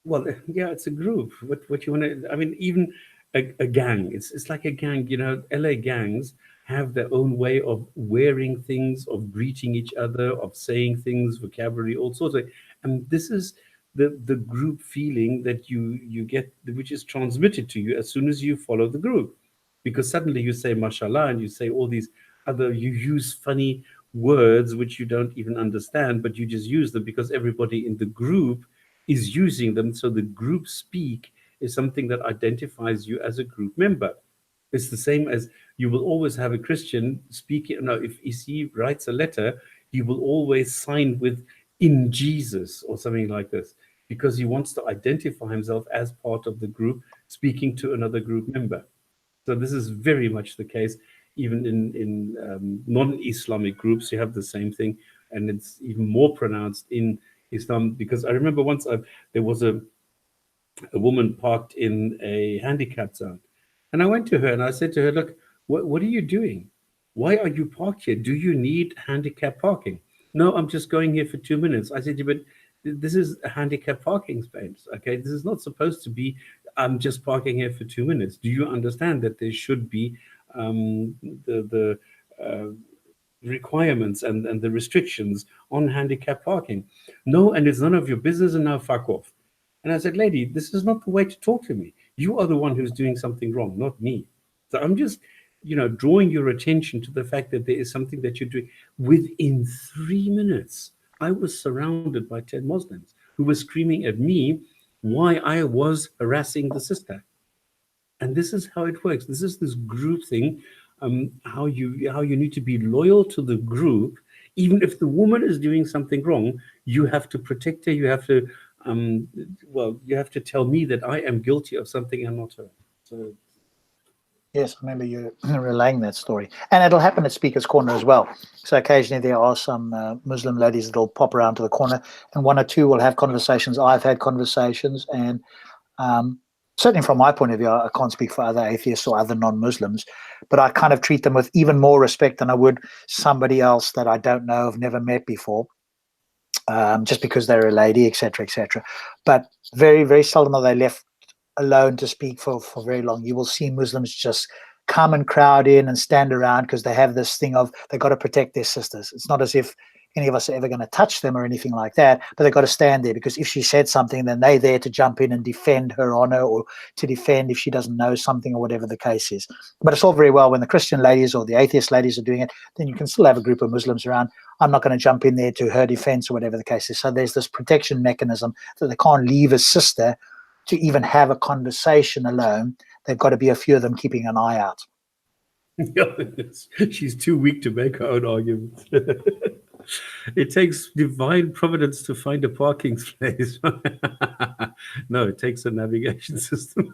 well, yeah, it's a group. What you want to, I mean, even a gang. It's like a gang. LA gangs have their own way of wearing things, of greeting each other, of saying things, vocabulary, all sorts of. And this is the group feeling that you get, which is transmitted to you as soon as you follow the group. Because suddenly you say mashallah, and you say all these you use funny words which you don't even understand, but you just use them because everybody in the group is using them. So the group speak is something that identifies you as a group member. It's the same as you will always have a Christian speaking. No, if he writes a letter, he will always sign with "in Jesus" or something like this, because he wants to identify himself as part of the group speaking to another group member. So this is very much the case, even in non-Islamic groups. You have the same thing, and it's even more pronounced in Islam. Because I remember once there was a woman parked in a handicap zone, and I went to her and I said to her, "Look, what are you doing? Why are you parked here? Do you need handicap parking?" "No, I'm just going here for 2 minutes." I said, "But this is a handicap parking space, okay? This is not supposed to be, I'm just parking here for 2 minutes. Do you understand that there should be the requirements and the restrictions on handicap parking?" "No, and it's none of your business, and now fuck off." And I said, "Lady, this is not the way to talk to me. You are the one who's doing something wrong, not me. So I'm just, drawing your attention to the fact that there is something that you're doing." Within 3 minutes, I was surrounded by 10 Muslims who were screaming at me why I was harassing the sister. And this is how it works. This is this group thing, how you need to be loyal to the group. Even if the woman is doing something wrong, you have to protect her. You have to, you have to tell me that I am guilty of something and not her. So. Yes, I remember you relaying that story. And it'll happen at Speaker's Corner as well. So occasionally there are some Muslim ladies that'll pop around to the corner, and one or two will have conversations. I've had conversations, and certainly from my point of view, I can't speak for other atheists or other non-Muslims, but I kind of treat them with even more respect than I would somebody else that I don't know, have never met before, just because they're a lady, etc., etc. But very, very seldom are they left alone to speak for very long. You will see Muslims just come and crowd in and stand around because they have this thing of they've got to protect their sisters. It's not as if any of us are ever going to touch them or anything like that, but they've got to stand there because if she said something, then they're there to jump in and defend her honor, or to defend if she doesn't know something, or whatever the case is. But it's all very well when the Christian ladies or the atheist ladies are doing it, then you can still have a group of Muslims around. I'm not going to jump in there to her defense or whatever the case is. So there's this protection mechanism that they can't leave a sister to even have a conversation alone. They've got to be a few of them keeping an eye out. She's too weak to make her own arguments. It takes divine providence to find a parking space. No, it takes a navigation system.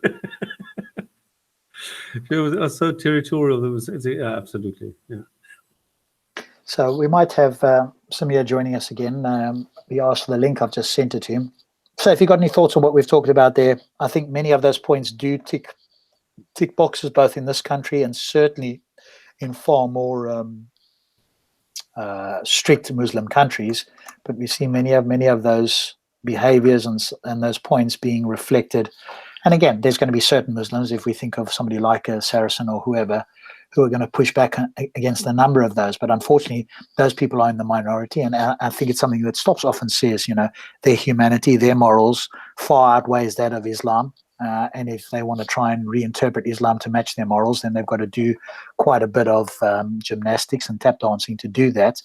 It was so territorial. Yeah, absolutely. Yeah. So we might have Samir joining us again. He asked for the link. I've just sent it to him. So if you've got any thoughts on what we've talked about there, I think many of those points do tick boxes, both in this country and certainly in far more strict Muslim countries. But we see many of those behaviors and those points being reflected. And again, there's going to be certain Muslims, if we think of somebody like a Saracen or whoever, who are going to push back against a number of those. But unfortunately, those people are in the minority. And I think it's something that Stops often says, their humanity, their morals far outweighs that of Islam. And if they want to try and reinterpret Islam to match their morals, then they've got to do quite a bit of gymnastics and tap dancing to do that.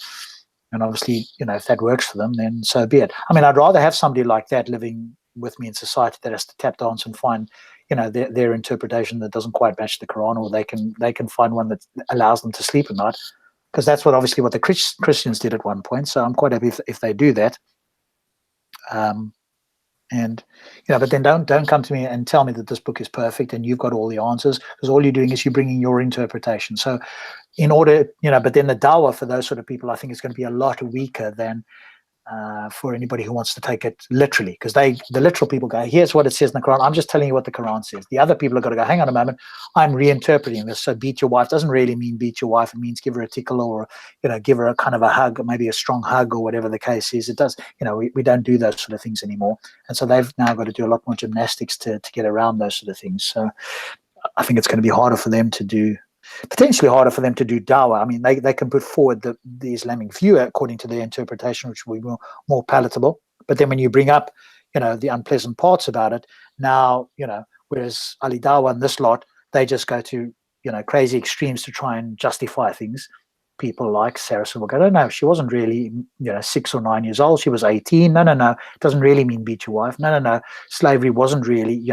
And obviously, if that works for them, then so be it. I mean, I'd rather have somebody like that living with me in society that has to tap dance and find, their interpretation that doesn't quite match the Quran, or they can find one that allows them to sleep at night, because that's obviously what the Christians did at one point. So I'm quite happy if they do that. And but then don't come to me and tell me that this book is perfect and you've got all the answers, because all you're doing is you're bringing your interpretation. So in order, but then the dawah for those sort of people, I think, is going to be a lot weaker than for anybody who wants to take it literally, because the literal people go, here's what it says in the Quran, I'm just telling you what the Quran says. The other people have got to go, hang on a moment, I'm reinterpreting this. So beat your wife doesn't really mean beat your wife. It means give her a tickle, or give her a kind of a hug, or maybe a strong hug, or whatever the case is. It does, we don't do those sort of things anymore. And so they've now got to do a lot more gymnastics to get around those sort of things. So I think it's going to be potentially harder for them to do dawah. I mean, they can put forward the Islamic view according to their interpretation, which will be more palatable. But then when you bring up, the unpleasant parts about it, now, whereas Ali Dawah and this lot, they just go to, crazy extremes to try and justify things. People like Saracen will go, no, she wasn't really, 6 or 9 years old. She was 18. No. It doesn't really mean beat your wife. No. Slavery wasn't really,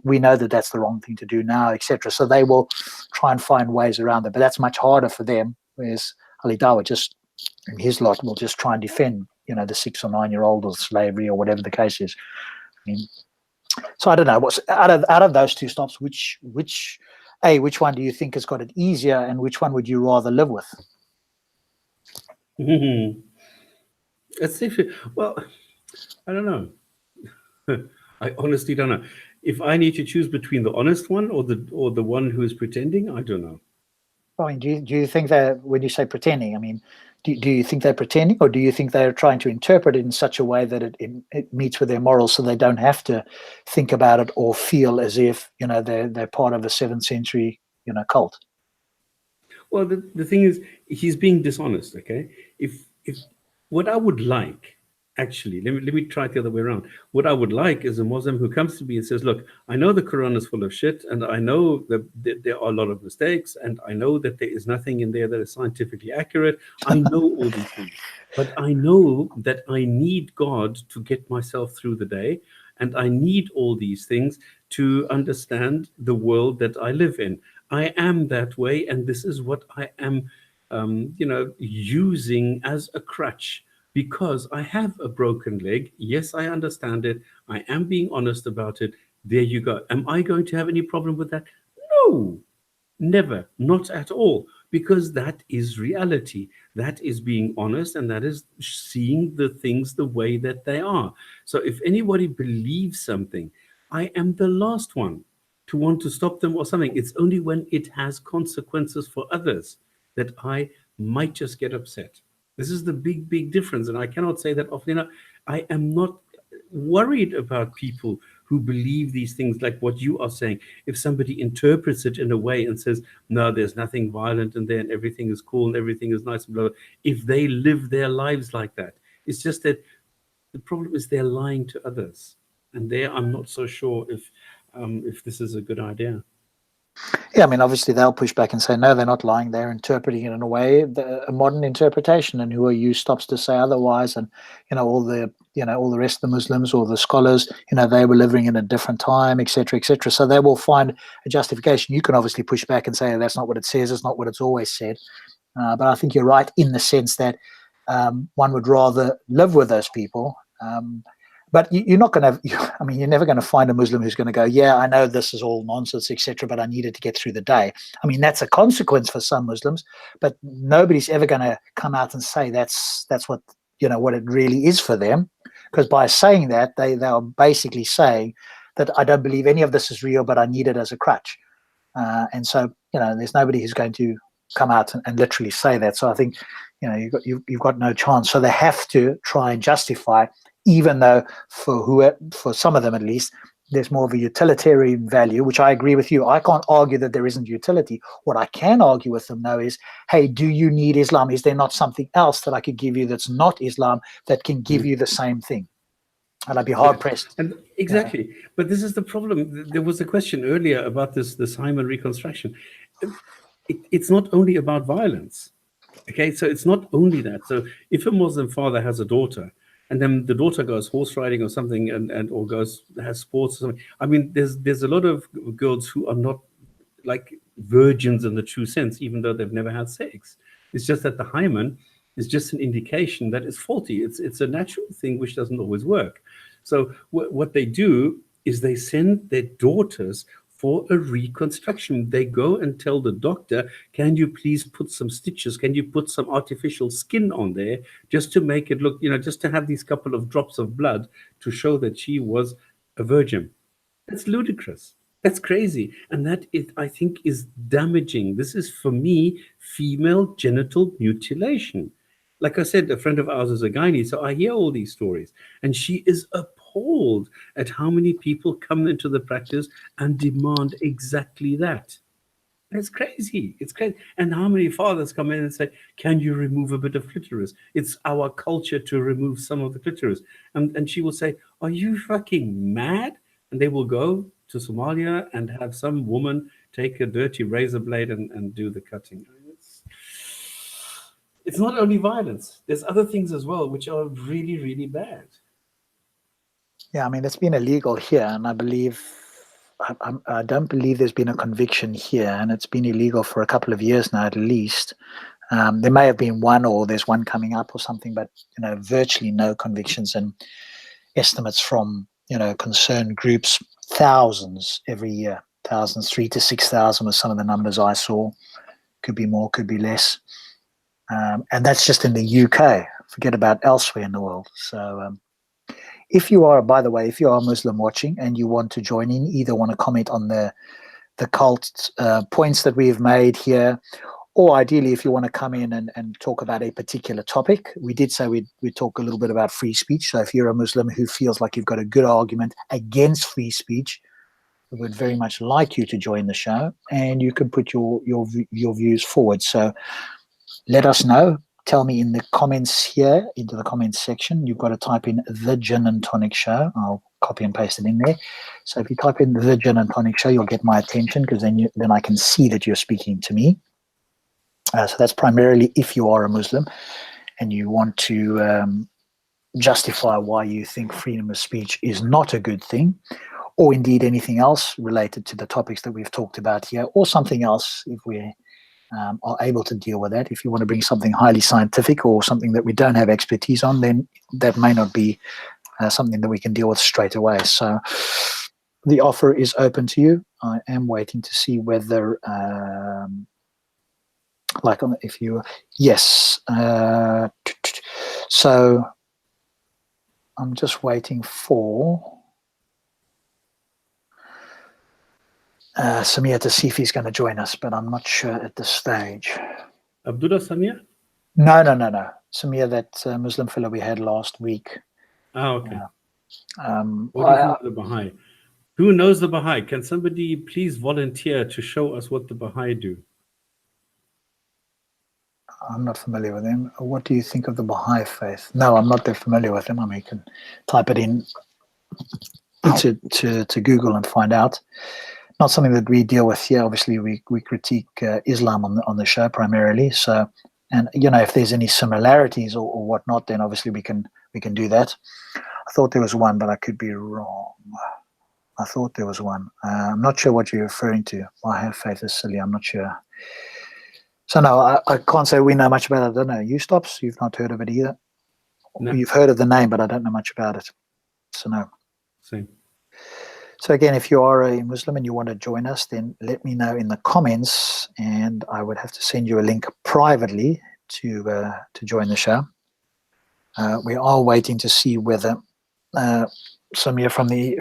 we know that that's the wrong thing to do now, etc. So they will try and find ways around it. But that's much harder for them. Whereas Ali Dawah just, in his lot, will just try and defend, the 6 or 9 year old, or slavery, or whatever the case is. I mean, so I don't know. What's out of those two stops, which one do you think has got it easier, and which one would you rather live with? Let's see well, I don't know. I honestly don't know. If I need to choose between the honest one or the one who is pretending, I don't know. I mean, do you think that when you say pretending, I mean, do you think they're pretending, or do you think they're trying to interpret it in such a way that it meets with their morals, so they don't have to think about it or feel as if they're part of a 7th century cult? Well, the thing is, he's being dishonest. Okay, if what I would like, actually, let me try it the other way around. What I would like is a Muslim who comes to me and says, look, I know the Quran is full of shit, and I know that there are a lot of mistakes, and I know that there is nothing in there that is scientifically accurate. I know all these things, but I know that I need God to get myself through the day, and I need all these things to understand the world that I live in. I am that way, and this is what I am using as a crutch, because I have a broken leg. Yes, I understand it. I am being honest about it. There you go. Am I going to have any problem with that? No, never, not at all, because that is reality. That is being honest, and that is seeing the things the way that they are. So if anybody believes something, I am the last one to want to stop them or something. It's only when it has consequences for others that I might just get upset. This is the big difference. And I cannot say that often. I am not worried about people who believe these things like what you are saying. If somebody interprets it in a way and says, no, there's nothing violent in there and everything is cool and everything is nice and blah, blah, if they live their lives like that, it's just that the problem is they're lying to others. And there I'm not so sure if this is a good idea. Yeah, I mean, obviously they'll push back and say, no, they're not lying. They're interpreting it in a way, a modern interpretation, and who are you stops to say otherwise. And, all the rest of the Muslims or the scholars, they were living in a different time, etc., etc. So they will find a justification. You can obviously push back and say, that's not what it says. It's not what it's always said. But I think you're right in the sense that one would rather live with those people. But you're not going to, you're never going to find a Muslim who's going to go, yeah, I know this is all nonsense, etc., but I needed to get through the day. I mean, that's a consequence for some Muslims, but nobody's ever going to come out and say that's what, what it really is for them. Because by saying that, they are basically saying that I don't believe any of this is real, but I need it as a crutch. And so, there's nobody who's going to come out and literally say that. So I think, you've got no chance. So they have to try and justify, even though for some of them at least, there's more of a utilitarian value, which I agree with you. I can't argue that there isn't utility. What I can argue with them, though, is, hey, do you need Islam? Is there not something else that I could give you that's not Islam that can give you the same thing? And I'd be hard-pressed. And exactly. But this is the problem. There was a question earlier about this Hyman reconstruction. It's not only about violence. Okay, so it's not only that. So if a Muslim father has a daughter and then the daughter goes horse riding or something, and or has sports or something. I mean, there's a lot of girls who are not like virgins in the true sense, even though they've never had sex. It's just that the hymen is just an indication that it's faulty. It's a natural thing which doesn't always work. So what they do is they send their daughters for a reconstruction. They go and tell the doctor, can you please put some stitches? Can you put some artificial skin on there just to make it look, just to have these couple of drops of blood to show that she was a virgin? That's ludicrous. That's crazy. And that, I think, is damaging. This is, for me, female genital mutilation. Like I said, a friend of ours is a gynae, so I hear all these stories. And she is appalled at how many people come into the practice and demand exactly that. It's crazy. It's crazy. And how many fathers come in and say, can you remove a bit of clitoris? It's our culture to remove some of the clitoris. And she will say, are you fucking mad? And they will go to Somalia and have some woman take a dirty razor blade and do the cutting. It's not only violence. There's other things as well, which are really, really bad. Yeah, I mean, it's been illegal here, and I don't believe there's been a conviction here, and it's been illegal for a couple of years now at least. There may have been one, or there's one coming up or something, but virtually no convictions, and estimates from concerned groups, thousands every year, thousands, 3,000 to 6,000 was some of the numbers I saw. Could be more, could be less, and that's just in the UK. Forget about elsewhere in the world. So if you are, by the way, if you are a Muslim watching and you want to join in, either want to comment on the cult points that we've made here, or ideally if you want to come in and talk about a particular topic. We did say we'd talk a little bit about free speech. So if you're a Muslim who feels like you've got a good argument against free speech, we would very much like you to join the show, and you can put your views forward. So let us know. Tell me in the comments here, into the comments section. You've got to type in the Jinn&Tonic show. I'll copy and paste it in there. So if you type in the Jinn&Tonic show, you'll get my attention, because then I can see that you're speaking to me. So that's primarily if you are a Muslim and you want to justify why you think freedom of speech is not a good thing, or indeed anything else related to the topics that we've talked about here, or something else if we are able to deal with that. If you want to bring something highly scientific or something that we don't have expertise on, then that may not be something that we can deal with straight away. So the offer is open to you. I am waiting to see whether if you, yes. So I'm just waiting for Samir to see if he's going to join us, but I'm not sure at this stage. Abdullah Samir? No. Samir, that Muslim fellow we had last week. Oh, okay. What do you think of the Baha'i? Who knows the Baha'i? Can somebody please volunteer to show us what the Baha'i do? I'm not familiar with him. What do you think of the Baha'i faith? No, I'm not that familiar with him. I mean, you can type it in to Google and find out. Not something that we deal with here. Obviously, we critique Islam on the show primarily. So, and if there's any similarities or whatnot, then obviously we can do that. I thought there was one, but I could be wrong. I thought there was one. I'm not sure what you're referring to. Baha'i faith is silly. I'm not sure. So no, I can't say we know much about it. I don't know. You Stops? You've not heard of it either? No. You've heard of the name, but I don't know much about it. So no. Same. So again, if you are a Muslim and you want to join us, then let me know in the comments, and I would have to send you a link privately to join the show. We are waiting to see whether Samir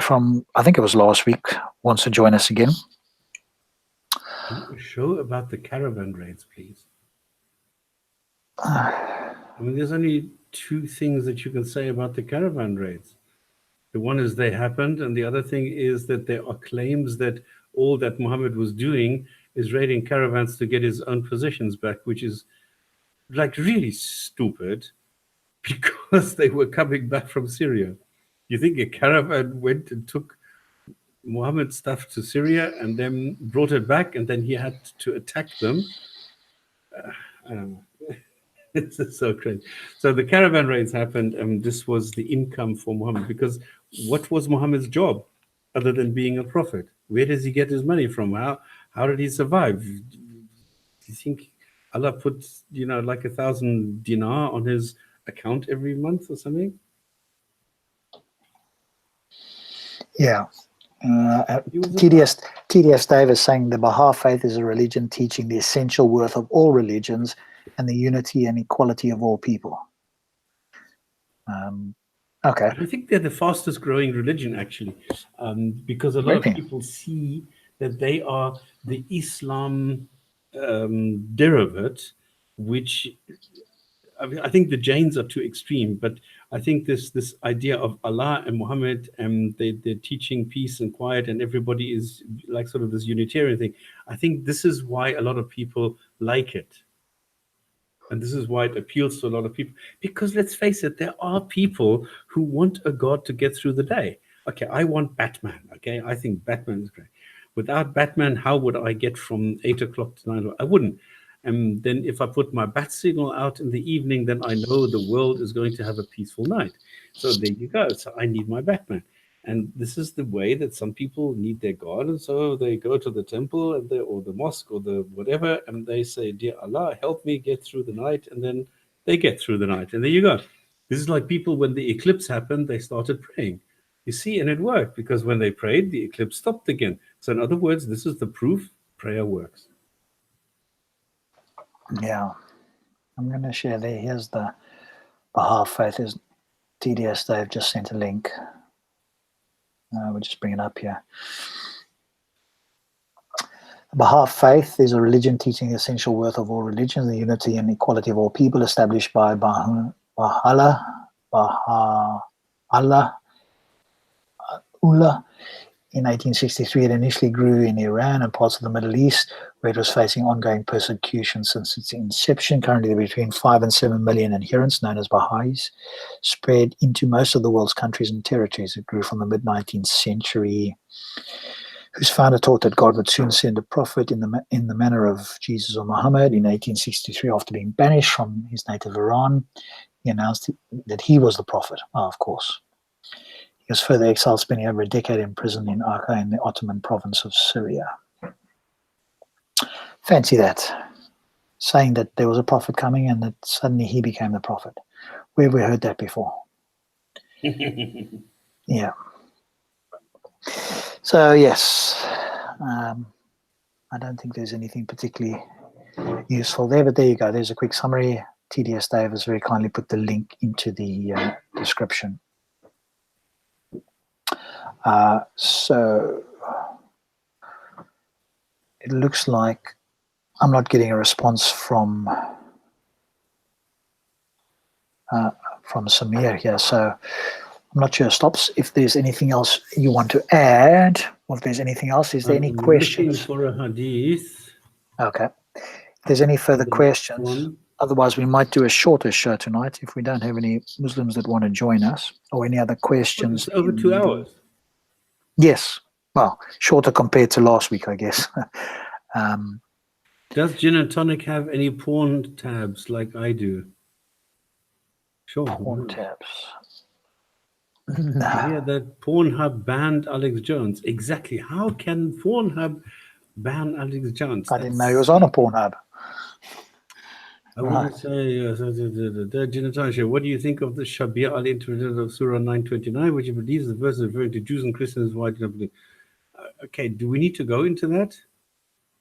from I think it was last week wants to join us again. A show about the caravan raids, please. I mean, there's only two things that you can say about the caravan raids. The one is they happened, and the other thing is that there are claims that all that Muhammad was doing is raiding caravans to get his own possessions back, which is like really stupid, because they were coming back from Syria. You think a caravan went and took Muhammad's stuff to Syria and then brought it back, and then he had to attack them? I don't know. It's just so crazy. So the caravan raids happened, and this was the income for Muhammad. Because what was Muhammad's job other than being a prophet? Where does he get his money from? How did he survive? Do you think Allah put, like 1,000 dinar on his account every month or something? Yeah. He was a TDS Davis saying the Baha'i faith is a religion teaching the essential worth of all religions and the unity and equality of all people. Okay. I think they're the fastest growing religion, actually, because a lot of people see that they are the Islam derivative, which I think the Jains are too extreme, but I think this idea of Allah and Muhammad and they're teaching peace and quiet and everybody is like sort of this Unitarian thing. I think this is why a lot of people like it. And this is why it appeals to a lot of people. Because let's face it, there are people who want a God to get through the day. Okay, I want Batman. Okay, I think Batman is great. Without Batman, how would I get from 8 o'clock to 9 o'clock? I wouldn't. And then if I put my bat signal out in the evening, then I know the world is going to have a peaceful night. So there you go. So I need my Batman. And this is the way that some people need their God. And so they go to the temple and or the mosque or the whatever, and they say, "Dear Allah, help me get through the night." And then they get through the night. And there you go. This is like people, when the eclipse happened, they started praying. You see, and it worked, because when they prayed, the eclipse stopped again. So in other words, this is the proof prayer works. Yeah. I'm going to share there. Here's the Baha'i faith. Is TDS Dave just sent a link. We'll just bring it up here. The Baha'i faith is a religion teaching the essential worth of all religions, the unity and equality of all people, established by Baha'u'llah in 1863. It initially grew in Iran and parts of the Middle East, where it was facing ongoing persecution since its inception. Currently, there are between 5 and 7 million adherents, known as Baha'is, spread into most of the world's countries and territories. It grew from the mid-19th century, whose founder taught that God would soon send a prophet in the manner of Jesus or Muhammad. In 1863, after being banished from his native Iran, he announced that he was the prophet. Of course. He was further exiled, spending over a decade in prison in Akka in the Ottoman province of Syria. Fancy that. Saying that there was a prophet coming and that suddenly he became the prophet. Where have we heard that before? Yeah. So, yes, I don't think there's anything particularly useful there, but there you go. There's a quick summary. TDS Dave has very kindly put the link into the description. So it looks like I'm not getting a response from Samir here, so I'm not sure it stops. If there's anything else you want to add, or if there's anything else, is there any questions? Looking for a hadith. Okay. If there's any further questions, otherwise we might do a shorter show tonight if we don't have any Muslims that want to join us, or any other questions. It's over 2 hours. Yes. Well, shorter compared to last week, I guess. Does Jinn&Tonic have any porn tabs like I do? Sure. Porn tabs. No. Yeah, that Pornhub banned Alex Jones. Exactly. How can Pornhub ban Alex Jones? I didn't know he was on a Pornhub. I want to say, Jinn&Tonic, what do you think of the Shabir al-interpretation of Surah 929, which he believes the verse is referring to Jews and Christians? Why do you not believe? Okay, do we need to go into that?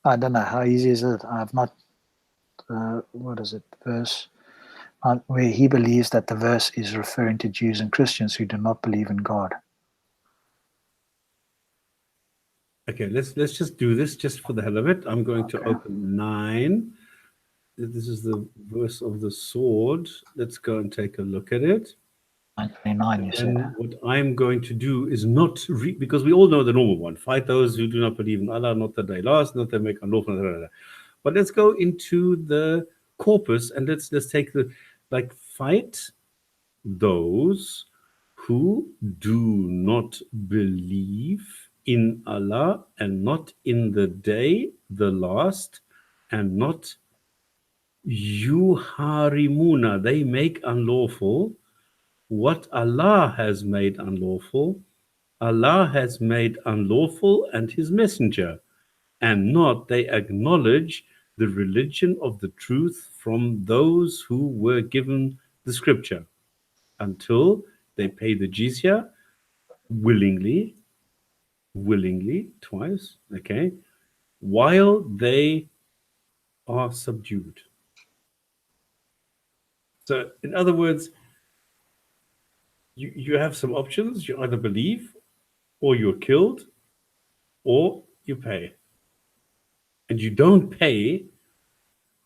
I don't know. How easy is it? I've not, what is it, verse? Where he believes that the verse is referring to Jews and Christians who do not believe in God. Okay, let's just do this just for the hell of it. I'm going to open 9. This is the verse of the sword. Let's go and take a look at it. 929, you said. What I'm going to do is not read, because we all know the normal one. Fight those who do not believe in Allah, not that they last, not that make unlawful. But let's go into the corpus and let's take the, like, fight those who do not believe in Allah and not in the day, the last, and not yuharimuna, they make unlawful what Allah has made unlawful. Allah has made unlawful and his messenger, and not they acknowledge the religion of the truth from those who were given the scripture until they pay the jizya willingly, twice, okay, while they are subdued. So, in other words, you have some options. You either believe, or you're killed, or you pay. And you don't pay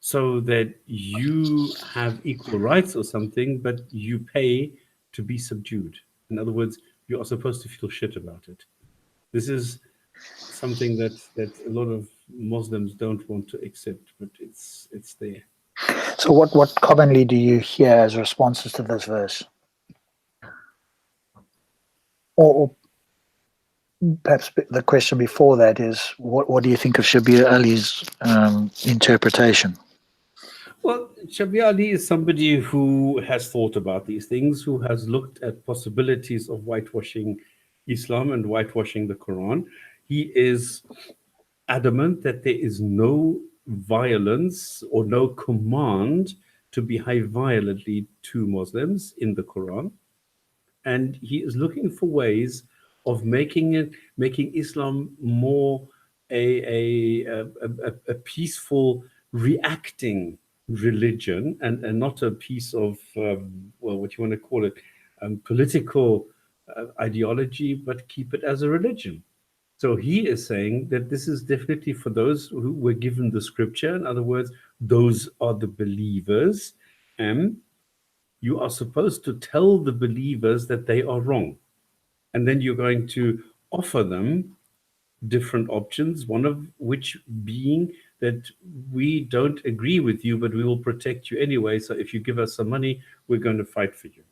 so that you have equal rights or something, but you pay to be subdued. In other words, you are supposed to feel shit about it. This is something that a lot of Muslims don't want to accept, but it's there. So what commonly do you hear as responses to this verse? Or perhaps the question before that is, what do you think of Shabir Ali's interpretation? Well, Shabir Ali is somebody who has thought about these things, who has looked at possibilities of whitewashing Islam and whitewashing the Quran. He is adamant that there is no violence or no command to behave violently to Muslims in the Quran. And he is looking for ways of making Islam more a peaceful reacting religion, and not a piece of well, what you want to call it, political ideology, but keep it as a religion. So he is saying that this is definitely for those who were given the scripture. In other words, those are the believers, and you are supposed to tell the believers that they are wrong. And then you're going to offer them different options, one of which being that we don't agree with you, but we will protect you anyway. So if you give us some money, we're going to fight for you,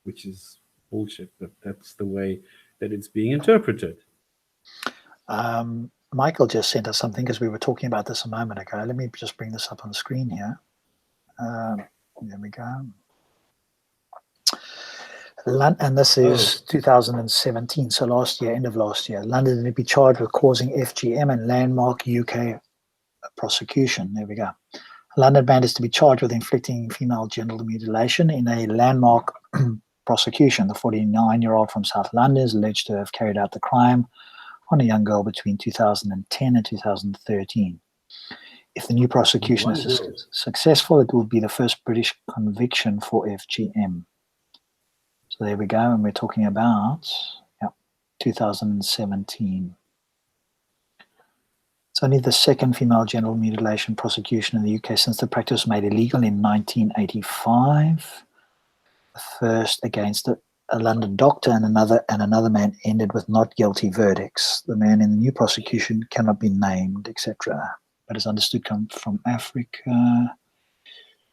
which is bullshit, but that's the way that it's being interpreted. Michael just sent us something because we were talking about this a moment ago. Let me just bring this up on the screen here. There we go. And this is 2017, so last year, end of last year. London to be charged with causing FGM and landmark UK prosecution. There we go. A London man is to be charged with inflicting female genital mutilation in a landmark prosecution. The 49-year-old from South London is alleged to have carried out the crime on a young girl between 2010 and 2013. If the new prosecution is successful, it will be the first British conviction for FGM. So there we go, and we're talking about 2017. It's only the second female genital mutilation prosecution in the UK since the practice was made illegal in 1985. The first against a London doctor and another man ended with not guilty verdicts. The man in the new prosecution cannot be named, etc., but is understood to come from Africa.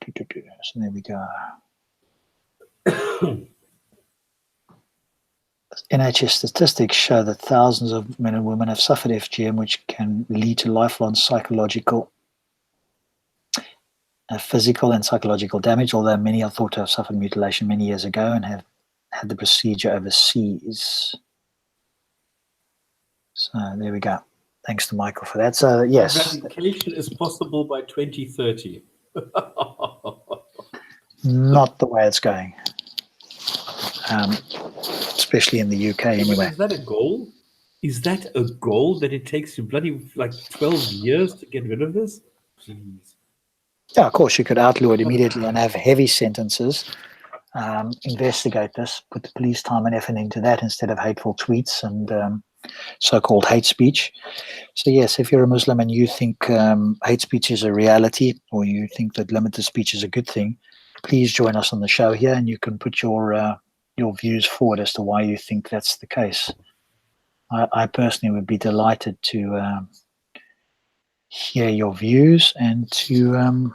So there we go. NHS statistics show that thousands of men and women have suffered FGM, which can lead to lifelong psychological, physical and psychological damage, although many are thought to have suffered mutilation many years ago and have had the procedure overseas. So there we go. Thanks to Michael for that. So yes. Eradication is possible by 2030. Not the way it's going. Especially in the UK anyway. Is that a goal? Is that a goal that it takes you bloody like 12 years to get rid of this? Please. Yeah, of course, you could outlaw it immediately and have heavy sentences. Investigate this, put the police time and effort into that instead of hateful tweets and so-called hate speech. So yes, if you're a Muslim and you think hate speech is a reality, or you think that limited speech is a good thing, please join us on the show here, and you can put your views forward as to why you think that's the case. I personally would be delighted to hear your views and to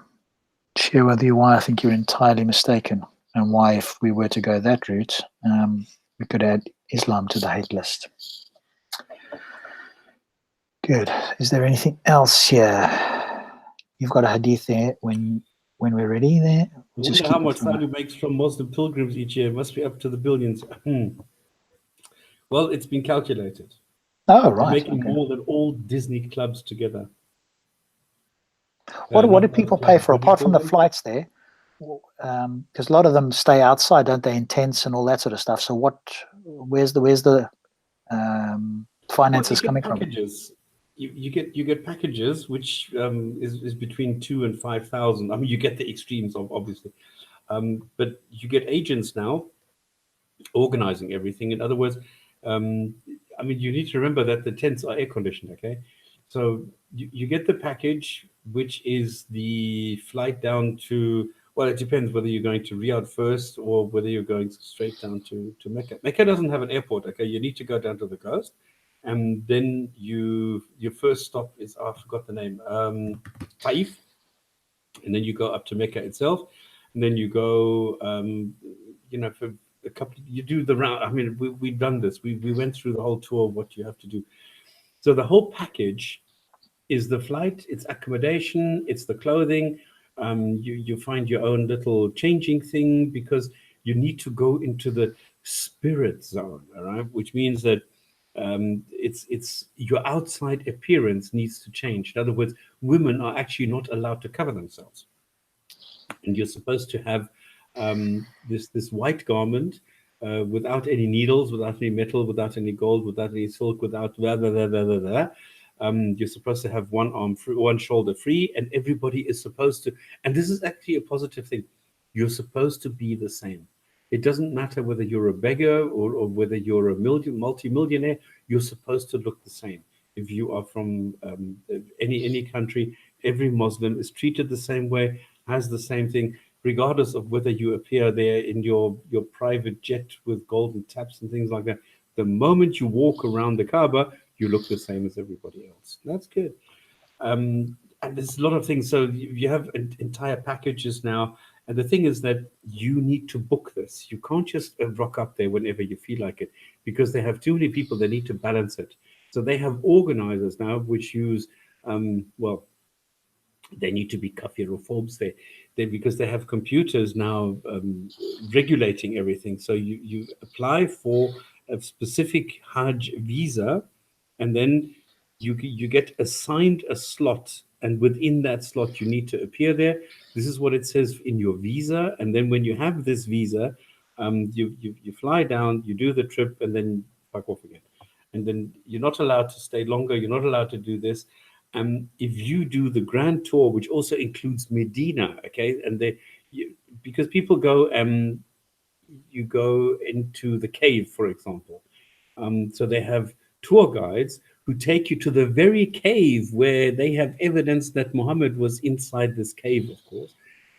share with you why I think you're entirely mistaken, and why, if we were to go that route, we could add Islam to the hate list. Good. Is there anything else here? You've got a hadith there when we're ready there. I We'll just wonder how keep it much from Saudi makes from Muslim pilgrims each year. It must be up to the billions. Well, it's been calculated. Oh, They're right. making Okay. more than all Disney clubs together. What do Not people clubs, pay for what do you apart from call the them? flights there? Because a lot of them stay outside, don't they, in tents and all that sort of stuff. So where's the Well, you finances get coming from? packages. You get packages which is between 2,000 and 5,000. I mean, you get the extremes of obviously, but you get agents now organizing everything. In other words, I mean, you need to remember that the tents are air conditioned. Okay, so you get the package, which is the flight down to. Well, it depends whether you're going to Riyadh first or whether you're going straight down to Mecca. Mecca doesn't have an airport. Okay, you need to go down to the coast, and then your first stop is, I forgot the name, Taif, and then you go up to Mecca itself, and then you go, for a couple. You do the round. I mean, we've done this. We went through the whole tour of what you have to do. So the whole package is the flight, it's accommodation, it's the clothing. You find your own little changing thing because you need to go into the spirit zone, all right? Which means that it's your outside appearance needs to change. In other words, women are actually not allowed to cover themselves, and you're supposed to have this white garment without any needles, without any metal, without any gold, without any silk, without blah, blah, blah, blah, blah, blah. You're supposed to have one arm free, one shoulder free, and everybody is supposed to. And this is actually a positive thing. You're supposed to be the same. It doesn't matter whether you're a beggar or whether you're a multi-millionaire. You're supposed to look the same. If you are from any country, every Muslim is treated the same way, has the same thing, regardless of whether you appear there in your private jet with golden taps and things like that. The moment you walk around the Kaaba, you look the same as everybody else. That's good. And there's a lot of things. So you have entire packages now. And the thing is that you need to book this. You can't just rock up there whenever you feel like it, because they have too many people. They need to balance it. So they have organizers now which use, they need to be kafirophobes there, because they have computers now regulating everything. So you apply for a specific Hajj visa, and then you get assigned a slot, and within that slot you need to appear there. This is what it says in your visa, and then when you have this visa, you fly down, you do the trip, and then fuck off again. And then you're not allowed to stay longer. You're not allowed to do this. If you do the grand tour, which also includes Medina, okay, and because people go, you go into the cave, for example. So they have tour guides who take you to the very cave where they have evidence that Muhammad was inside this cave, of course.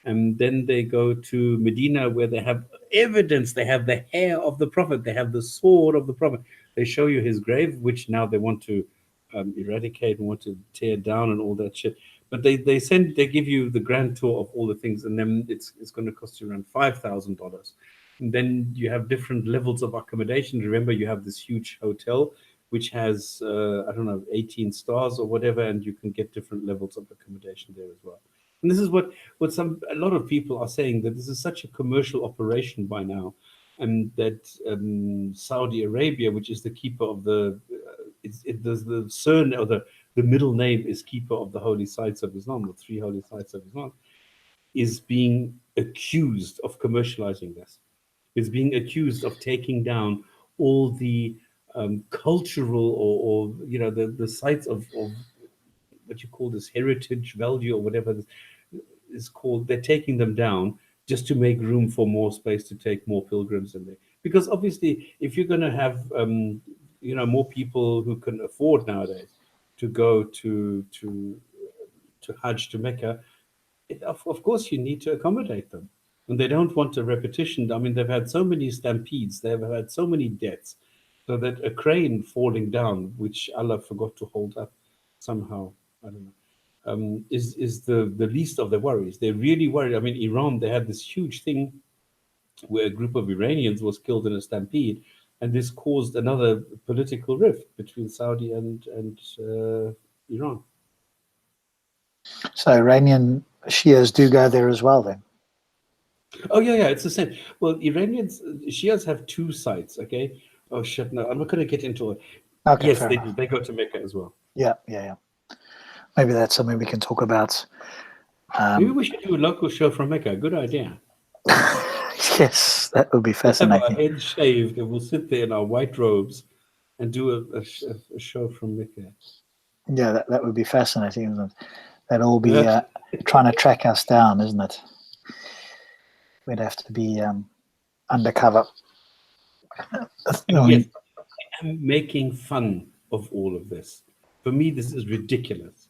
And then they go to Medina where they have evidence. They have the hair of the Prophet. They have the sword of the Prophet. They show you his grave, which now they want to eradicate and want to tear down and all that shit. But they give you the grand tour of all the things, and then it's going to cost you around $5,000. And then you have different levels of accommodation. Remember, you have this huge hotel which has I don't know, 18 stars or whatever, and you can get different levels of accommodation there as well. And this is what a lot of people are saying, that this is such a commercial operation by now, and that Saudi Arabia, which is the keeper of the the surname, or the middle name is keeper of the holy sites of Islam, the three holy sites of Islam, is being accused of commercializing this. Is being accused of taking down all the cultural or the sites of what you call this heritage value or whatever this is called. They're taking them down just to make room for more space to take more pilgrims in there. Because obviously, if you're going to have more people who can afford nowadays to go to Hajj, to Mecca, of course you need to accommodate them. And they don't want a repetition. I mean, they've had so many stampedes, they've had so many deaths, so that a crane falling down, which Allah forgot to hold up somehow, I don't know, is the least of their worries. They're really worried. I mean, Iran, they had this huge thing where a group of Iranians was killed in a stampede, and this caused another political rift between Saudi and Iran. So Iranian Shias do go there as well then? Oh, yeah, it's the same. Well, Iranians, Shias have two sites, okay? Oh, shit, no, I'm not going to get into it. Okay, Yes, fair they enough. do. They go to Mecca as well. Yeah. Maybe that's something we can talk about. Maybe we should do a local show from Mecca. Good idea. Yes, that would be We'll have our fascinating. heads shaved and we'll sit there in our white robes and do a show from Mecca. Yeah, that would be fascinating, isn't it? That'd all be Yeah. trying to track us down, isn't it? We'd have to be undercover. And yes, I'm making fun of all of this. For me, this is ridiculous.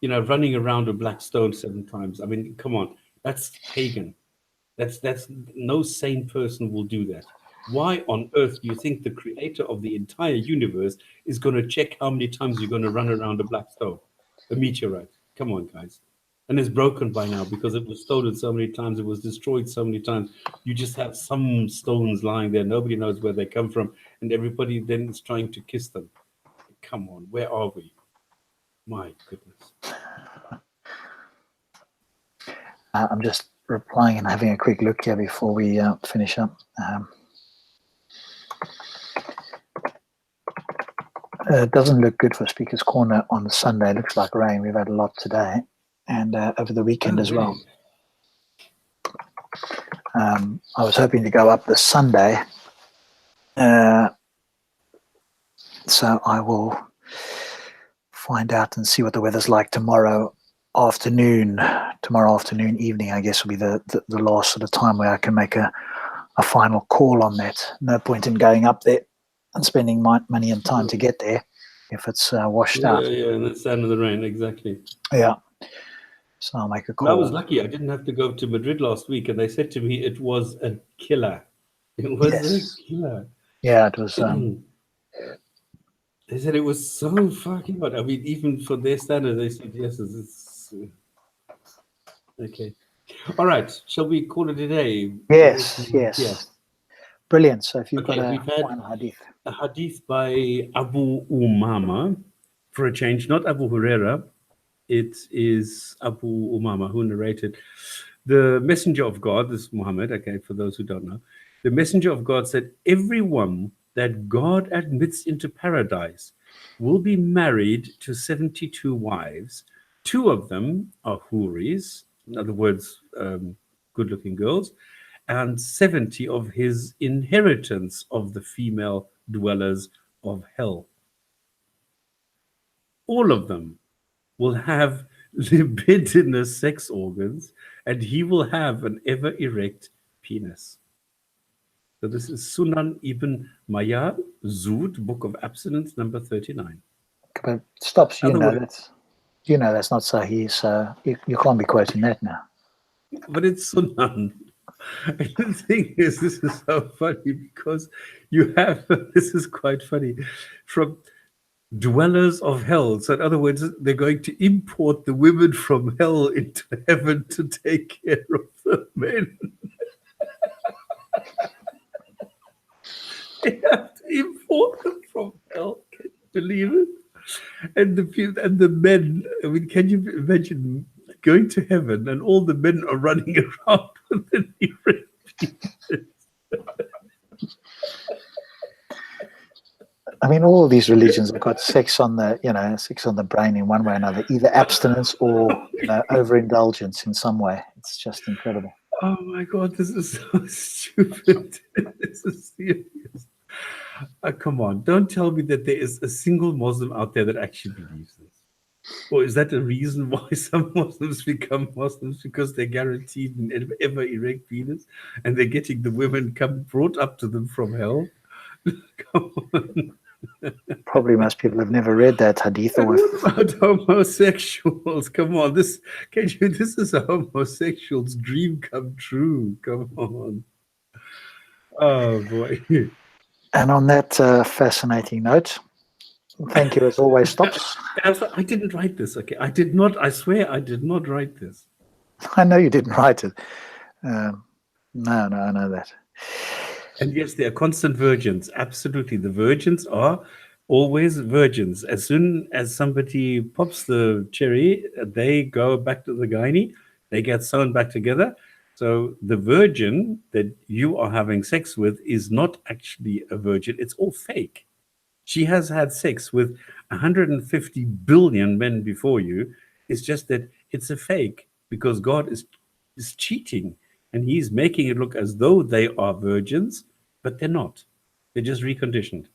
You know, running around a black stone 7 times. I mean, come on, that's pagan. That's no sane person will do that. Why on earth do you think the creator of the entire universe is going to check how many times you're going to run around a black stone, a meteorite? Come on, guys. And it's broken by now because it was stolen so many times, it was destroyed so many times. You just have some stones lying there. Nobody knows where they come from, and everybody then is trying to kiss them. Come on, where are we? My goodness. I'm just replying and having a quick look here before we finish up. It doesn't look good for Speaker's Corner on Sunday. It looks like rain. We've had a lot today and over the weekend as well. I was hoping to go up this Sunday. So I will find out and see what the weather's like tomorrow afternoon, evening, I guess will be the last sort of time where I can make a final call on that. No point in going up there and spending money and time to get there if it's washed out. Yeah, and it's out of the rain, exactly. Yeah. So I'll make a call. Well, I was lucky. I didn't have to go to Madrid last week, and they said to me it was a killer. It was a killer. Yeah, it was. They said it was so fucking hot. I mean, even for their standard, they said, yes, it's okay. All right. Shall we call it a day? Yes. Yeah. Brilliant. So if you've Okay, got we've had one hadith. a hadith by Abu Umama, for a change, not Abu Huraira. It is Abu Umama who narrated. The messenger of God, this is Muhammad, okay, for those who don't know. The messenger of God said, everyone that God admits into paradise will be married to 72 wives. 2 of them are huris, in other words, good-looking girls, and 70 of his inheritance of the female dwellers of hell. All of them will have libidinous sex organs, and he will have an ever erect penis. So this is Sunan ibn Majah, Zud, Book of Abstinence, number 39. But stops, that's not Sahih, so you can't be quoting that now. But it's Sunan. And the thing is, this is so funny because you have, this is quite funny, from dwellers of hell. So in other words, they're going to import the women from hell into heaven to take care of the men. They have to import them from hell. Can you believe it? And the men, I mean, can you imagine going to heaven and all the men are running around with an erect penis? I mean, all of these religions have got sex on the brain in one way or another, either abstinence or overindulgence in some way. It's just incredible. Oh my God, this is so stupid. This is serious. Come on, don't tell me that there is a single Muslim out there that actually believes this. Or is that the reason why some Muslims become Muslims? Because they're guaranteed an ever erect penis and they're getting the women brought up to them from hell? Come on. Probably most people have never read that hadith. What about homosexuals? Come on, this is a homosexual's dream come true. Come on. Oh boy. And on that fascinating note, thank you as always, Stops. I didn't write this, okay? I did not, I swear I did not write this. I know you didn't write it. No, I know that. And yes, they are constant virgins. Absolutely. The virgins are always virgins. As soon as somebody pops the cherry, they go back to the gynae, they get sewn back together. So the virgin that you are having sex with is not actually a virgin, it's all fake. She has had sex with 150 billion men before you. It's just that it's a fake because God is cheating and he's making it look as though they are virgins, but they're not. They're just reconditioned.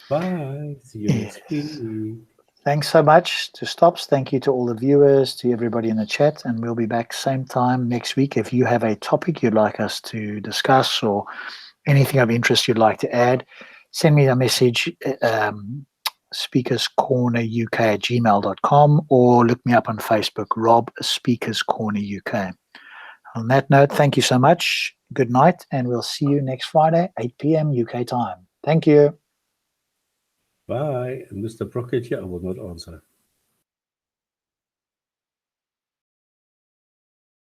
Bye. See you next week. Thanks so much to Stops. Thank you to all the viewers, to everybody in the chat, and we'll be back same time next week. If you have a topic you'd like us to discuss or anything of interest you'd like to add, send me a message, speakerscorneruk@gmail.com, or look me up on Facebook, Rob Speakers Corner UK. On that note, thank you so much. Good night, and we'll see you next Friday, 8 p.m. UK time. Thank you. Bye. And Mr. Brockett here, I will not answer.